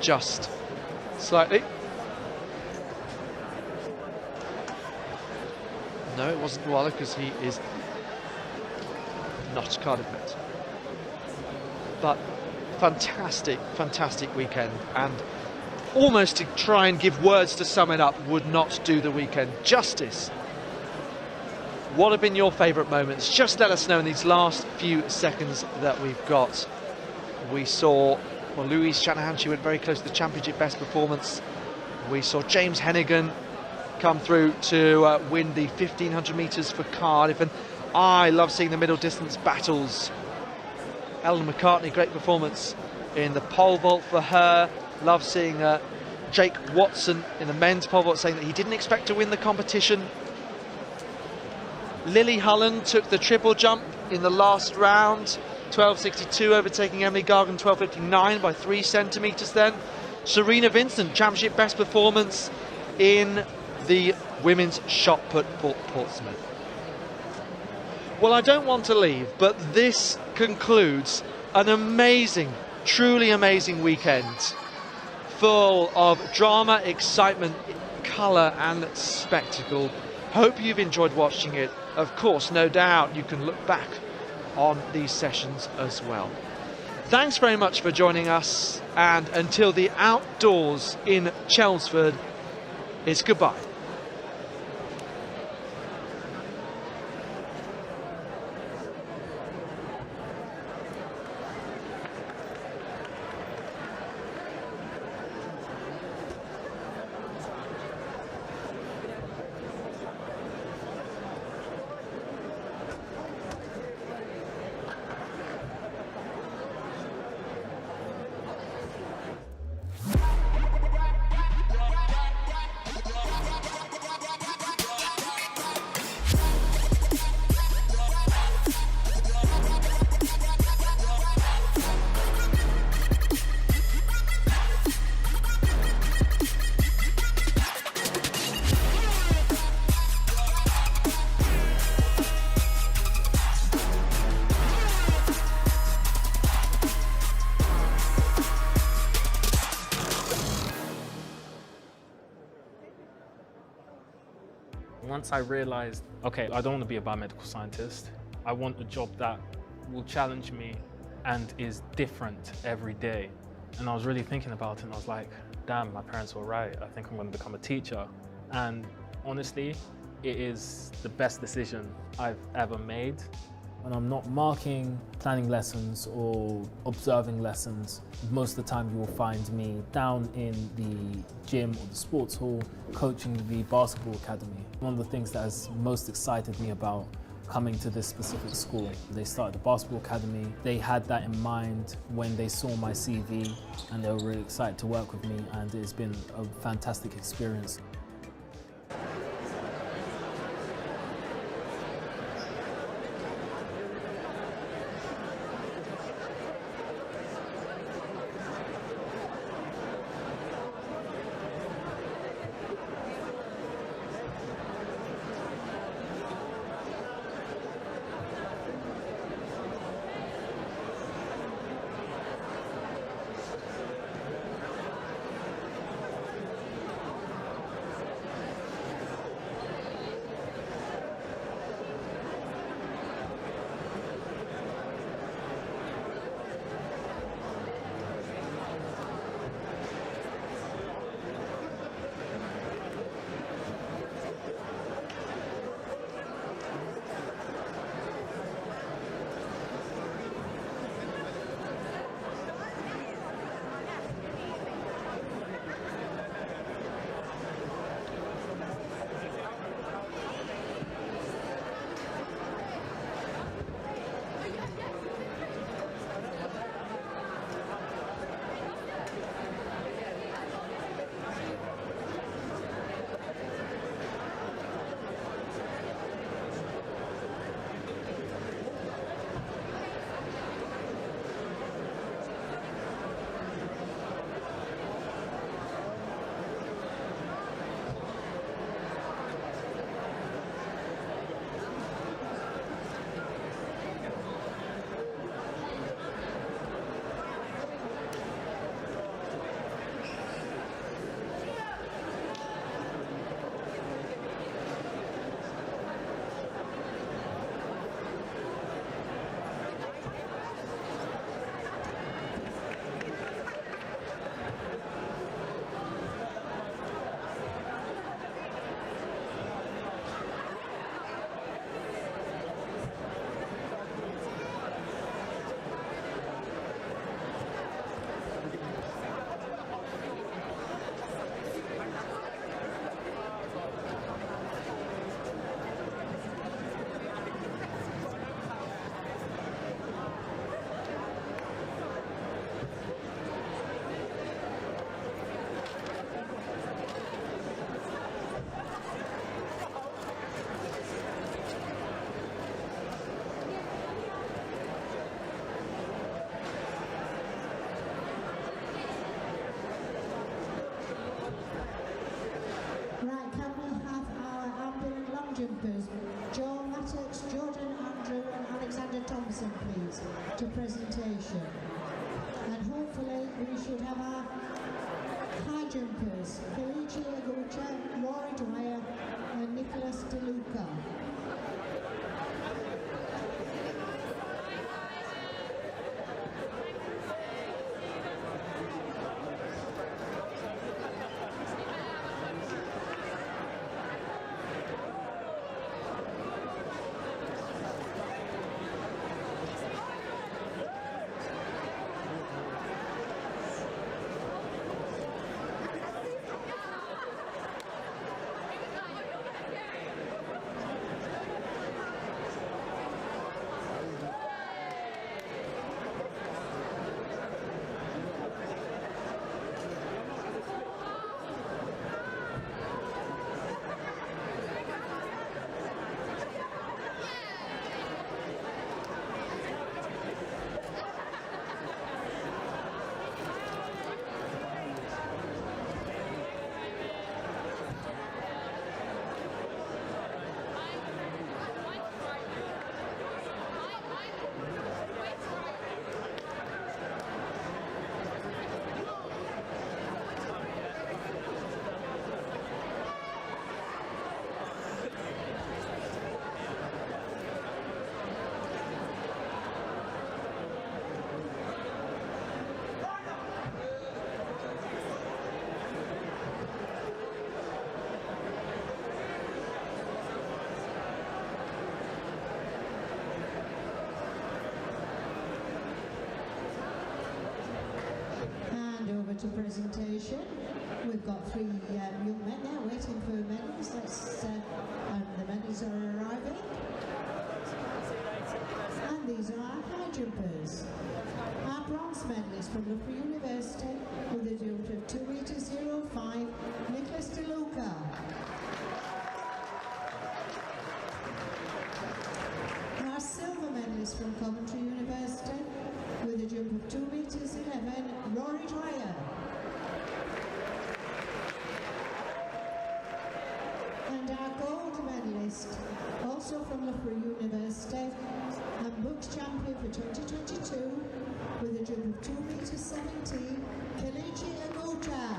just slightly. No, it wasn't Nwala, because he is not Cardiff Met. But fantastic, fantastic weekend, and almost to try and give words to sum it up would not do the weekend justice. What have been your favourite moments? Just let us know in these last few seconds that we've got. We saw, well, Louise Shanahan, she went very close to the championship best performance. We saw James Hennigan come through to win the 1500 metres for Cardiff, and I love seeing the middle distance battles. Ellen McCartney, great performance in the pole vault for her. Love seeing Jake Watson in the men's pole vault, saying that he didn't expect to win the competition. Lily Hullen took the triple jump in the last round, 12.62, overtaking Emily Gargan 12.59 by 3 centimetres then. Serena Vincent, championship best performance in the women's shot put for Portsmouth. Well, I don't want to leave, but this concludes an amazing, truly amazing weekend, full of drama, excitement, colour and spectacle. Hope you've enjoyed watching it. Of course, no doubt you can look back on these sessions as well. Thanks very much for joining us, and until the outdoors in Chelmsford, it's goodbye. Once I realized, okay, I don't want to be a biomedical scientist. I want a job that will challenge me and is different every day. And I was really thinking about it, and I was like, damn, my parents were right. I think I'm going to become a teacher. And honestly, it is the best decision I've ever made. When I'm not marking, planning lessons or observing lessons, most of the time you will find me down in the gym or the sports hall coaching the basketball academy. One of the things that has most excited me about coming to this specific school, they started the basketball academy. They had that in mind when they saw my CV, and they were really excited to work with me, and it's been a fantastic experience. high jumpers, Felicia Agucha, Rory Dwyer and Nicholas DeLuca. To presentation. We've got three young men there waiting for medals. And the medals are arriving. And these are our high jumpers. Our bronze medalist from Loughborough University with a jump of 2 meters 05, Nicholas DeLuca. Our silver medalist from Coventry University with a jump of 2 meters 11, Rory Dwyer. And our gold medalist, also from Loughborough University, and BUCS champion for 2022, with a jump of 2 meters 17, Kelechi Aguta.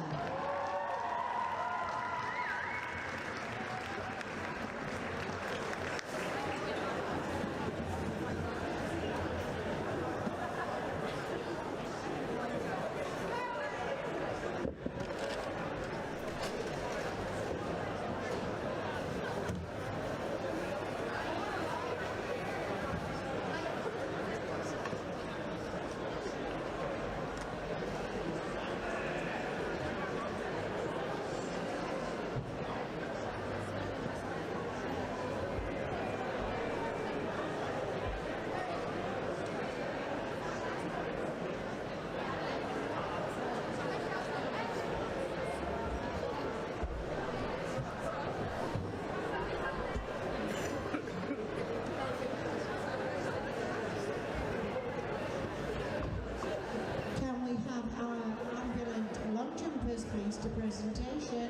Please to presentation,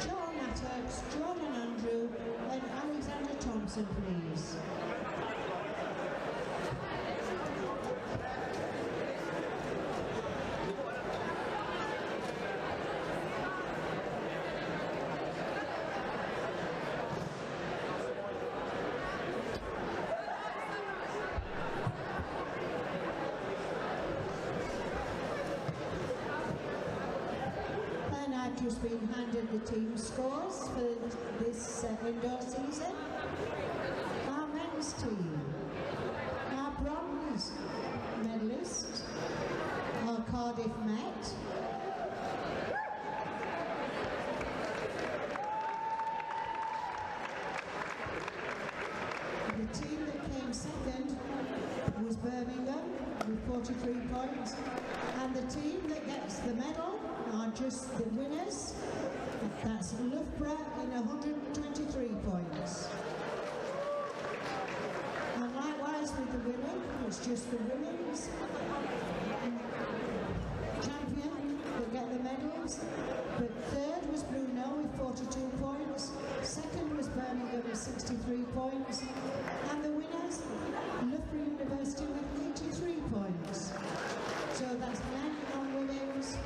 Joel Mattox, Jordan Andrew and Alexander Thompson, please. Just been handed the team scores for this indoor season. Our men's team, our bronze medalist, our Cardiff Met, the team that came second was Birmingham with 43 points, and the team that gets the medal are just the winners. That's Loughborough in 123 points. And likewise with the women, it's just the women's champion that get the medals. But third was Bruno with 42 points. Second was Birmingham with 63 points. And the winners, Loughborough University with 83 points. So that's men and women's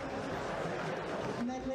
medal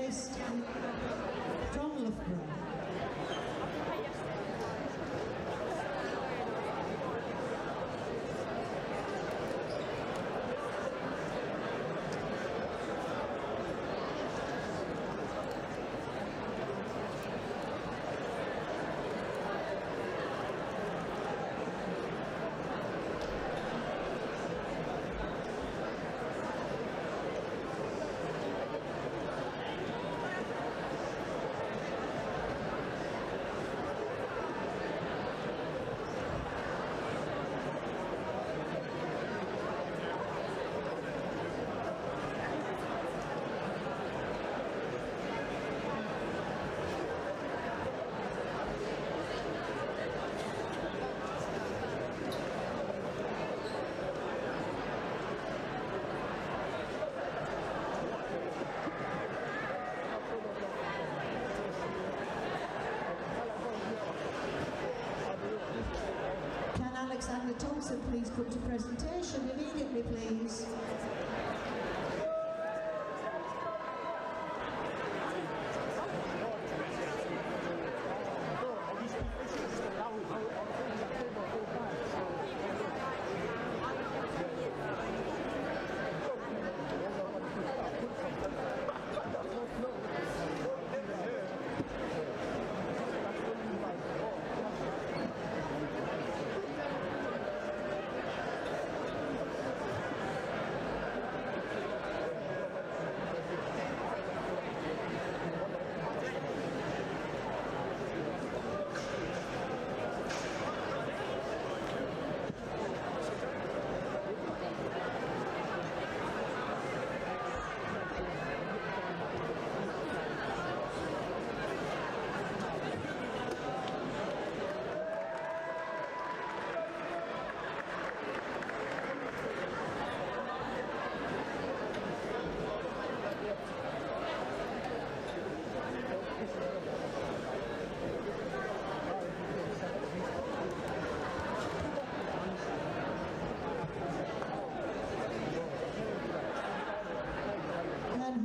Thompson please come to presentation immediately, please?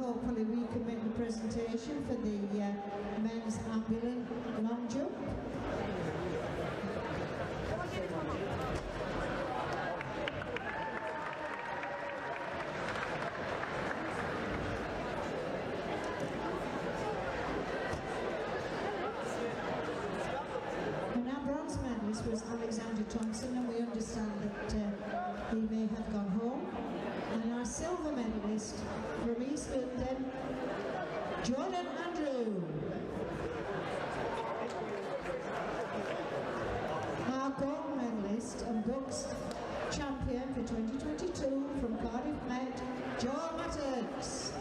Hopefully we can make the presentation for the men's ambulant long jump. And our bronze medalist was Alexander Thompson, and we understand that he may have gone home. And our silver medalist from East London, Jordan Andrew. Our gold medalist and BUCS champion for 2022 from Cardiff Met, Joel Matters.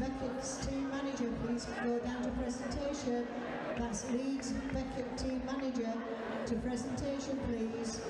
Beckett's team manager, please go down to presentation. That's Leeds Beckett team manager to presentation, please.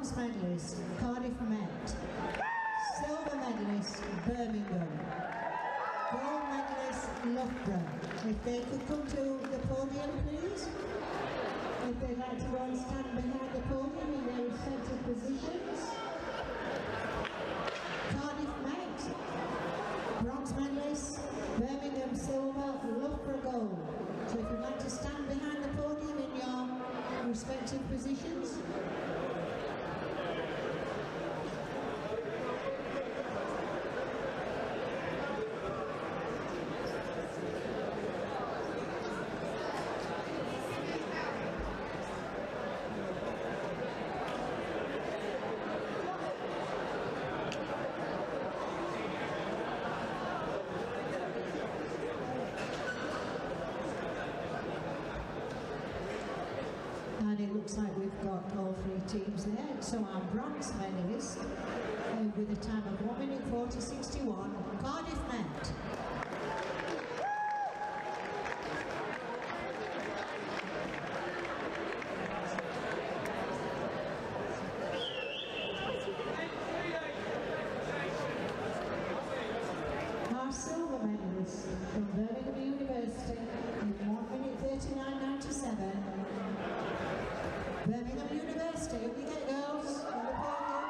bronze medalist, Cardiff Met. Silver medalist, Birmingham. Gold medalist, Loughborough. If they could come to the podium, please. If they'd like to go and stand behind the podium in their respective positions. Cardiff Met, bronze medalist, Birmingham silver, Loughborough gold. So if you'd like to stand behind the podium in your respective positions. And it looks like we've got all three teams there. So our bronze medalist with a time of 1 minute 40.61, Cardiff Met. Our silver medalist from Birmingham University in 1 minute 39.97. Birmingham University, up you get girls, on the podium.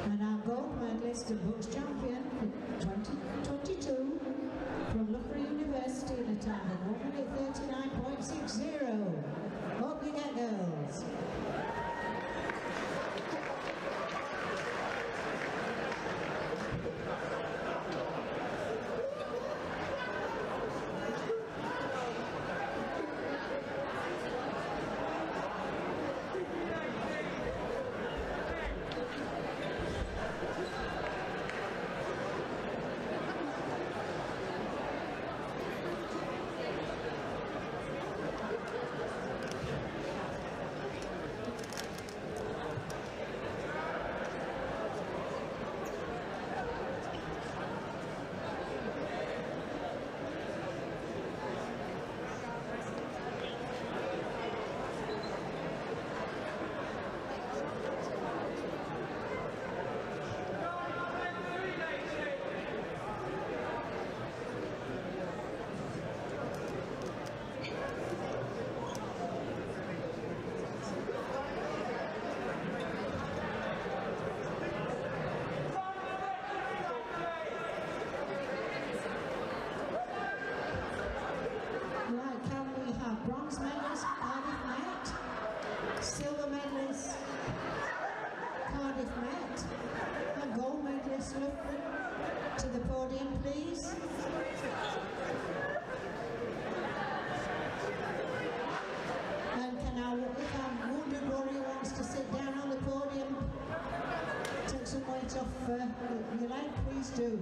And our gold medalist and BUCS champion for 2022 from Loughborough University in a time of 1 minute 39.60. Up you get girls. Bronze medalist, Cardiff Met. Silver medalist, Cardiff Met. And gold medalist, Loughborough. To the podium, please. And if our wounded warrior wants to sit down on the podium, take some weight off your leg, please do.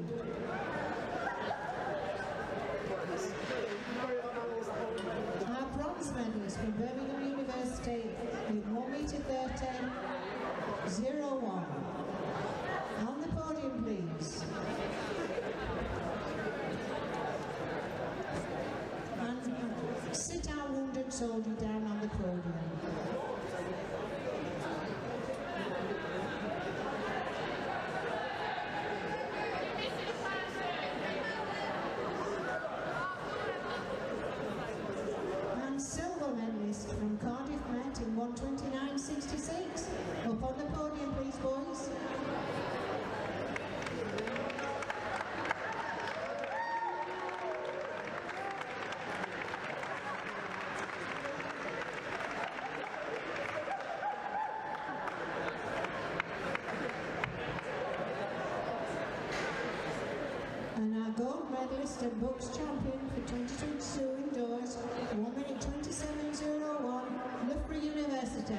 Our bronze medalist from Birmingham University in 1 meter 30.01. On the podium, please. And sit our wounded soldier down on the podium. From Cardiff Met in 1:29.66. Up on the podium, please, boys. And our gold medalist and BUCS champion for 2022 indoors, 1 minute 27.01, Loughborough University.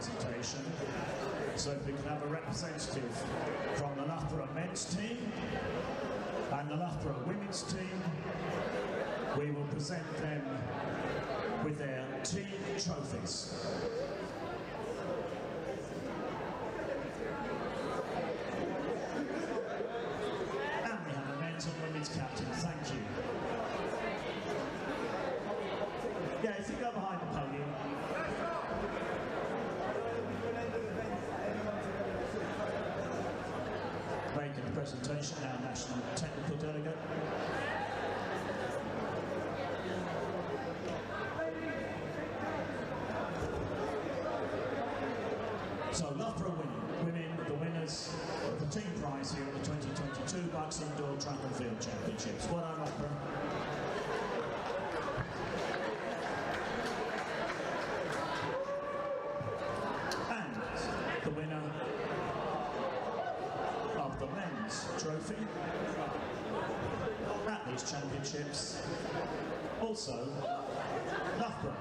presentation. So if we can have a representative from the Loughborough men's team and the Loughborough women's team, we will present them with their team trophies. And we have a men's and women's captain. Thank you. Yeah, if you go behind the podium. Making the presentation, our national technical delegate. So Loughborough women, the winners of the team prize here at the 2022 BUCS Indoor Track and Field Championships. Well done, Loughborough. And the winner of the men's trophy at these championships, also Loughborough.